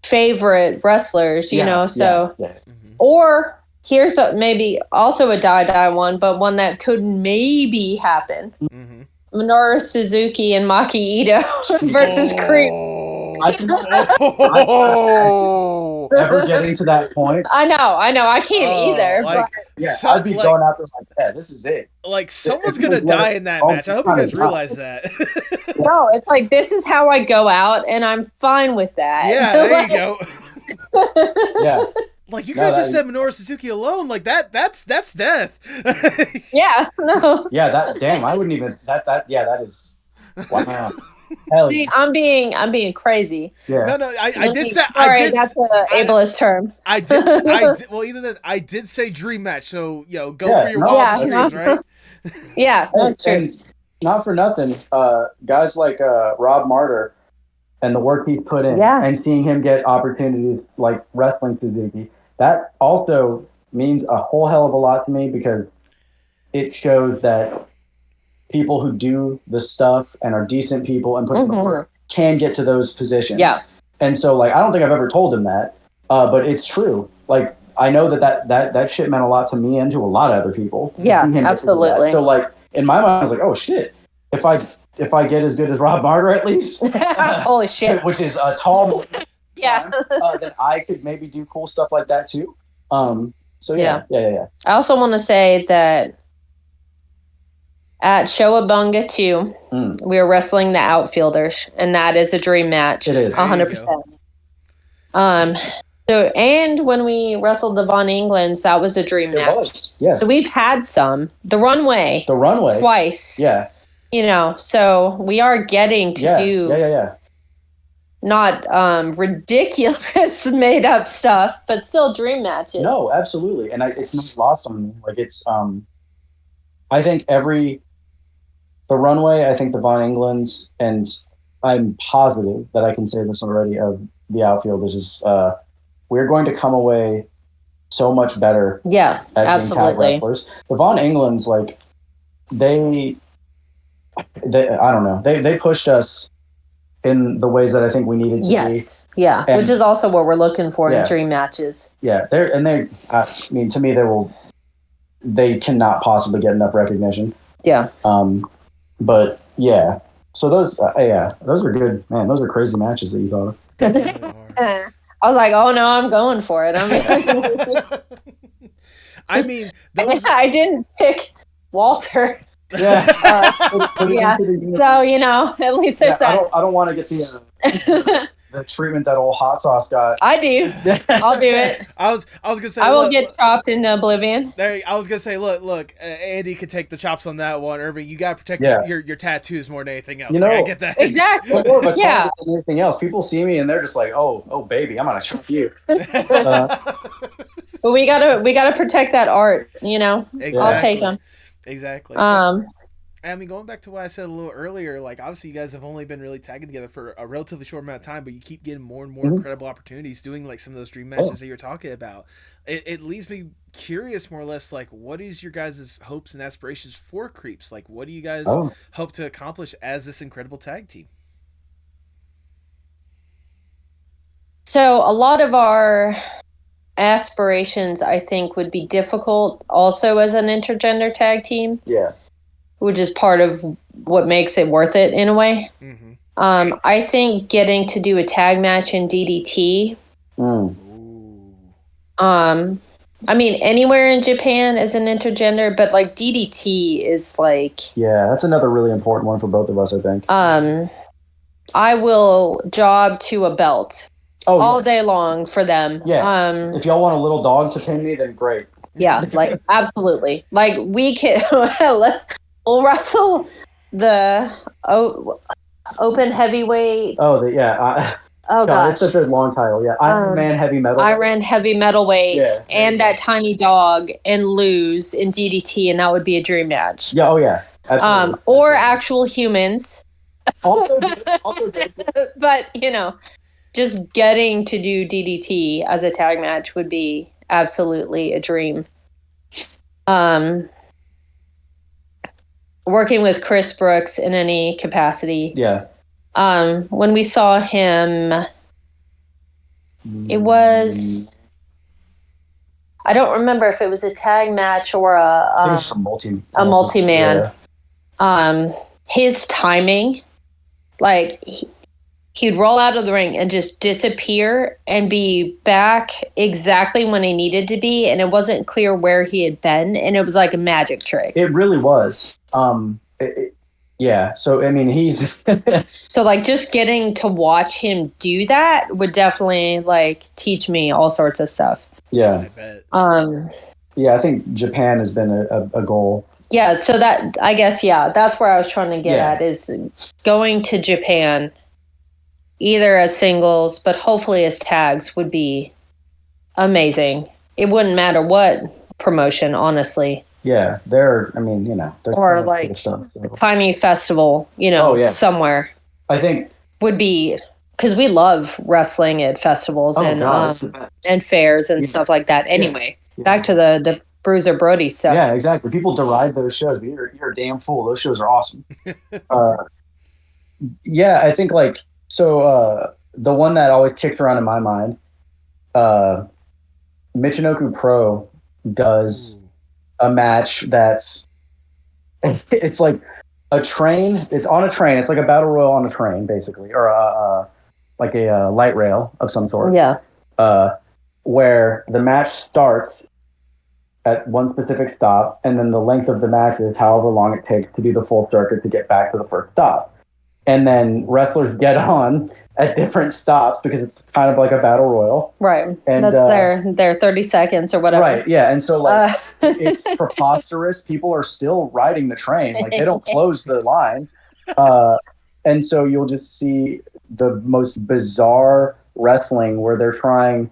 favorite wrestlers, you know, so. Yeah. Or here's maybe also a die one, but one that could maybe happen. Minoru Suzuki and Maki Ito versus CREEPS. Ever getting to that point? I know. I can't either. Like, but I'd be going out there like, yeah, this is it. Like, someone's gonna die in that match. I hope you guys realize that. No, it's like, this is how I go out, and I'm fine with that. Yeah, there you go. Yeah. Like, you guys just said Minoru Suzuki alone. Like, that's death. Yeah, no. Yeah, I wouldn't even, that is, wow. Hell yeah. I'm being crazy. Yeah. No, I did say. Sorry, that's an ableist term. I did. Well, either that, I did say dream match. So, you know, go for your wildest dreams, right? Yeah, that's true. And not for nothing, guys like Rob Martyr and the work he's put in, and seeing him get opportunities like wrestling Suzuki, that also means a whole hell of a lot to me, because it shows that people who do the stuff and are decent people and put in the work can get to those positions. Yeah. And so, like, I don't think I've ever told him that, but it's true. Like, I know that shit meant a lot to me and to a lot of other people. Yeah, absolutely. So, like, in my mind, I was like, oh shit, if I get as good as Rob Martyr at least, holy shit, which is a tall, yeah, then I could maybe do cool stuff like that too. So yeah. I also want to say that at Showabunga 2, we are wrestling the outfielders, and that is a dream match. It is 100%. So, and when we wrestled the Von Englands, that was a dream match. Yeah. So we've had some. The runway twice. Yeah. You know, so we are getting to do not ridiculous made up stuff, but still dream matches. No, absolutely. And it's not lost on me. Like, it's I think the runway, I think the Von Englands, and I'm positive that I can say this already, of the outfielders, is we're going to come away so much better. Yeah, absolutely. Wrestlers. The Von Englands, like, they I don't know. They pushed us in the ways that I think we needed to be. Yeah. And, which is also what we're looking for in dream matches. Yeah. I mean, to me, they cannot possibly get enough recognition. Yeah. But yeah. So those are good, man. Those are crazy matches that you thought of. I was like, oh no, I'm going for it. I mean, I didn't pick Walter. Yeah. So, you know, at least there's that. I don't want to get the treatment that old hot sauce got. I do. I'll do it. I was gonna say I will get chopped into oblivion. I was gonna say, look, Andy could take the chops on that one. Irving, you gotta protect your tattoos more than anything else. You know, I get that. Exactly. More of a than anything else. People see me and they're just like, oh baby, I'm gonna chop you. But we gotta protect that art. You know, exactly. I'll take them. Exactly. I mean, going back to what I said a little earlier, like, obviously you guys have only been really tagging together for a relatively short amount of time, but you keep getting more and more incredible opportunities doing, like, some of those dream matches that you're talking about. It leaves me curious, more or less, like, what is your guys' hopes and aspirations for CREEPS? Like, what do you guys hope to accomplish as this incredible tag team? So a lot of our aspirations, I think, would be difficult also as an intergender tag team. Yeah. Which is part of what makes it worth it in a way. Mm-hmm. I think getting to do a tag match in DDT. I mean, anywhere in Japan as an intergender, but like DDT is like. Yeah, that's another really important one for both of us, I think. I will job to a belt all day long for them. Yeah. If y'all want a little dog to pin me, then great. Yeah, like absolutely. Like we can we'll wrestle the open heavyweight. Oh, oh God, gosh, it's such a long title. Yeah, Iron Man heavy metal. I ran heavy metal weight, Yeah, and that tiny dog, and lose in DDT, and that would be a dream match. Yeah. Oh yeah. Absolutely. Or actual humans. Also good. But just getting to do DDT as a tag match would be absolutely a dream. Working with Chris Brooks in any capacity. Yeah. When we saw him, it was, I don't remember if it was a tag match or a multi-man. Yeah. His timing, like he'd roll out of the ring and just disappear and be back exactly when he needed to be, and it wasn't clear where he had been, and it was like a magic trick. It really was. Yeah. So I mean, he's so like just getting to watch him do that would definitely like teach me all sorts of stuff. Yeah. I bet. Yeah, I think Japan has been a goal. Yeah, so that, I guess, that's where I was trying to get at, is going to Japan, either as singles, but hopefully as tags, would be amazing. It wouldn't matter what promotion, honestly. Yeah, there's or like stuff, so. Tiny festival, somewhere. I think would be, because we love wrestling at festivals and fairs and stuff like that. Anyway, back to the Bruiser Brody stuff. Yeah, exactly. People deride those shows, but you're a damn fool. Those shows are awesome. Yeah, I think the one that always kicks around in my mind, Michinoku Pro does a match that's it's like a train. It's on a train. It's like a battle royal on a train, basically, or a light rail of some sort. Yeah. Where the match starts at one specific stop, and then the length of the match is however long it takes to do the full circuit to get back to the first stop. And then wrestlers get on at different stops because it's kind of like a battle royal. Right. And that's their 30 seconds or whatever. Right, yeah. And so it's preposterous. People are still riding the train. Like they don't close the line. And so you'll just see the most bizarre wrestling where they're trying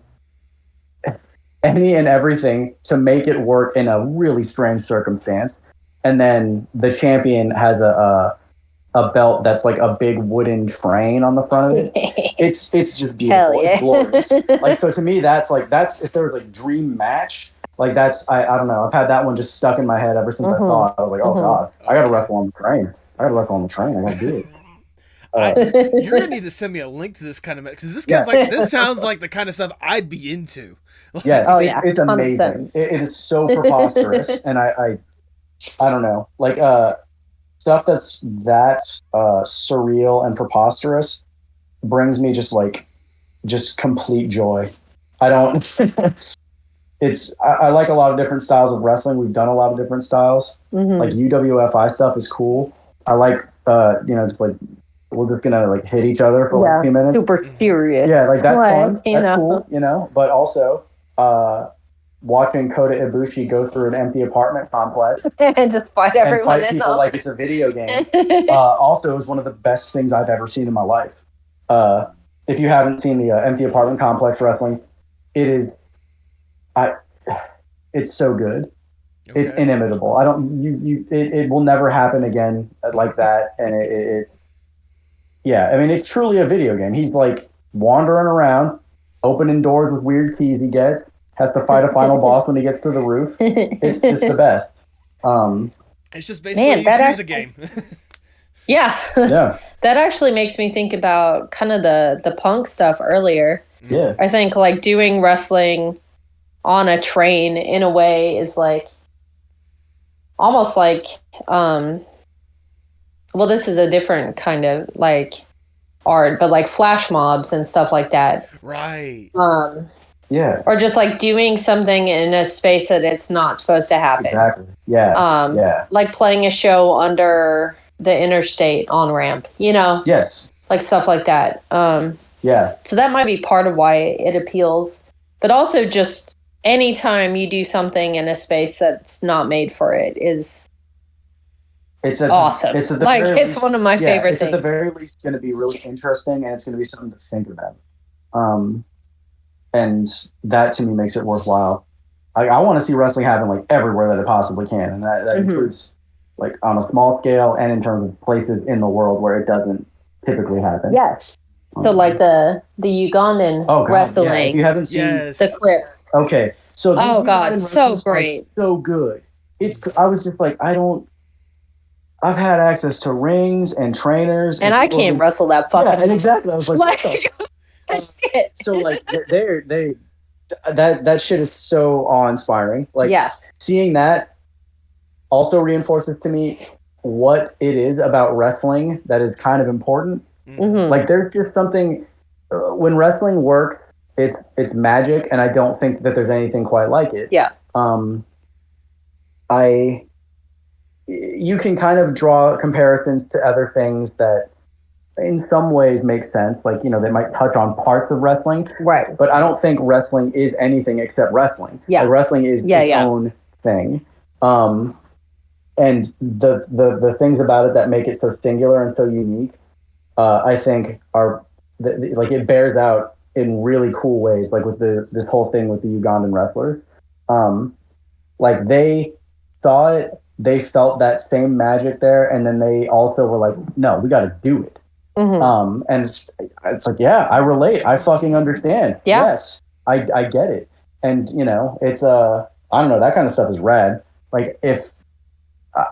any and everything to make it work in a really strange circumstance. And then the champion has a belt that's like a big wooden train on the front of it. It's just beautiful. Hell yeah. It's glorious. So to me, that's if there was a dream match, I don't know. I've had that one just stuck in my head ever since I saw it. I was like, oh God, I got to wrestle on the train. I got to do it. You're gonna need to send me a link to this kind of because this sounds like the kind of stuff I'd be into. It's amazing. It is so preposterous, and I don't know, stuff that's that surreal and preposterous brings me just complete joy. I don't. I like a lot of different styles of wrestling. We've done a lot of different styles. Mm-hmm. Like UWFI stuff is cool. I like we're just gonna hit each other for a few minutes. Super serious. Yeah, that's fun. That's cool, But also, watching Kota Ibushi go through an empty apartment complex and just fight everyone and fight people like it's a video game. Also, is one of the best things I've ever seen in my life. If you haven't seen the empty apartment complex wrestling, it is. It's so good. Okay. It's inimitable. It will never happen again like that, and it's truly a video game. He's wandering around, opening doors with weird keys he gets, has to fight a final boss when he gets to the roof. It's just the best. It's just basically a Yakuza game. Yeah. Yeah. That actually makes me think about kind of the punk stuff earlier. Yeah. I think doing wrestling on a train in a way is almost this is a different kind of art, but flash mobs and stuff like that. Right. Yeah. Or just doing something in a space that it's not supposed to happen. Exactly. Yeah. Like playing a show under the interstate on ramp, Yes. Stuff like that. Yeah, Yeah. So that might be part of why it appeals. But also just anytime you do something in a space that's not made for it is awesome. It's one of my favorite things. It's at the very least going to be really interesting, and it's going to be something to think about. And that to me makes it worthwhile. I want to see wrestling happen like everywhere that it possibly can, and that includes like on a small scale and in terms of places in the world where it doesn't typically happen. Yes. So like the Ugandan wrestling. Yeah. If you haven't seen the CREEPS. Okay. So so great. So good. I was just like, I've had access to rings and trainers. And I can't wrestle that fucking. Yeah, and exactly. I was like, so like that shit is so awe-inspiring. Like seeing that also reinforces to me what it is about wrestling that is kind of important. Mm-hmm. Like there's just something when wrestling works, it's magic, and I don't think that there's anything quite like it. Yeah. You can kind of draw comparisons to other things that in some ways make sense. Like, they might touch on parts of wrestling. Right. But I don't think wrestling is anything except wrestling. Yeah. Like, wrestling is its own thing. And the things about it that make it so singular and so unique, I think are like it bears out in really cool ways. Like with this whole thing with the Ugandan wrestlers, like they saw it, they felt that same magic there, and then they also were like, "No, we got to do it." Mm-hmm. And it's like, yeah, I relate. I fucking understand. Yeah. Yes, I get it. And it's I don't know, that kind of stuff is rad. Like if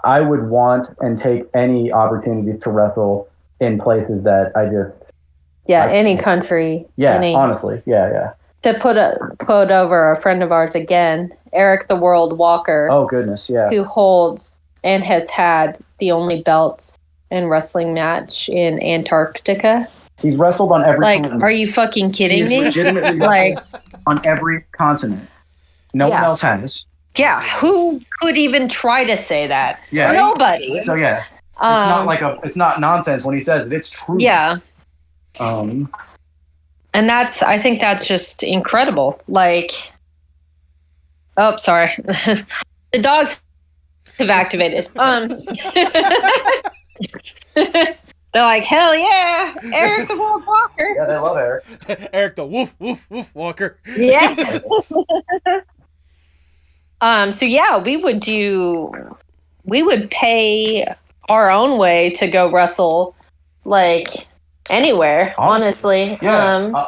I would want and take any opportunities to wrestle in places that I just any country. Honestly, yeah. To put over a friend of ours again, Eric the World Walker. Oh goodness, yeah. Who holds and has had the only belts in wrestling match in Antarctica. He's wrestled on every continent. Are you fucking kidding me? Legitimately on every continent. No one else has. Yeah, who could even try to say that? Yeah, nobody. So yeah, it's not nonsense when he says it. It's true. Yeah. And I think that's just incredible. Like, oh, sorry, the dogs have activated. They're like, hell yeah, Eric the World Walker. Yeah, they love Eric. Eric the woof woof woof Walker. Yeah. So yeah, we would pay our own way to go wrestle, like anywhere. Honestly. Yeah.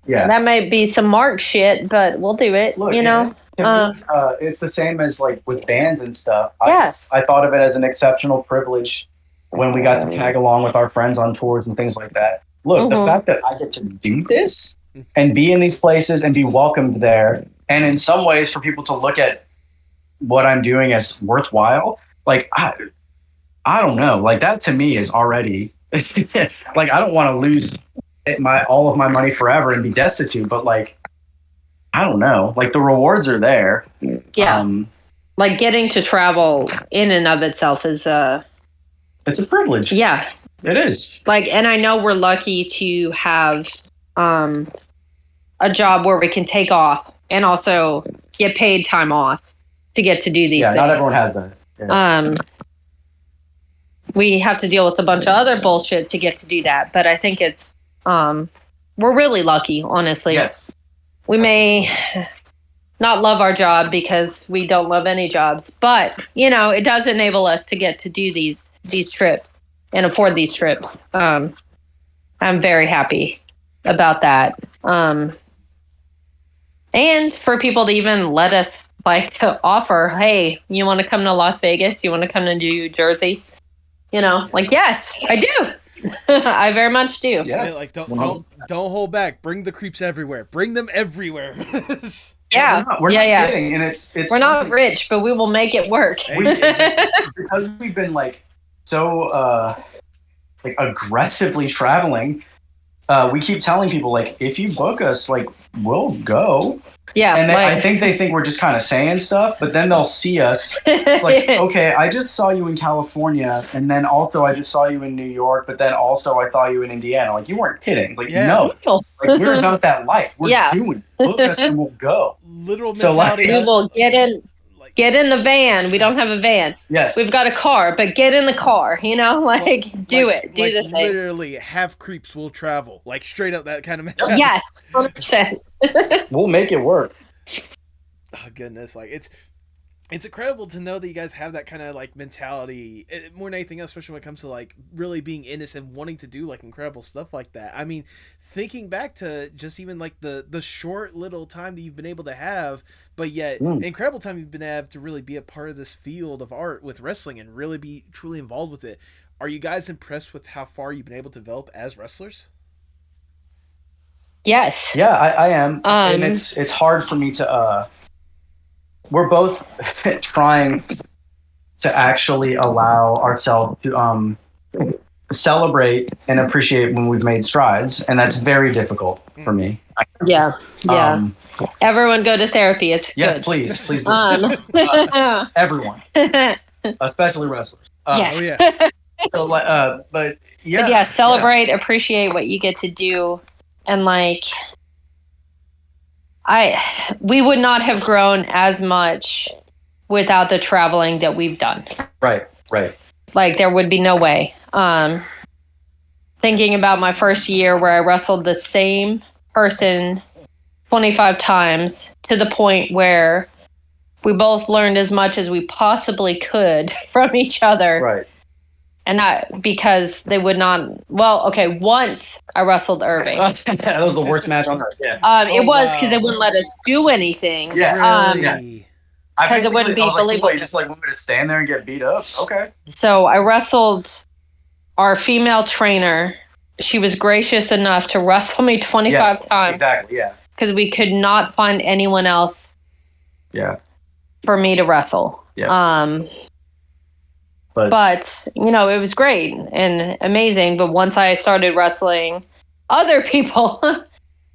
That might be some Mark shit, but we'll do it. Look, it's the same as like with bands and stuff. Yes. I thought of it as an exceptional privilege when we got to tag along with our friends on tours and things like that. Look, the fact that I get to do this and be in these places and be welcomed there, and in some ways for people to look at what I'm doing as worthwhile, like I don't know, like that to me is already like I don't want to lose all of my money forever and be destitute, but like I don't know, like the rewards are there. Yeah. Like getting to travel in and of itself is it's a privilege. Yeah. It is. Like, and I know we're lucky to have a job where we can take off and also get paid time off to get to do these things. Not everyone has that. Yeah. We have to deal with a bunch of other bullshit to get to do that, but I think it's we're really lucky, honestly. Yes. We may not love our job because we don't love any jobs, but it does enable us to get to do these trips and afford these trips. I'm very happy about that. And for people to even let us offer, hey, you want to come to Las Vegas? You want to come to New Jersey? Yes, I do. I very much do. Yes. Don't hold back. Bring the creeps everywhere. Bring them everywhere. Yeah. We're not kidding. And it's we're not rich, but we will make it work. Because we've been so aggressively traveling. we keep telling people, like, if you book us, like, we'll go. Yeah. And I think they think we're just kind of saying stuff, but then they'll see us. It's like, okay, I just saw you in California, and then also I just saw you in New York, but then also I saw you in Indiana. Like, you weren't kidding. Like, no. Like, we're about that life. We're doing it. Book us and we'll go. Literal mentality. So, like, we will get in the van. We don't have a van. Yes. We've got a car, but get in the car, do it. Do the thing. Literally, have creeps will travel. Like, straight up that kind of mentality. Yes, 100%. We'll make it work. Oh, goodness. Like, it's incredible to know that you guys have that kind of, like, mentality, more than anything else, especially when it comes to, like, really being in this and wanting to do, like, incredible stuff like that. I mean, thinking back to just even, like, the short little time that you've been able to have, but yet incredible time you've been able to really be a part of this field of art with wrestling and really be truly involved with it. Are you guys impressed with how far you've been able to develop as wrestlers? Yes. Yeah, I am. And it's hard for me to... we're both trying to actually allow ourselves to celebrate and appreciate when we've made strides, and that's very difficult for me. Yeah. Everyone go to therapy. It's good. Please do. Everyone, especially wrestlers. So, but celebrate, appreciate what you get to do, and like. We would not have grown as much without the traveling that we've done. Right. Like, there would be no way. Thinking about my first year where I wrestled the same person 25 times to the point where we both learned as much as we possibly could from each other. Right. And not because they would not. Well, okay. Once I wrestled Irving. That was the worst match on earth. Yeah. It was because they wouldn't let us do anything. Yeah. Really? Because it wouldn't be believable. So you just like want me to stand there and get beat up? Okay. So I wrestled our female trainer. She was gracious enough to wrestle me 25 times. Exactly. Yeah. Because we could not find anyone else. Yeah. For me to wrestle. Yeah. But, it was great and amazing. But once I started wrestling other people,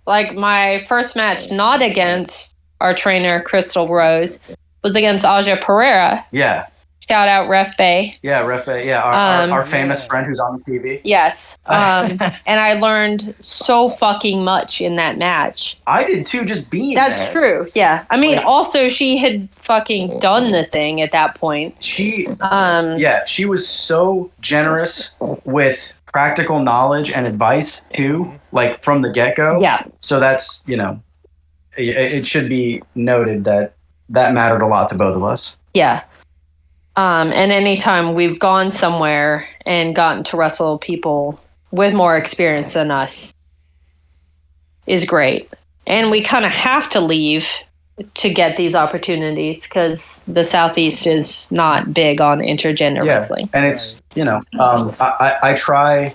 like my first match, not against our trainer, Crystal Rose, was against Aja Pereira. Yeah. Shout out Ref Bay. Yeah, Ref Bay. Yeah, our famous friend who's on the TV. Yes. And I learned so fucking much in that match. I did too, just being That's true, yeah. I mean, also, she had fucking done the thing at that point. She was so generous with practical knowledge and advice too, like from the get-go. Yeah. So that's, it should be noted that mattered a lot to both of us. Yeah. And anytime we've gone somewhere and gotten to wrestle people with more experience than us is great. And we kind of have to leave to get these opportunities because the Southeast is not big on intergender wrestling. And it's, I try.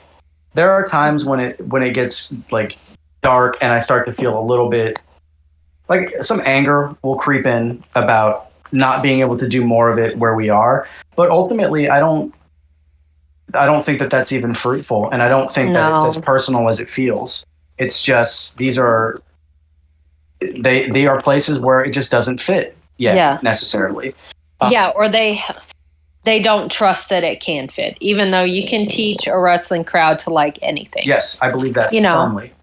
There are times when it gets like dark and I start to feel a little bit like some anger will creep in about not being able to do more of it where we are. But ultimately, I don't think that that's even fruitful. And I don't think that it's as personal as it feels. It's just, they are places where it just doesn't fit yet necessarily. Or they don't trust that it can fit, even though you can teach a wrestling crowd to like anything. Yes, I believe that firmly.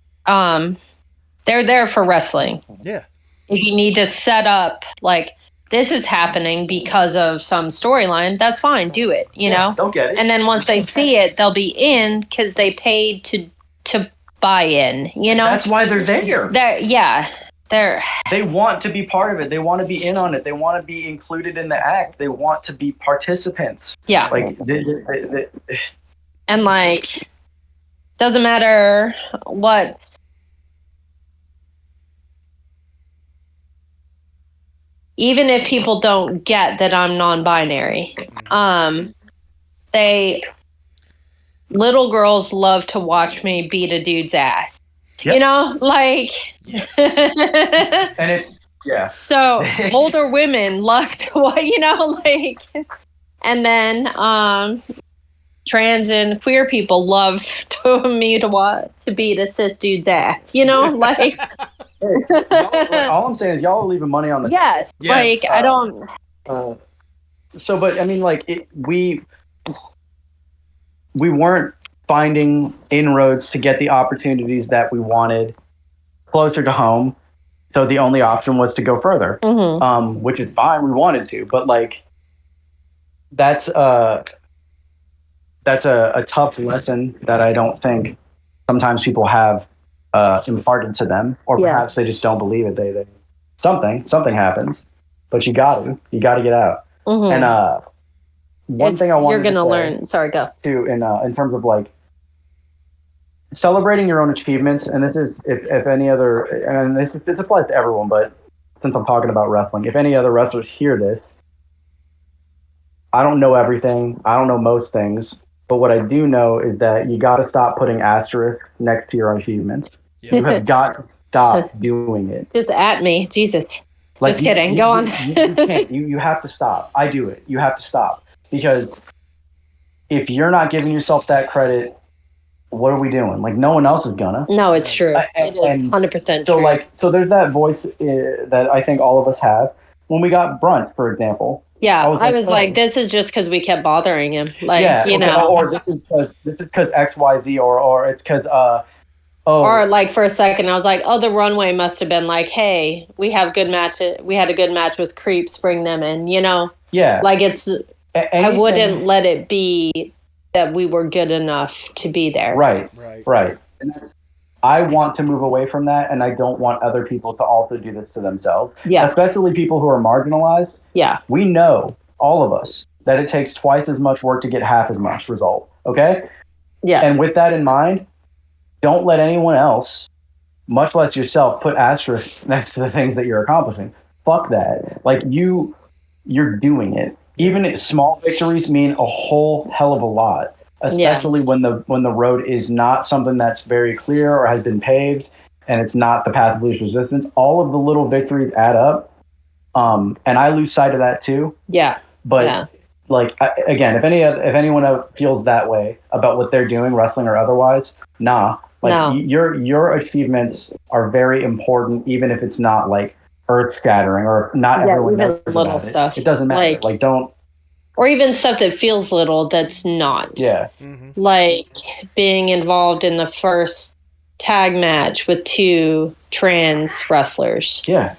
They're there for wrestling. Yeah. If you need to set up like, this is happening because of some storyline, that's fine, do it, know? They'll get it. And then once they see it, they'll be in because they paid to buy in, That's why they're there. They want to be part of it. They want to be in on it. They want to be included in the act. They want to be participants. Yeah. Like, and like, doesn't matter what. Even if people don't get that I'm non-binary, little girls love to watch me beat a dude's ass. Yep. Like. Yes. And it's So older women love to, like, and then trans and queer people love me to beat a cis dude's ass. You know, like. All I'm saying is y'all are leaving money on the. Yes. Like I don't. But I mean, like we weren't finding inroads to get the opportunities that we wanted closer to home. So the only option was to go further, which is fine. We wanted to, but like that's a tough lesson that I don't think sometimes people have imparted to them, or perhaps they just don't believe it. They something happens, but you got to get out. And one thing I want you're gonna learn. Sorry, go too in terms of like celebrating your own achievements, and this is if any other, and this applies to everyone, but since I'm talking about wrestling, if any other wrestlers hear this, I don't know everything, I don't know most things, but what I do know is that you got to stop putting asterisks next to your achievements. You have got to stop doing it. Just at me, Jesus. Like, just kidding. Go on. You can't. You have to stop. I do it. You have to stop, because if you're not giving yourself that credit, what are we doing? Like, no one else is gonna. No, it's true. It is 100% true. So there's that voice that I think all of us have. When we got Brunt, for example. Yeah, I was like, this is just because we kept bothering him. Like, you know. Or this is because X, Y, Z, or it's because Or like for a second, I was like, oh, the runway must have been like, hey, we have good matches. We had a good match with Creeps. Bring them in. You know. Yeah. Like it's. I wouldn't let it be that we were good enough to be there. Right. And I want to move away from that, and I don't want other people to also do this to themselves. Yeah. Especially people who are marginalized. Yeah. We know, all of us, that it takes twice as much work to get half as much result. Okay? Yeah. And with that in mind, don't let anyone else, much less yourself, put asterisks next to the things that you're accomplishing. Fuck that. Like, you're doing it. Even small victories mean a whole hell of a lot, especially when the road is not something that's very clear or has been paved, and it's not the path of least resistance. All of the little victories add up, and I lose sight of that too. Yeah. But like again, if anyone feels that way about what they're doing, wrestling or otherwise, no. Your achievements are very important, even if it's not like earth shattering or not everyone knows little about stuff. It doesn't matter. Like don't. Or even stuff that feels little that's not. Yeah. Mm-hmm. Like being involved in the first tag match with 2 trans wrestlers. Yeah.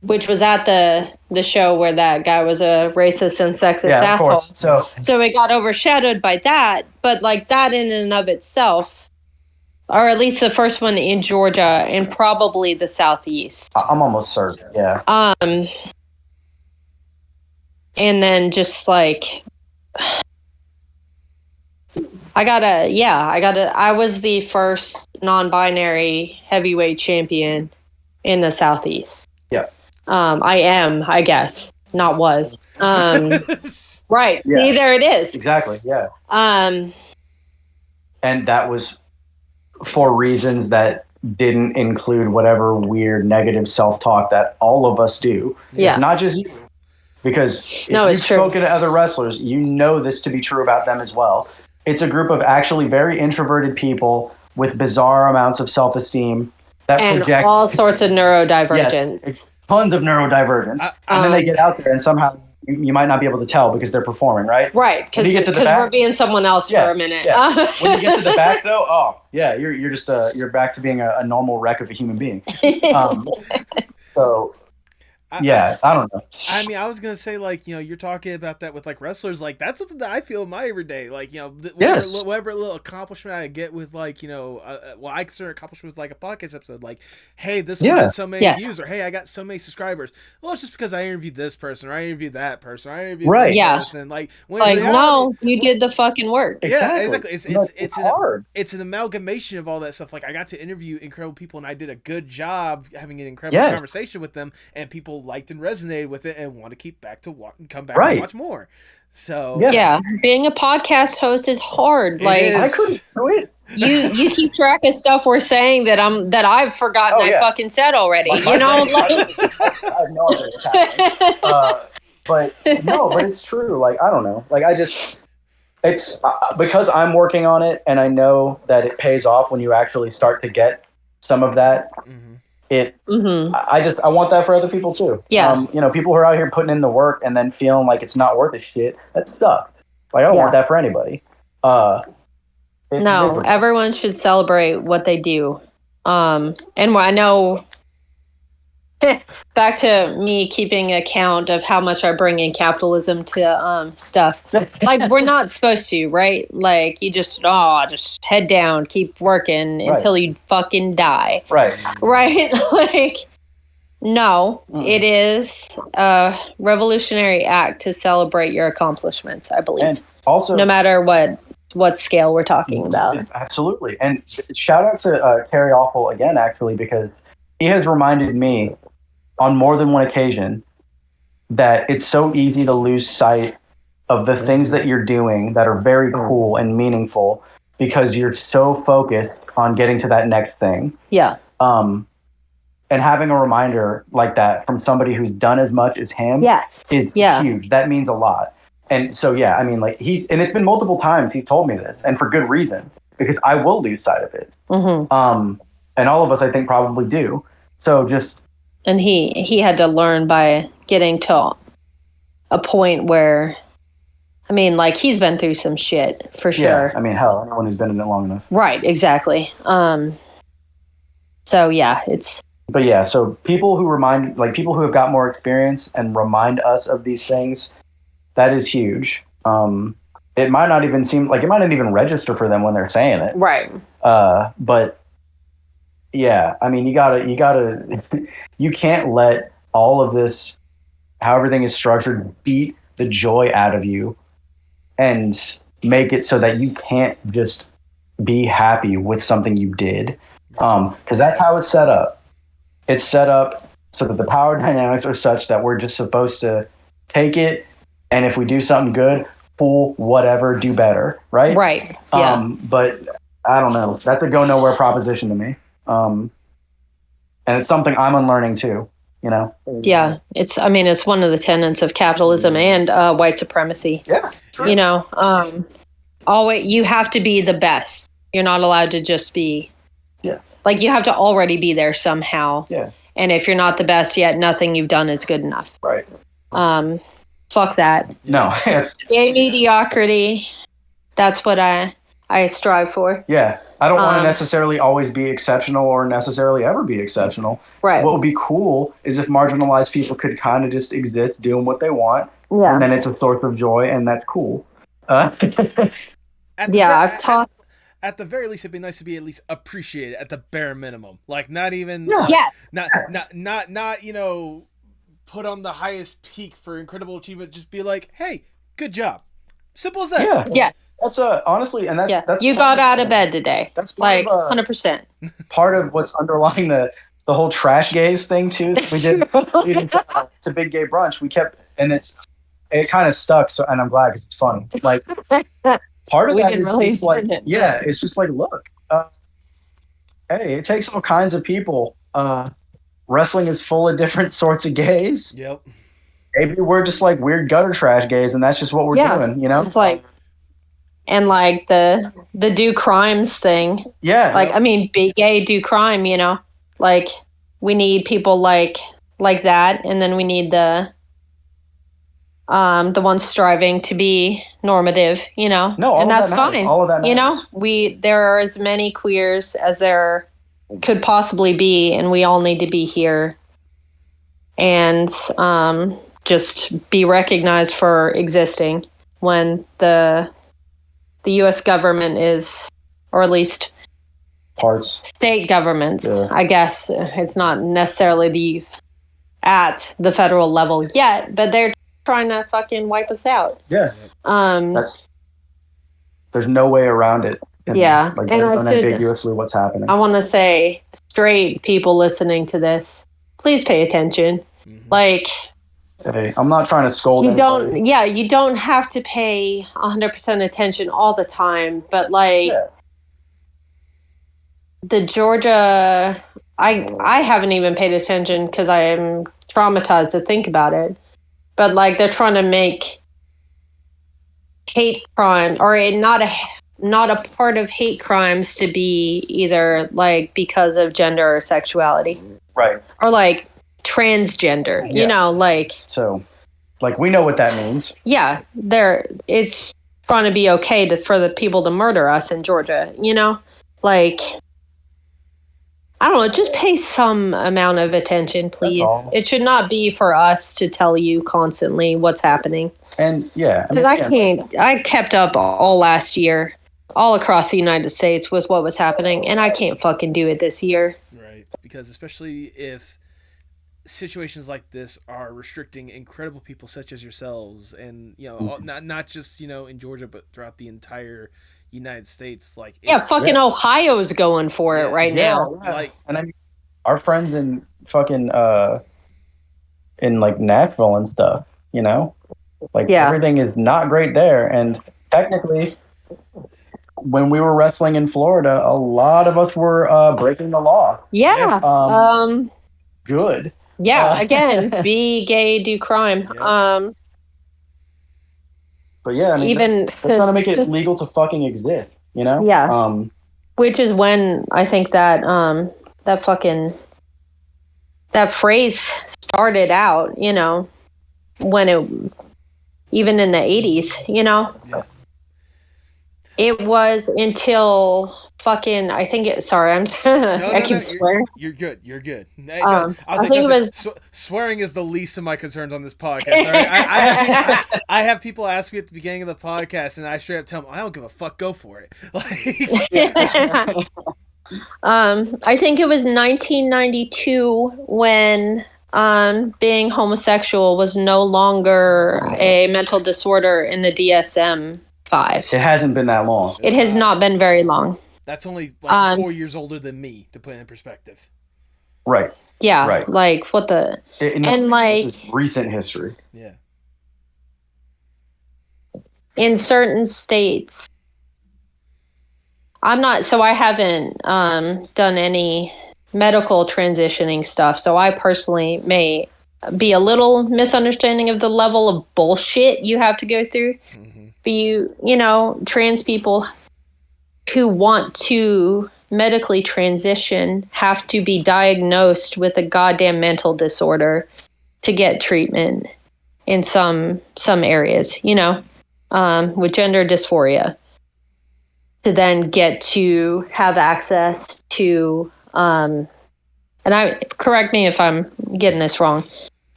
Which was at the show where that guy was a racist and sexist asshole. Of course. So it got overshadowed by that, but like that in and of itself, or at least the first one in Georgia and probably the Southeast. I'm almost certain. Yeah. And then just like I was the first non-binary heavyweight champion in the Southeast. Yeah. I am, I guess, not was. Right. Yeah. See, there it is. Exactly. Yeah. And that was for reasons that didn't include whatever weird negative self-talk that all of us do. Yeah. Not just you. Because if you've spoken to other wrestlers, you know this to be true about them as well. It's a group of actually very introverted people with bizarre amounts of self-esteem that project all sorts of neurodivergence. Yes, tons of neurodivergence. And then they get out there and somehow you might not be able to tell because they're performing, right? Right, because we're being someone else for a minute. Yeah. When you get to the back, though, you're just you're back to being a normal wreck of a human being. I don't know. I mean, I was gonna say, like, you know, you're talking about that with like wrestlers, like that's something that I feel in my everyday, like, you know, whatever little accomplishment I get with, like, you know, I consider accomplishment with like a podcast episode, like, hey, this one got so many views, or hey, I got so many subscribers. Well, it's just because I interviewed this person, or I interviewed that person, or I interviewed this person. Like, when like reality, no, you did the fucking work. Yeah, exactly. It's hard. It's an amalgamation of all that stuff. Like, I got to interview incredible people, and I did a good job having an incredible conversation with them, and people liked and resonated with it and want to come back and watch more. So being a podcast host is hard. I couldn't do it. You keep track of stuff we're saying that I've forgotten I fucking said already. You know, like I have no idea what's happening. But no, but it's true. Like, I don't know. Like, it's because I'm working on it, and I know that it pays off when you actually start to get some of that. I want that for other people too. Yeah. People who are out here putting in the work and then feeling like it's not worth a shit. That sucks. Like, I don't want that for anybody. No, everyone should celebrate what they do. And I know back to me keeping account of how much I bring in capitalism to stuff. Like, we're not supposed to, right? Like, you just head down, keep working until you fucking die. Right. Right? Like, no, it is a revolutionary act to celebrate your accomplishments, I believe. And also, no matter what scale we're talking about. Absolutely. And shout out to Terry Awful again, actually, because he has reminded me on more than one occasion that it's so easy to lose sight of the things that you're doing that are very cool and meaningful because you're so focused on getting to that next thing. Yeah. And having a reminder like that from somebody who's done as much as him is huge. That means a lot. And so, I mean, like, and it's been multiple times he's told me this, and for good reason, because I will lose sight of it. Mm-hmm. And all of us, I think, probably do. So and he had to learn by getting to a point where, I mean, like, he's been through some shit for sure. Yeah, I mean, hell, anyone who's been in it long enough. Right, exactly. So so people who have got more experience and remind us of these things, that is huge. It might not even register for them when they're saying it. Right. But yeah, I mean, you gotta, you can't let all of this, how everything is structured, beat the joy out of you and make it so that you can't just be happy with something you did. Because that's how it's set up. It's set up so that the power dynamics are such that we're just supposed to take it, and if we do something good, fool, whatever, do better, right? Right. Yeah. But I don't know. That's a go nowhere proposition to me. And it's something I'm unlearning too, Yeah. It's one of the tenets of capitalism and white supremacy. Yeah. True. You have to be the best. You're not allowed to just be. Yeah. Like, you have to already be there somehow. Yeah. And if you're not the best yet, nothing you've done is good enough. Right. Fuck that. No. Gay mediocrity. That's what I strive for. Yeah. I don't want to necessarily always be exceptional or necessarily ever be exceptional. Right. What would be cool is if marginalized people could kind of just exist doing what they want. Yeah. And then it's a source of joy, and that's cool. At the very least, it'd be nice to be at least appreciated at the bare minimum. Like, not even, not put on the highest peak for incredible achievement. Just be like, hey, good job. Simple as that. Yeah. That's honestly, and that's you got out of bed today. That's like 100%. Part of what's underlying the whole trash gaze thing too. That we did leading to Big Gay Brunch. We kept, and it kind of stuck. So, and I'm glad because it's funny. Like, part of that is really like, it's just like, look, hey, it takes all kinds of people. Wrestling is full of different sorts of gays. Yep. Maybe we're just like weird gutter trash gays, and that's just what we're doing. It's like, and like the do crimes thing. Yeah. Like, I mean, be gay, do crime. Like, we need people like that, and then we need the ones striving to be normative, No, and that's fine. All of that matters. There are as many queers as there could possibly be, and we all need to be here and just be recognized for existing when the U.S. government is, or at least parts state governments, I guess it's not necessarily at the federal level yet, but they're trying to fucking wipe us out. Yeah. There's no way around it. Like, and unambiguously what's happening. I want to say, straight people listening to this, please pay attention. Mm-hmm. Like, hey, I'm not trying to scold anybody. You don't have to pay 100% attention all the time, but like the Georgia, I haven't even paid attention because I am traumatized to think about it. but like they're trying to make hate crime or not a part of hate crimes to be either like because of gender or sexuality, Right. or like transgender. Yeah. You know, like So, like, we know what that means. yeah, it's trying to be okay for the people to murder us in Georgia. You know, like. I don't know, just pay some amount of attention, please. It should not be for us to tell you constantly what's happening. And yeah, I kept up all last year, all across the United States with what was happening, and I can't fucking do it this year. Right, because especially if situations like this are restricting incredible people such as yourselves, and not just in Georgia, but throughout the entire United States. Like, fucking Ohio's going for it right now. Yeah. Like, and I mean, our friends in fucking in like Nashville and stuff, like everything is not great there. And technically, when we were wrestling in Florida, a lot of us were breaking the law. Yeah. Good. Yeah. Again, be gay, do crime. Yeah. But yeah, I mean, even that's trying to make it legal to fucking exist, Yeah. Which is when I think that that phrase started out, when it, even in the 80s, Yeah. It was until fucking, I think it, sorry, I keep swearing. You're good. You're good. I think it was swearing is the least of my concerns on this podcast. All right? I have people ask me at the beginning of the podcast, and I straight up tell them, I don't give a fuck. Go for it. I think it was 1992 when being homosexual was no longer a mental disorder in the DSM-5. It hasn't been that long. It has not been very long. That's only like 4 years older than me, to put it in perspective. Right. Yeah. Right. Like what the and like this is recent history. Yeah. In certain states, I haven't done any medical transitioning stuff. So I personally may be a little misunderstanding of the level of bullshit you have to go through. Mm-hmm. But trans people who want to medically transition have to be diagnosed with a goddamn mental disorder to get treatment in some areas, with gender dysphoria, to then get to have access to, and correct me if I'm getting this wrong,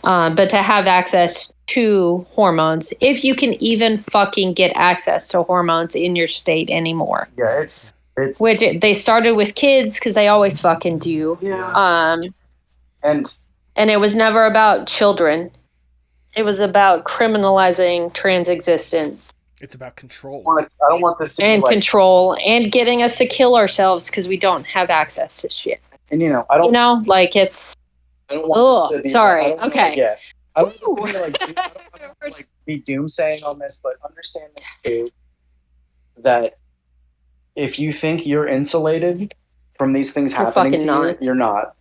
but to have access to hormones, if you can even fucking get access to hormones in your state anymore. Yeah, it's which they started with kids because they always fucking do. Yeah. And it was never about children. It was about criminalizing trans existence. It's about control. I don't want this to and be control and getting us to kill ourselves because we don't have access to shit. And I don't. Like it's. I don't want this to be, sorry. Okay. Yeah. I don't want to be doomsaying on this, but understand this too, that if you think you're insulated from these things happening to you, you're not.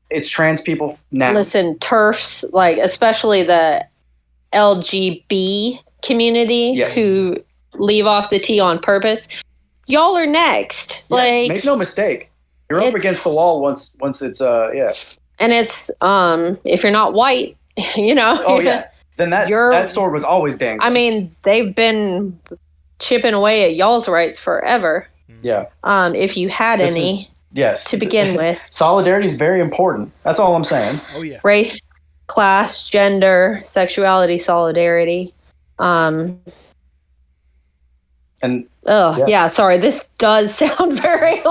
It's trans people now. Listen, TERFs, like especially the LGB community who leave off the T on purpose, y'all are next. Yeah, like, make no mistake, you're up against the wall once it's And it's if you're not white, Oh yeah. Then that sword was always dangling. I mean, they've been chipping away at y'all's rights forever. Yeah. If you had any. Yes. To begin with. Solidarity is very important. That's all I'm saying. Oh yeah. Race, class, gender, sexuality, solidarity. And sorry, this does sound very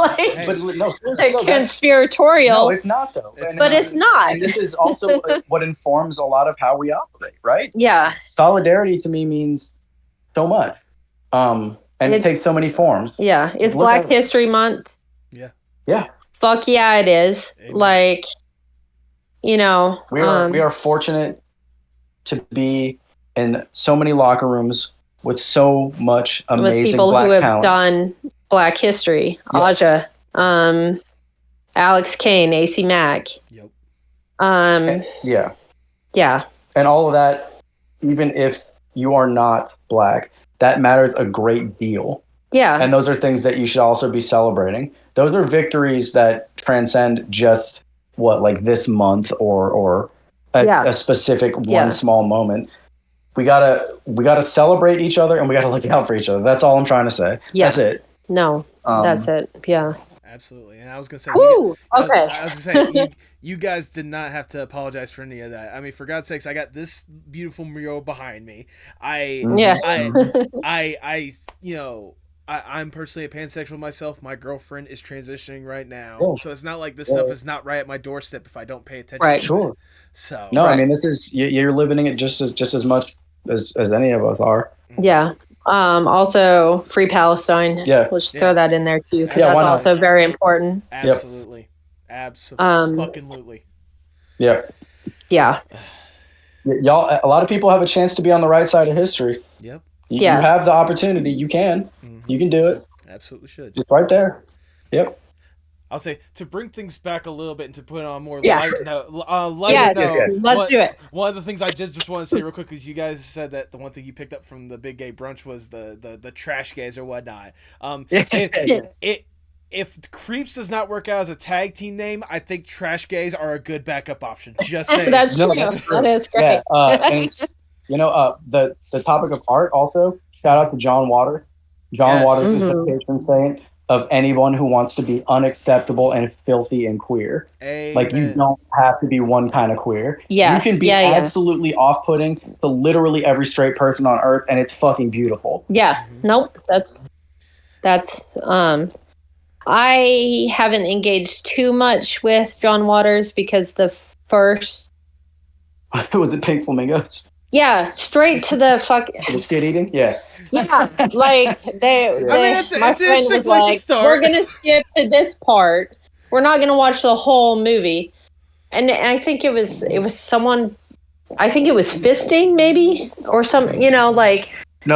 conspiratorial. No, it's not though. It's not. And this is also what informs a lot of how we operate, right? Yeah. Solidarity to me means so much. And it takes so many forms. Yeah. It's Black History Month. Yeah. Yeah. Fuck yeah, it is. Amen. Like, we are fortunate to be in so many locker rooms with so much amazing with people Black who have talent. Done Black history. Yes. Aja, Alex Kane, AC Mack. Yep. Yeah. Yeah. And all of that even if you are not Black, that matters a great deal. Yeah. And those are things that you should also be celebrating. Those are victories that transcend just like this month or a specific one small moment. We gotta celebrate each other, and we gotta look out for each other. That's all I'm trying to say. Yeah. That's it. No, that's it. Yeah. Absolutely. And I was gonna say, Woo! Okay. I was gonna say, you guys did not have to apologize for any of that. I mean, for God's sakes, I got this beautiful mural behind me. I'm personally a pansexual myself. My girlfriend is transitioning right now, so it's not like this stuff is not right at my doorstep if I don't pay attention. Right. To Sure. it. So no, I mean, this is you're living it just as much as any of us are. Yeah. Also, free Palestine. Yeah. We'll just throw that in there too, because Yeah, that's also very important. Absolutely. Absolutely. Yeah. Yeah. Y'all, a lot of people have a chance to be on the right side of history. Yep. You have the opportunity. You can. You can do it. Absolutely should. Just right there. Yep. I'll say, to bring things back a little bit and to put on more Let's do it. One of the things I just want to say real quick is you guys said that the one thing you picked up from the Big Gay Brunch was the trash gays or whatnot. If CREEPS does not work out as a tag team name, I think trash gays are a good backup option. Just saying. That's true. That is great. Yeah, and it's, the topic of art also, shout out to John Water. John Waters is the patron saint of anyone who wants to be unacceptable and filthy and queer. Amen. Like, you don't have to be one kind of queer. Yeah. You can be absolutely off-putting to literally every straight person on earth, and it's fucking beautiful. Yeah. Nope. That's I haven't engaged too much with John Waters because the first Was it Pink Flamingos? Yeah, straight to the fuck. The shit eating? Yeah. Yeah, like it's my an friend interesting was place like, to start. We're gonna skip to this part. We're not gonna watch the whole movie. And I think it was someone. I think it was fisting maybe or some. No,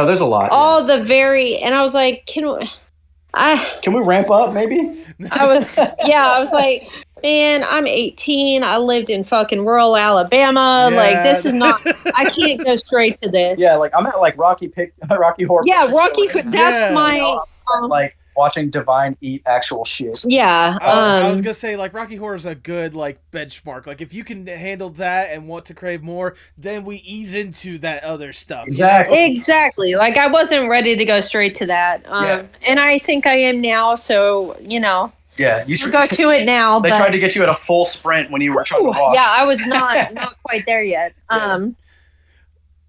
there's a lot. All the very, and I was like, can we ramp up maybe? I was like, man, I'm 18. I lived in fucking rural Alabama. Yeah. Like, this is not. I can't go straight to this. Yeah, like I'm at like Rocky Horror. Yeah, Rocky. Picture Show. That's my. Like watching Divine eat actual shit. Yeah. I was gonna say, like, Rocky Horror is a good benchmark. Like, if you can handle that and want to crave more, then we ease into that other stuff. Exactly. Like, I wasn't ready to go straight to that. And I think I am now. So Yeah, you should go to it now. They tried to get you at a full sprint when you were trying to walk. Yeah, I was not quite there yet. Yeah.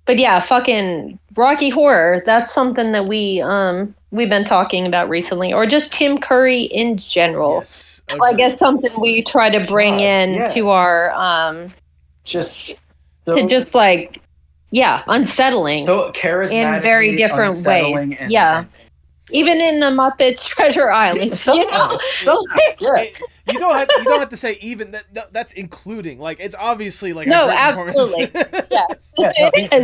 But yeah, fucking Rocky Horror. That's something that we've been talking about recently, or just Tim Curry in general. Yes, like it's something we try to bring in to our unsettling. So charismatic in very different ways. Yeah. Even in the Muppets Treasure Island, you don't have to say even that. That's including. Like, it's obviously like no, a great absolutely, yes.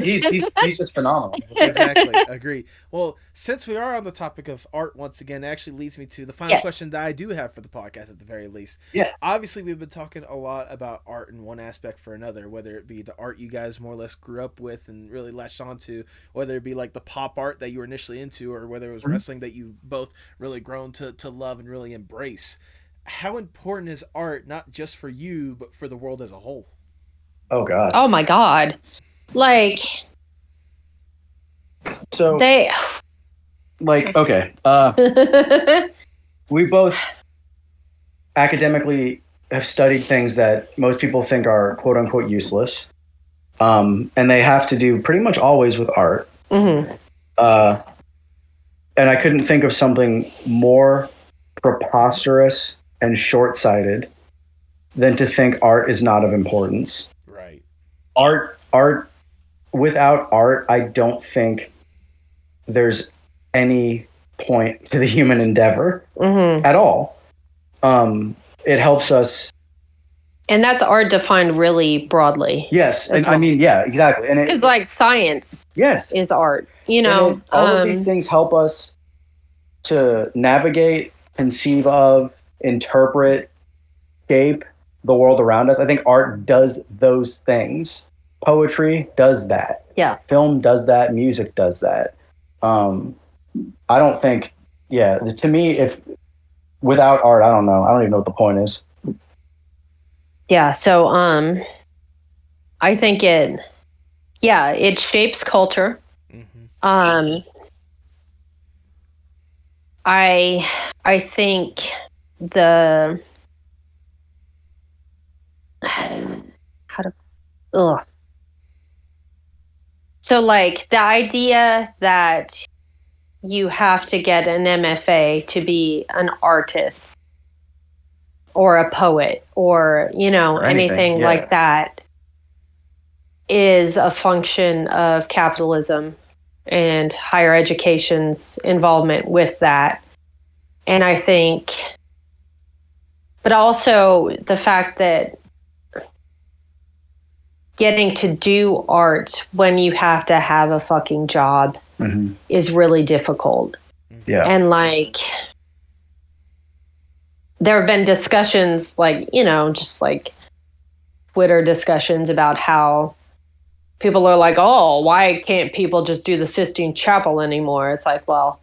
He's just phenomenal. Exactly, agree. Well, since we are on the topic of art once again, it actually leads me to the final question that I do have for the podcast at the very least. Yeah. Obviously, we've been talking a lot about art in one aspect for another, whether it be the art you guys more or less grew up with and really latched onto, whether it be like the pop art that you were initially into, or whether it was wrestling that you both really grown to love and really embrace. How important is art, not just for you, but for the world as a whole? Oh, God. Oh, my God. Like, so they... Like, okay. We both academically have studied things that most people think are quote-unquote useless. And they have to do pretty much always with art. Mm-hmm. And I couldn't think of something more preposterous and short-sighted than to think art is not of importance. Right. Art, without art, I don't think there's any point to the human endeavor at all. It helps us. And that's art defined really broadly. Yes. And I mean, yeah, exactly. And it's like science is art, all of these things help us to navigate, conceive of, interpret, shape the world around us. I think art does those things poetry does that. Yeah. Film does that. Music does that. I don't think, to me, if without art, I don't know. I don't even know what the point is. Yeah. So, I think it shapes culture. Mm-hmm. I think the so like the idea that you have to get an MFA to be an artist or a poet or, Or anything like that is a function of capitalism and higher education's involvement with that. And I think, but also the fact that getting to do art when you have to have a fucking job is really difficult. Yeah. And like, there have been discussions like, just like Twitter discussions about how people are like, oh, why can't people just do the Sistine Chapel anymore? It's like, well,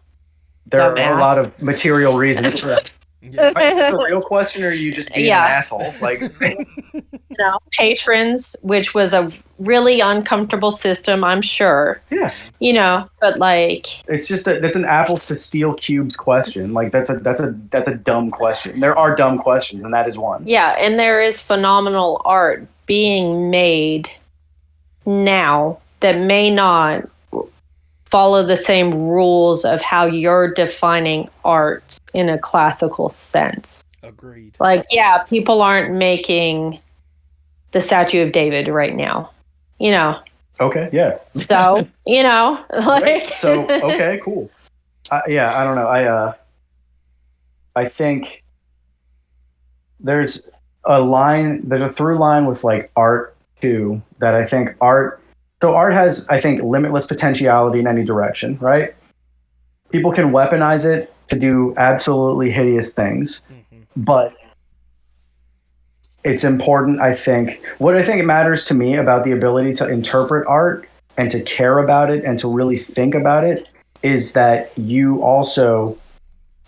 there are a lot of material reasons for that. Yeah. Is this a real question, or are you just being an asshole? Like, patrons, which was a really uncomfortable system, I'm sure. Yes. But like, it's just that's an apples to steel cubes question. Like that's a dumb question. There are dumb questions, and that is one. Yeah, and there is phenomenal art being made now that may not follow the same rules of how you're defining art in a classical sense. Agreed. Like, people aren't making the Statue of David right now, Okay, yeah. So, like. Right. So, okay, cool. I don't know. I think there's a through line with like art too, that I think art has, I think, limitless potentiality in any direction, right? People can weaponize it to do absolutely hideous things, but it's important, I think. What I think it matters to me about the ability to interpret art and to care about it and to really think about it is that you also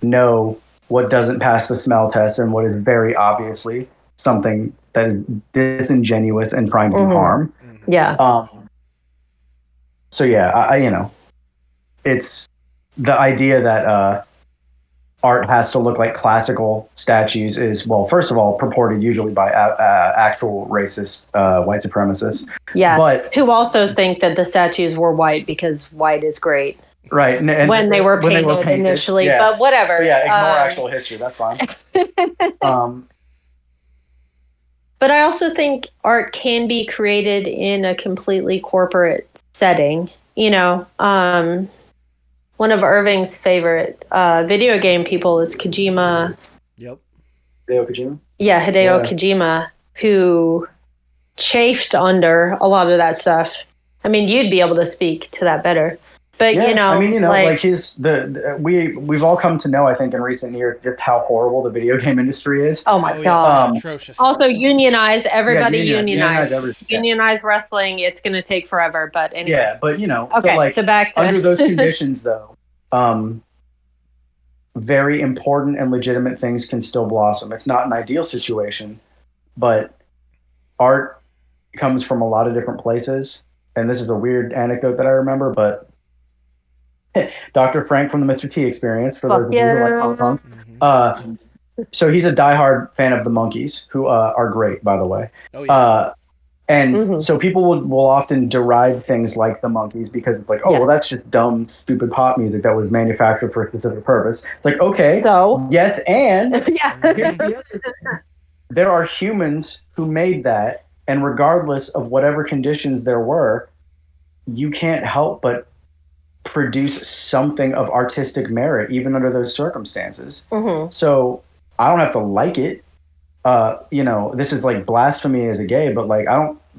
know what doesn't pass the smell test and what is very obviously something that is disingenuous and trying to do harm. Yeah. So I it's the idea that art has to look like classical statues is, well, first of all, purported usually by actual racist white supremacists. Yeah, but who also think that the statues were white because white is great. Right. And when they were painted initially, but whatever. But ignore actual history. That's fine. But I also think art can be created in a completely corporate setting. One of Irving's favorite video game people is Kojima. Yep. Hideo Kojima? Yeah, Hideo Kojima, who chafed under a lot of that stuff. I mean, you'd be able to speak to that better. But, I mean, like we've all come to know, I think, in recent years, just how horrible the video game industry is. Oh my God. Atrocious. Also unionize, everybody unionize. Unionize wrestling, it's going to take forever, but anyway. Yeah, but okay, so back to under those conditions though, very important and legitimate things can still blossom. It's not an ideal situation, but art comes from a lot of different places. And this is a weird anecdote that I remember, but Dr. Frank from the Mr. T Experience, for those of you who like punk punk. So he's a diehard fan of the Monkees, who are great, by the way. Oh, yeah. So people will often deride things like the Monkees because it's like, well, that's just dumb, stupid pop music that was manufactured for a specific purpose. It's like, okay, so yes, and there are humans who made that, and regardless of whatever conditions there were, you can't help but produce something of artistic merit even under those circumstances. So I don't have to like it. This is like blasphemy as a gay, but like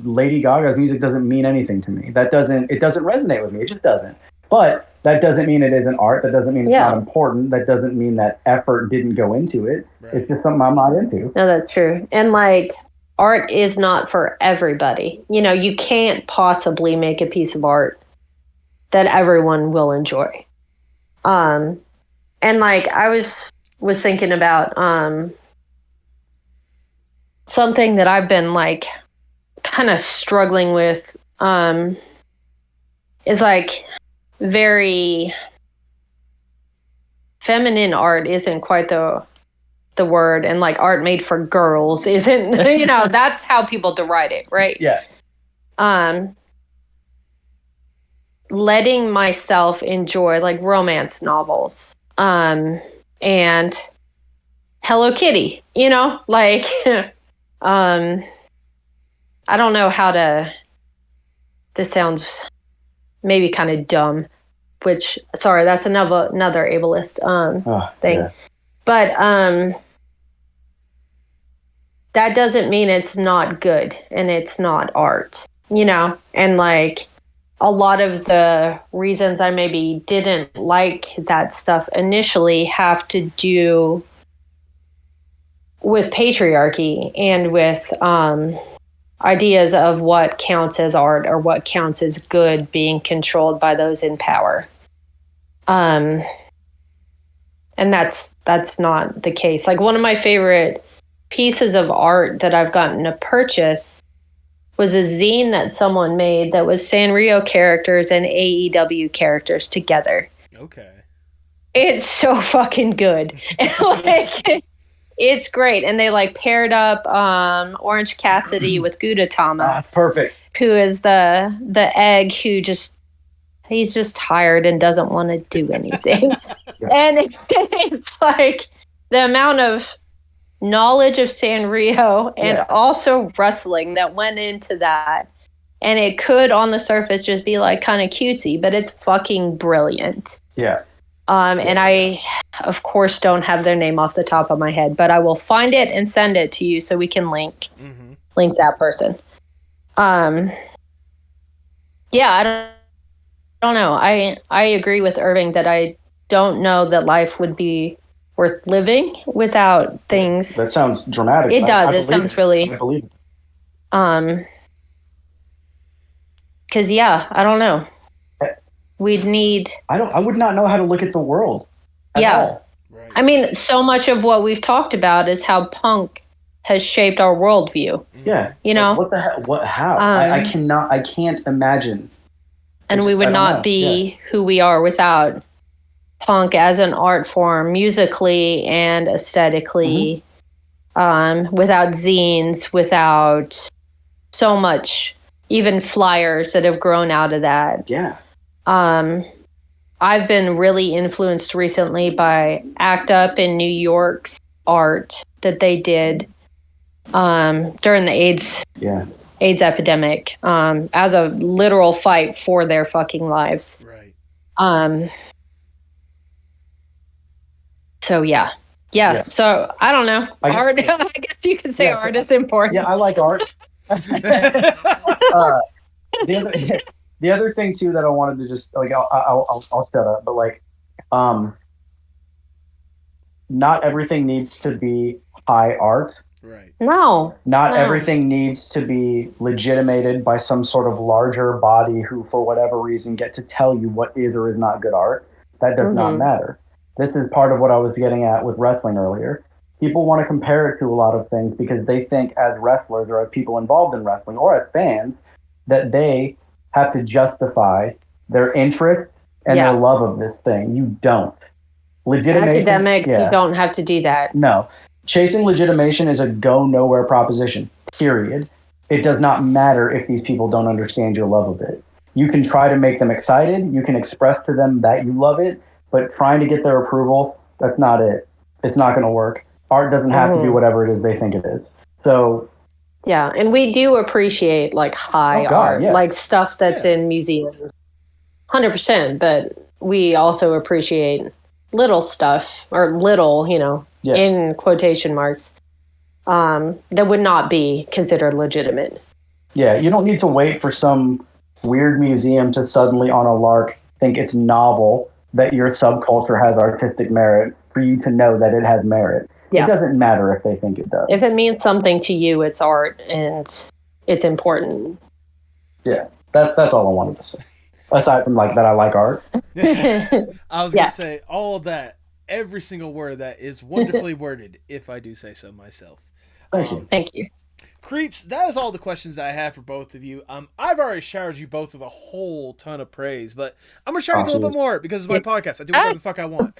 Lady Gaga's music doesn't mean anything to me. It doesn't resonate with me. It just doesn't. But that doesn't mean it isn't art. That doesn't mean it's not important. That doesn't mean that effort didn't go into it. Right. It's just something I'm not into. No, that's true. And like, art is not for everybody. You know, you can't possibly make a piece of art that everyone will enjoy. And like I was thinking about something that I've been like kind of struggling with is like very feminine art isn't quite the word, and like art made for girls isn't, you know, that's how people deride it, right? Yeah. Letting myself enjoy like romance novels and Hello Kitty, you know, like I don't know how to, this sounds maybe kind of dumb, which sorry, that's another ableist thing. Yeah. But that doesn't mean it's not good and it's not art, you know? And like a lot of the reasons I maybe didn't like that stuff initially have to do with patriarchy and with ideas of what counts as art or what counts as good being controlled by those in power. And that's not the case. Like one of my favorite pieces of art that I've gotten to purchase was a zine that someone made that was Sanrio characters and AEW characters together. Okay. It's so fucking good. Like, it's great. And they like paired up Orange Cassidy with Gudetama. That's perfect. Who is the egg who he's just tired and doesn't want to do anything. And it's like the amount of knowledge of Sanrio and also wrestling that went into that. And it could on the surface just be like kind of cutesy, but it's fucking brilliant. Yeah. And I, of course, don't have their name off the top of my head, but I will find it and send it to you so we can link that person. Yeah, I don't know. I agree with Irving that I don't know that life would be worth living without things. That sounds dramatic. It does. It sounds really. I believe it. Because I don't know. We'd need. I would not know how to look at the world. At all. Right. I mean, so much of what we've talked about is how punk has shaped our worldview. Yeah. You know. What the hell? What? How? I can't imagine. And we would not be who we are without punk as an art form, musically and aesthetically, without zines, without so much, even flyers that have grown out of that. Yeah. I've been really influenced recently by ACT UP in New York's art that they did during the AIDS epidemic as a literal fight for their fucking lives. Right. So yeah. So I don't know. Art. I guess you could say art is important. Yeah, I like art. The other thing too that I wanted to just like I'll shut up, but like not everything needs to be high art. Right. No. Not everything needs to be legitimated by some sort of larger body who, for whatever reason, get to tell you what is or is not good art. That does not matter. This is part of what I was getting at with wrestling earlier. People want to compare it to a lot of things because they think as wrestlers or as people involved in wrestling or as fans that they have to justify their interest and their love of this thing. You don't. Legitimation. Academics, you don't have to do that. No. Chasing legitimation is a go nowhere proposition, period. It does not matter if these people don't understand your love of it. You can try to make them excited. You can express to them that you love it, but trying to get their approval, that's not it. It's not going to work. Art doesn't have to be whatever it is they think it is. So, yeah, and we do appreciate like high art, like stuff that's in museums, 100%. But we also appreciate little stuff or little, in quotation marks, that would not be considered legitimate. Yeah, you don't need to wait for some weird museum to suddenly on a lark think it's novel that your subculture has artistic merit for you to know that it has merit. It doesn't matter if they think it does. If it means something to you, it's art and it's important. Yeah, that's all I wanted to say. Aside from like that, I like art. I was gonna say all of that. Every single word of that is wonderfully worded, if I do say so myself. Thank you. Thank you. Creeps, that is all the questions I have for both of you. I've already showered you both with a whole ton of praise, but I'm gonna shower you with a little bit more because it's my podcast. I do whatever the fuck I want.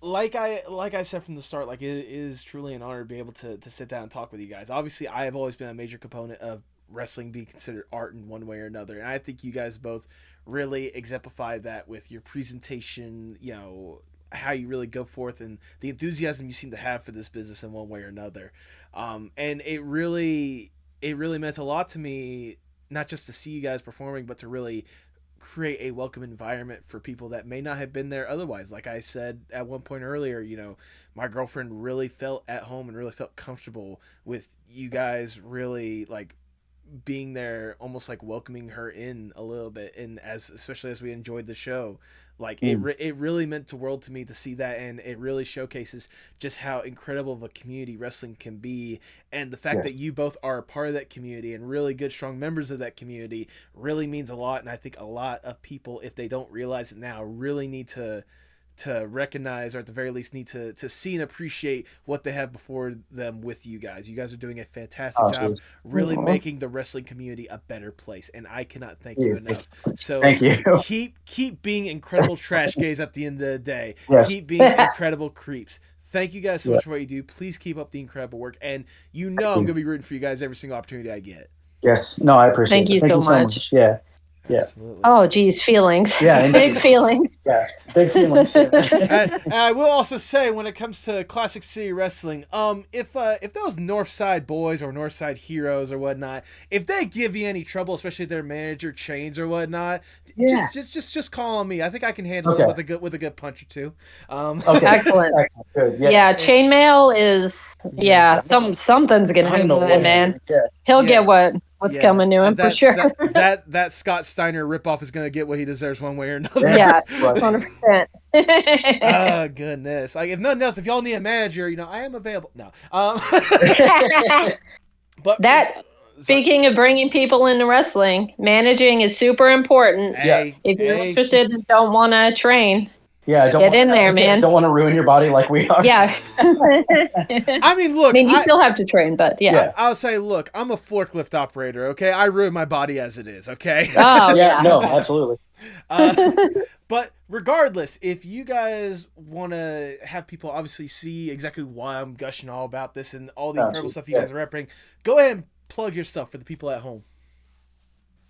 Like I said from the start, like it is truly an honor to be able to sit down and talk with you guys. Obviously, I have always been a major component of wrestling being considered art in one way or another, and I think you guys both really exemplify that with your presentation, you know, how you really go forth and the enthusiasm you seem to have for this business in one way or another. And it really meant a lot to me, not just to see you guys performing, but to really create a welcome environment for people that may not have been there otherwise. Like I said at one point earlier, you know, my girlfriend really felt at home and really felt comfortable with you guys really like being there, almost like welcoming her in a little bit, and especially as we enjoyed the show, like it really meant the world to me to see that, and it really showcases just how incredible of a community wrestling can be, and the fact that you both are a part of that community and really good strong members of that community really means a lot. And I think a lot of people, if they don't realize it now, really need to recognize, or at the very least need to see and appreciate what they have before them with you guys. You guys are doing a fantastic job really making the wrestling community a better place, and I cannot thank you enough. So thank you. Keep being incredible trash gays at the end of the day. Keep being incredible creeps. Thank you guys so much for what you do. Please keep up the incredible work, and you know I'm gonna be rooting for you guys every single opportunity I get. Yes, no, I appreciate it. Thank you so much. Yeah. Absolutely. Oh, geez, feelings. Yeah, big feelings. Yeah, big feelings. And I will also say, when it comes to Classic City Wrestling, if those Northside boys or Northside heroes or whatnot, if they give you any trouble, especially their manager Chains or whatnot, just call on me. I think I can handle it with a good punch or two. Excellent. Good. Yeah, chainmail is something's gonna happen to that man. Yeah. He'll get what's coming to him for sure. That Scott Steiner ripoff is gonna get what he deserves one way or another. Yes, 100%. Oh goodness! Like if nothing else, if y'all need a manager, you know I am available. No. But that. Speaking of bringing people into wrestling, managing is super important. If you're interested and don't want to train, get in there, man. Don't want to ruin your body like we are. Yeah. I mean, look. You still have to train, but I'll say, look, I'm a forklift operator. Okay, I ruin my body as it is. Okay. Oh yeah. No, absolutely. But regardless, if you guys want to have people obviously see exactly why I'm gushing all about this and all the incredible stuff you guys are repping, go ahead and plug your stuff for the people at home.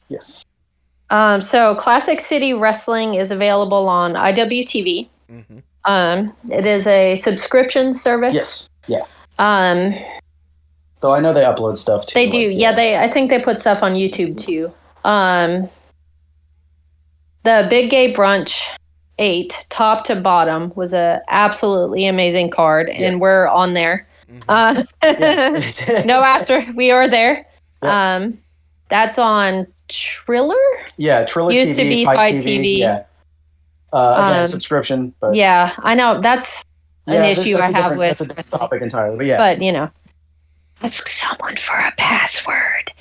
Yes. So Classic City Wrestling is available on IWTV. Mm-hmm. It is a subscription service. Yes. Yeah. So I know they upload stuff too. They do. I think they put stuff on YouTube too. The Big Gay Brunch 8, top to bottom, was a absolutely amazing card, and we're on there. Mm-hmm. No after, we are there. Yep. That's on Triller. Yeah, Triller used TV, to be Fight TV. Yeah. Again, subscription. But yeah, I know that's an issue I have with. That's a different topic entirely, but yeah. But you know, ask someone for a password.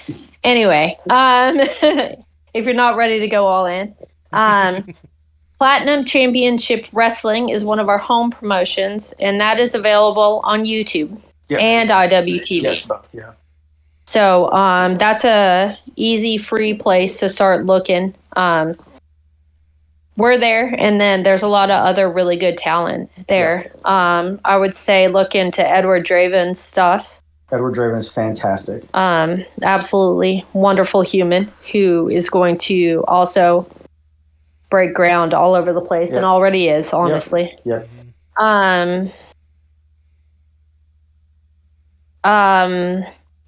Anyway, if you're not ready to go all in, Platinum Championship Wrestling is one of our home promotions, and that is available on YouTube and IWTV. Yes, yeah. So that's a easy, free place to start looking. We're there, and then there's a lot of other really good talent there. I would say look into Edward Draven's stuff. Edward Draven's fantastic. Absolutely wonderful human who is going to also break ground all over the place and already is, honestly. Yep.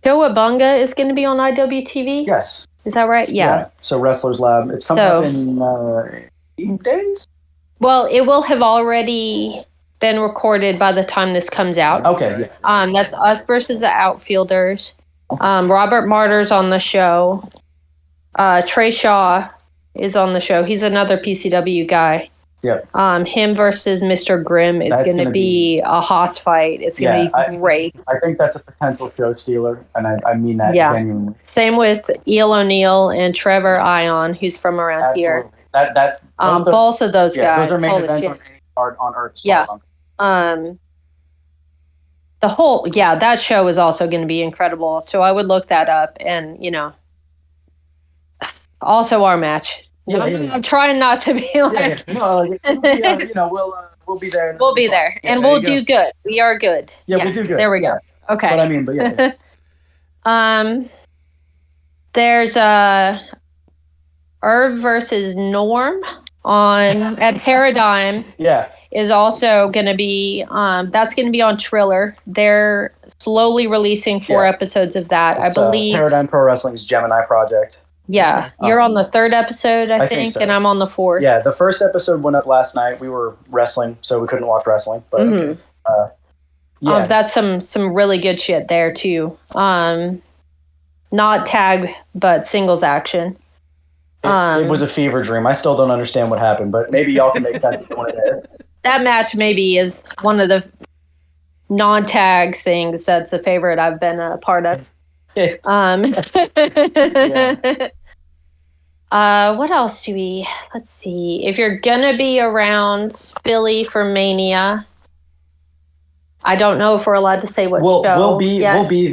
Cowabunga is going to be on IWTV? Yes. Is that right? Yeah. So Wrestlers Lab. It's coming up in 8 days? Well, it will have already been recorded by the time this comes out. Okay. Yeah. That's us versus the Outfielders. Robert Martyr's on the show. Trey Shaw is on the show. He's another PCW guy. Yeah. Him versus Mr. Grimm is going to be a hot fight. It's going to be great. I think that's a potential show stealer, and I mean that genuinely. Same with Eel O'Neill and Trevor Ion, who's from around here. Both of those guys. Those are main events on any card on Earth. Yeah. That show is also going to be incredible. So I would look that up, and also our match. I'm trying not to be like. We'll be there. We'll be there, and we'll do good. We are good. Yeah, we'll do good. There we go. Okay. But yeah. There's Irv versus Norm at Paradigm. Yeah. Is also going to be that's going to be on Triller. They're slowly releasing 4 episodes of that. I believe Paradigm Pro Wrestling's Gemini project. Yeah, you're on the 3rd episode, I think so. And I'm on the 4th. Yeah, the first episode went up last night. We were wrestling, so we couldn't watch wrestling. But that's some really good shit there too. Not tag, but singles action. It was a fever dream. I still don't understand what happened, but maybe y'all can make sense of what it is. That match maybe is one of the non-tag things that's a favorite I've been a part of. What else do we? Let's see. If you're gonna be around Philly for Mania, I don't know if we're allowed to say what show. We'll be there. We'll be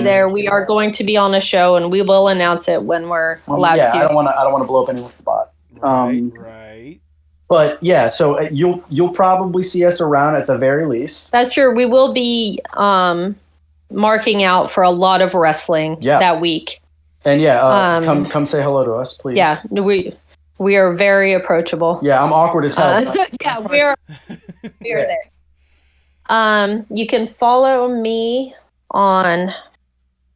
there. We are going to be on a show, and we will announce it when we're allowed to. Yeah, I don't want to blow up anyone's spot. Right. But yeah, so you'll probably see us around at the very least. That's true. We will be marking out for a lot of wrestling that week. And come say hello to us, please. Yeah, we are very approachable. Yeah, I'm awkward as hell. We are there. You can follow me on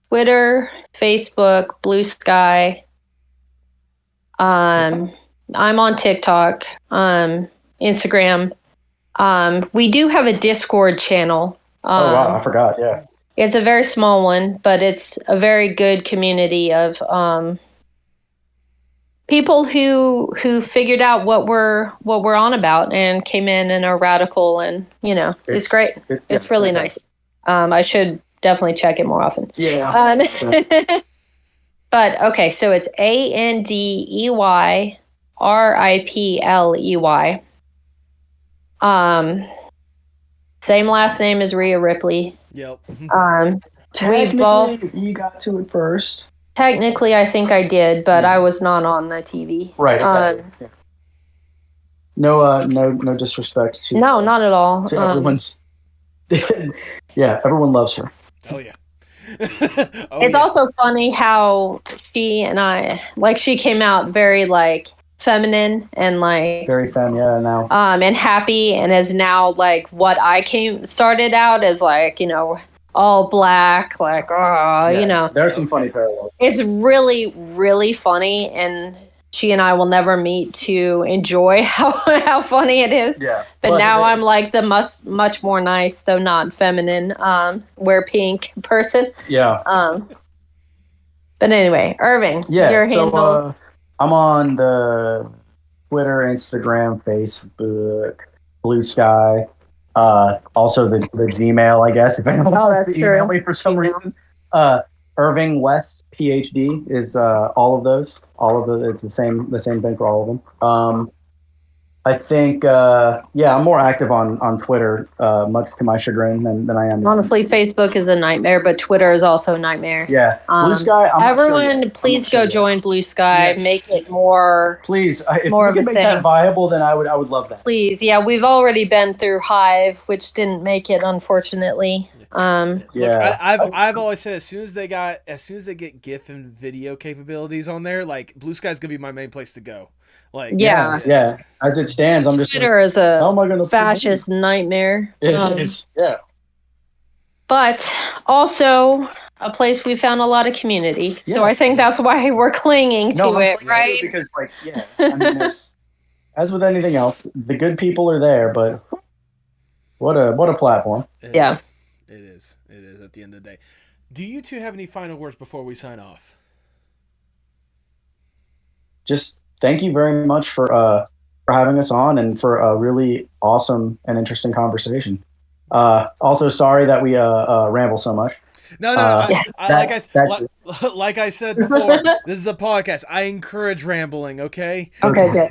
Twitter, Facebook, Blue Sky. I'm on TikTok, Instagram. We do have a Discord channel. Oh wow, I forgot. Yeah. It's a very small one, but it's a very good community of people who figured out what we're on about and came in and are radical, and it's great. It's really nice. I should definitely check it more often. Yeah. But okay, so it's AndeyRipley. Same last name as Rhea Ripley. Yep. Technically, you got to it first. Technically, I think I did, but I was not on the TV. Right. No disrespect to. No, not at all. To everyone's. Yeah, everyone loves her. Oh yeah. It's also funny how she and I, she came out very feminine and very femme, now. And happy, and is now what I started out as all black, There's some funny parallels. It's really, really funny, and she and I will never meet to enjoy how funny it is. Yeah. But now I'm the much more nice, though not feminine, wear pink person. Yeah. But anyway, Irving, your handle. I'm on the Twitter, Instagram, Facebook, Blue Sky. Also the Gmail, I guess, if anyone wants to email me for some reason. Irving West PhD is all of those. It's the same thing for all of them. I think I'm more active on Twitter, much to my chagrin than I am. Honestly, Facebook is a nightmare, but Twitter is also a nightmare. Yeah. Blue Sky. Everyone, please go join Blue Sky. Yes. Make it more. Please, if more we of can a make thing. that viable, then I would love that. Please, yeah, we've already been through Hive, which didn't make it, unfortunately. Look, I've always said as soon as they get GIF and video capabilities on there, Blue Sky's gonna be my main place to go. Yeah. As it stands, I'm just Twitter is a how am I gonna fascist nightmare. It is. Yeah. But also a place we found a lot of community. Yeah. So I think that's why we're clinging to it, right? Because I mean, as with anything else, the good people are there, but what a platform. It is at the end of the day. Do you two have any final words before we sign off? Just thank you very much for having us on and for a really awesome and interesting conversation. Also, sorry that we ramble so much. No, like I said before, this is a podcast. I encourage rambling, okay? Okay, good.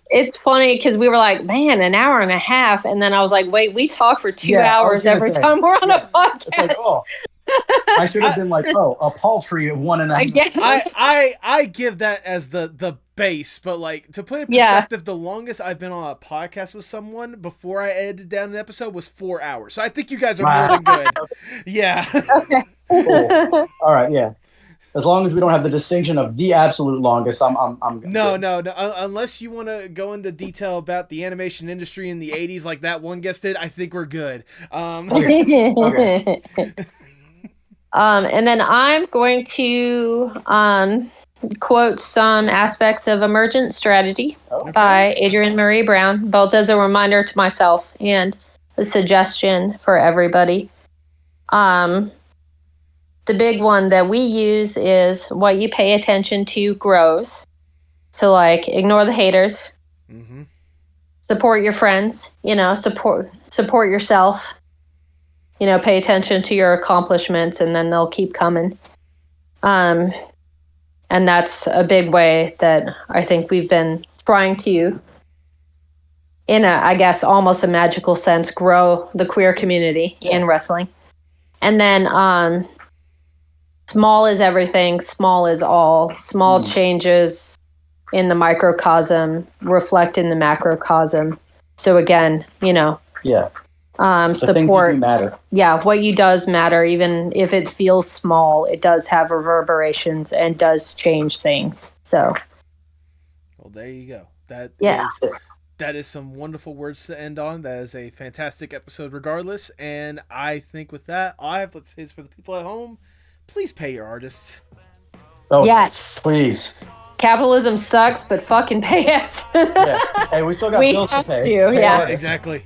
It's funny because we were like, man, an hour and a half. And then I was like, wait, we talk for 2 hours every time we're on a podcast. It's like, oh, I should have been like, a paltry of 1.5 hours. I give that as the base, but like to put in perspective, the longest I've been on a podcast with someone before I edited down an episode was 4 hours. So I think you guys are more than good. Yeah. Okay. Cool. All right. Yeah. As long as we don't have the distinction of the absolute longest, I'm No. Unless you want to go into detail about the animation industry in the 80s like that one guest did, I think we're good. Okay. And then I'm going to quote some aspects of Emergent Strategy by Adrienne Marie Brown, both as a reminder to myself and a suggestion for everybody. The big one that we use is what you pay attention to grows. So like ignore the haters, support your friends, support yourself, pay attention to your accomplishments and then they'll keep coming. And that's a big way that I think we've been trying to, in I guess, almost a magical sense, grow the queer community in wrestling. And then small is everything, small is all. Small changes in the microcosm reflect in the macrocosm. So again, support matter. Yeah, what you does matter, even if it feels small, it does have reverberations and does change things. So well, there you go. That is some wonderful words to end on. That is a fantastic episode regardless. And I think with that, all I have to say is for the people at home, please pay your artists. Oh, yes. Please. Capitalism sucks, but fucking pay it. Hey, we still got bills to pay. Yeah, exactly.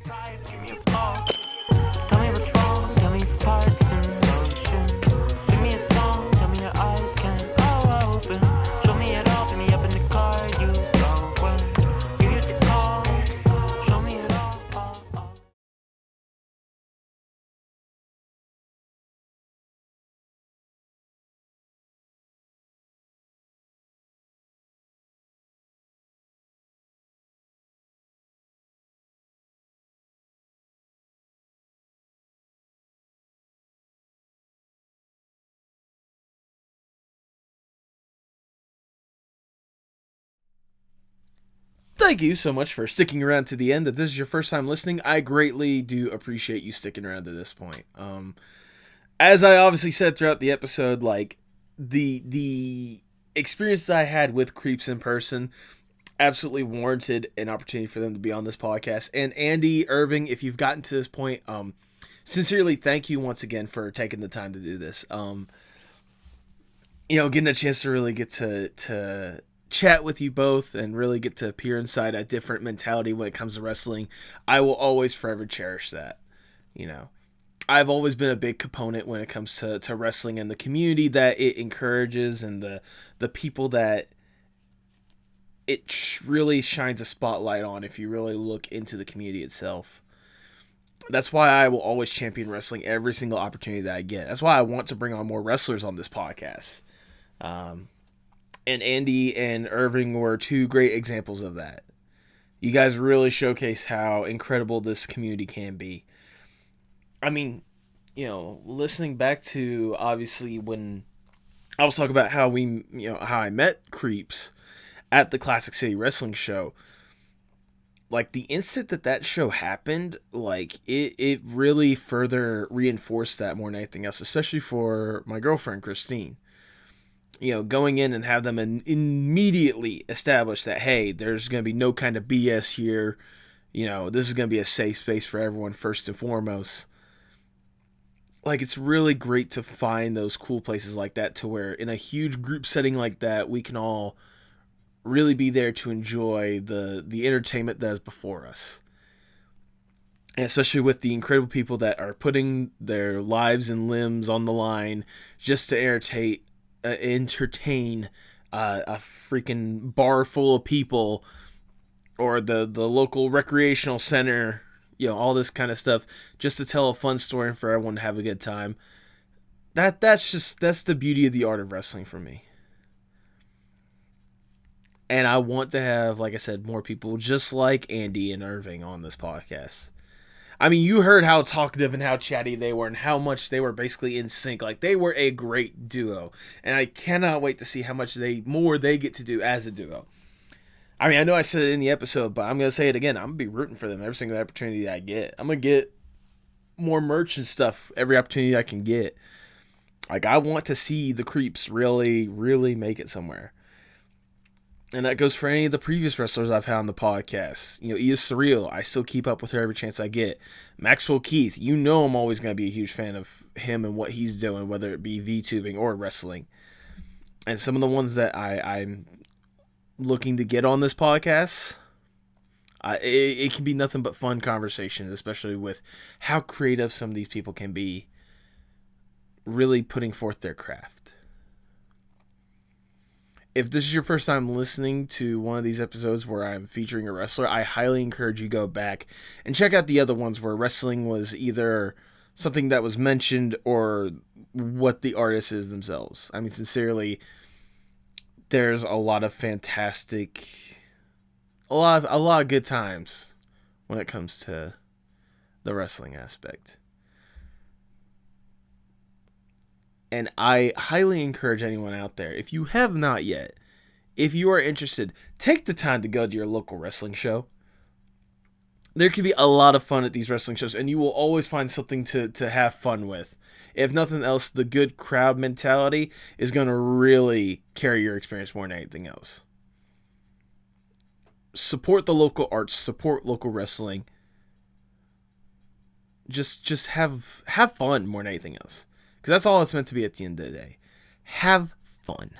Thank you so much for sticking around to the end. If this is your first time listening, I greatly do appreciate you sticking around to this point. As I obviously said throughout the episode, like the experiences I had with Creeps in person absolutely warranted an opportunity for them to be on this podcast. And Andey Irving, if you've gotten to this point, sincerely thank you once again for taking the time to do this. Getting a chance to really get to chat with you both and really get to peer inside a different mentality when it comes to wrestling. I will always forever cherish that. I've always been a big component when it comes to wrestling and the community that it encourages and the people that it really shines a spotlight on if you really look into the community itself. That's why I will always champion wrestling every single opportunity that I get. That's why I want to bring on more wrestlers on this podcast. And Andey and Irving were two great examples of that. You guys really showcase how incredible this community can be. I mean, listening back to obviously when I was talking about how how I met Creeps at the Classic City Wrestling show. Like the instant that show happened, like it really further reinforced that more than anything else, especially for my girlfriend, Christine. Going in and have them immediately establish that, hey, there's going to be no kind of BS here. This is going to be a safe space for everyone first and foremost. Like, it's really great to find those cool places like that to where in a huge group setting like that, we can all really be there to enjoy the entertainment that is before us. And especially with the incredible people that are putting their lives and limbs on the line just to entertain a freaking bar full of people or the local recreational center, all this kind of stuff, just to tell a fun story and for everyone to have a good time. That's the beauty of the art of wrestling for me. And I want to have, like I said, more people just like Andey and Irving on this podcast. I mean, you heard how talkative and how chatty they were and how much they were basically in sync. Like, they were a great duo. And I cannot wait to see how much more they get to do as a duo. I mean, I know I said it in the episode, but I'm going to say it again. I'm going to be rooting for them every single opportunity I get. I'm going to get more merch and stuff every opportunity I can get. Like, I want to see the Creeps really, really make it somewhere. And that goes for any of the previous wrestlers I've had on the podcast. Ia Surreal, I still keep up with her every chance I get. Maxwell Keith, I'm always going to be a huge fan of him and what he's doing, whether it be VTubing or wrestling. And some of the ones that I'm looking to get on this podcast, it can be nothing but fun conversations, especially with how creative some of these people can be, really putting forth their craft. If this is your first time listening to one of these episodes where I'm featuring a wrestler, I highly encourage you go back and check out the other ones where wrestling was either something that was mentioned or what the artist is themselves. I mean, sincerely, there's a lot of a lot of good times when it comes to the wrestling aspect. And I highly encourage anyone out there, if you have not yet, if you are interested, take the time to go to your local wrestling show. There can be a lot of fun at these wrestling shows, and you will always find something to have fun with. If nothing else, the good crowd mentality is going to really carry your experience more than anything else. Support the local arts, support local wrestling. Just have fun more than anything else. Because that's all it's meant to be at the end of the day. Have fun.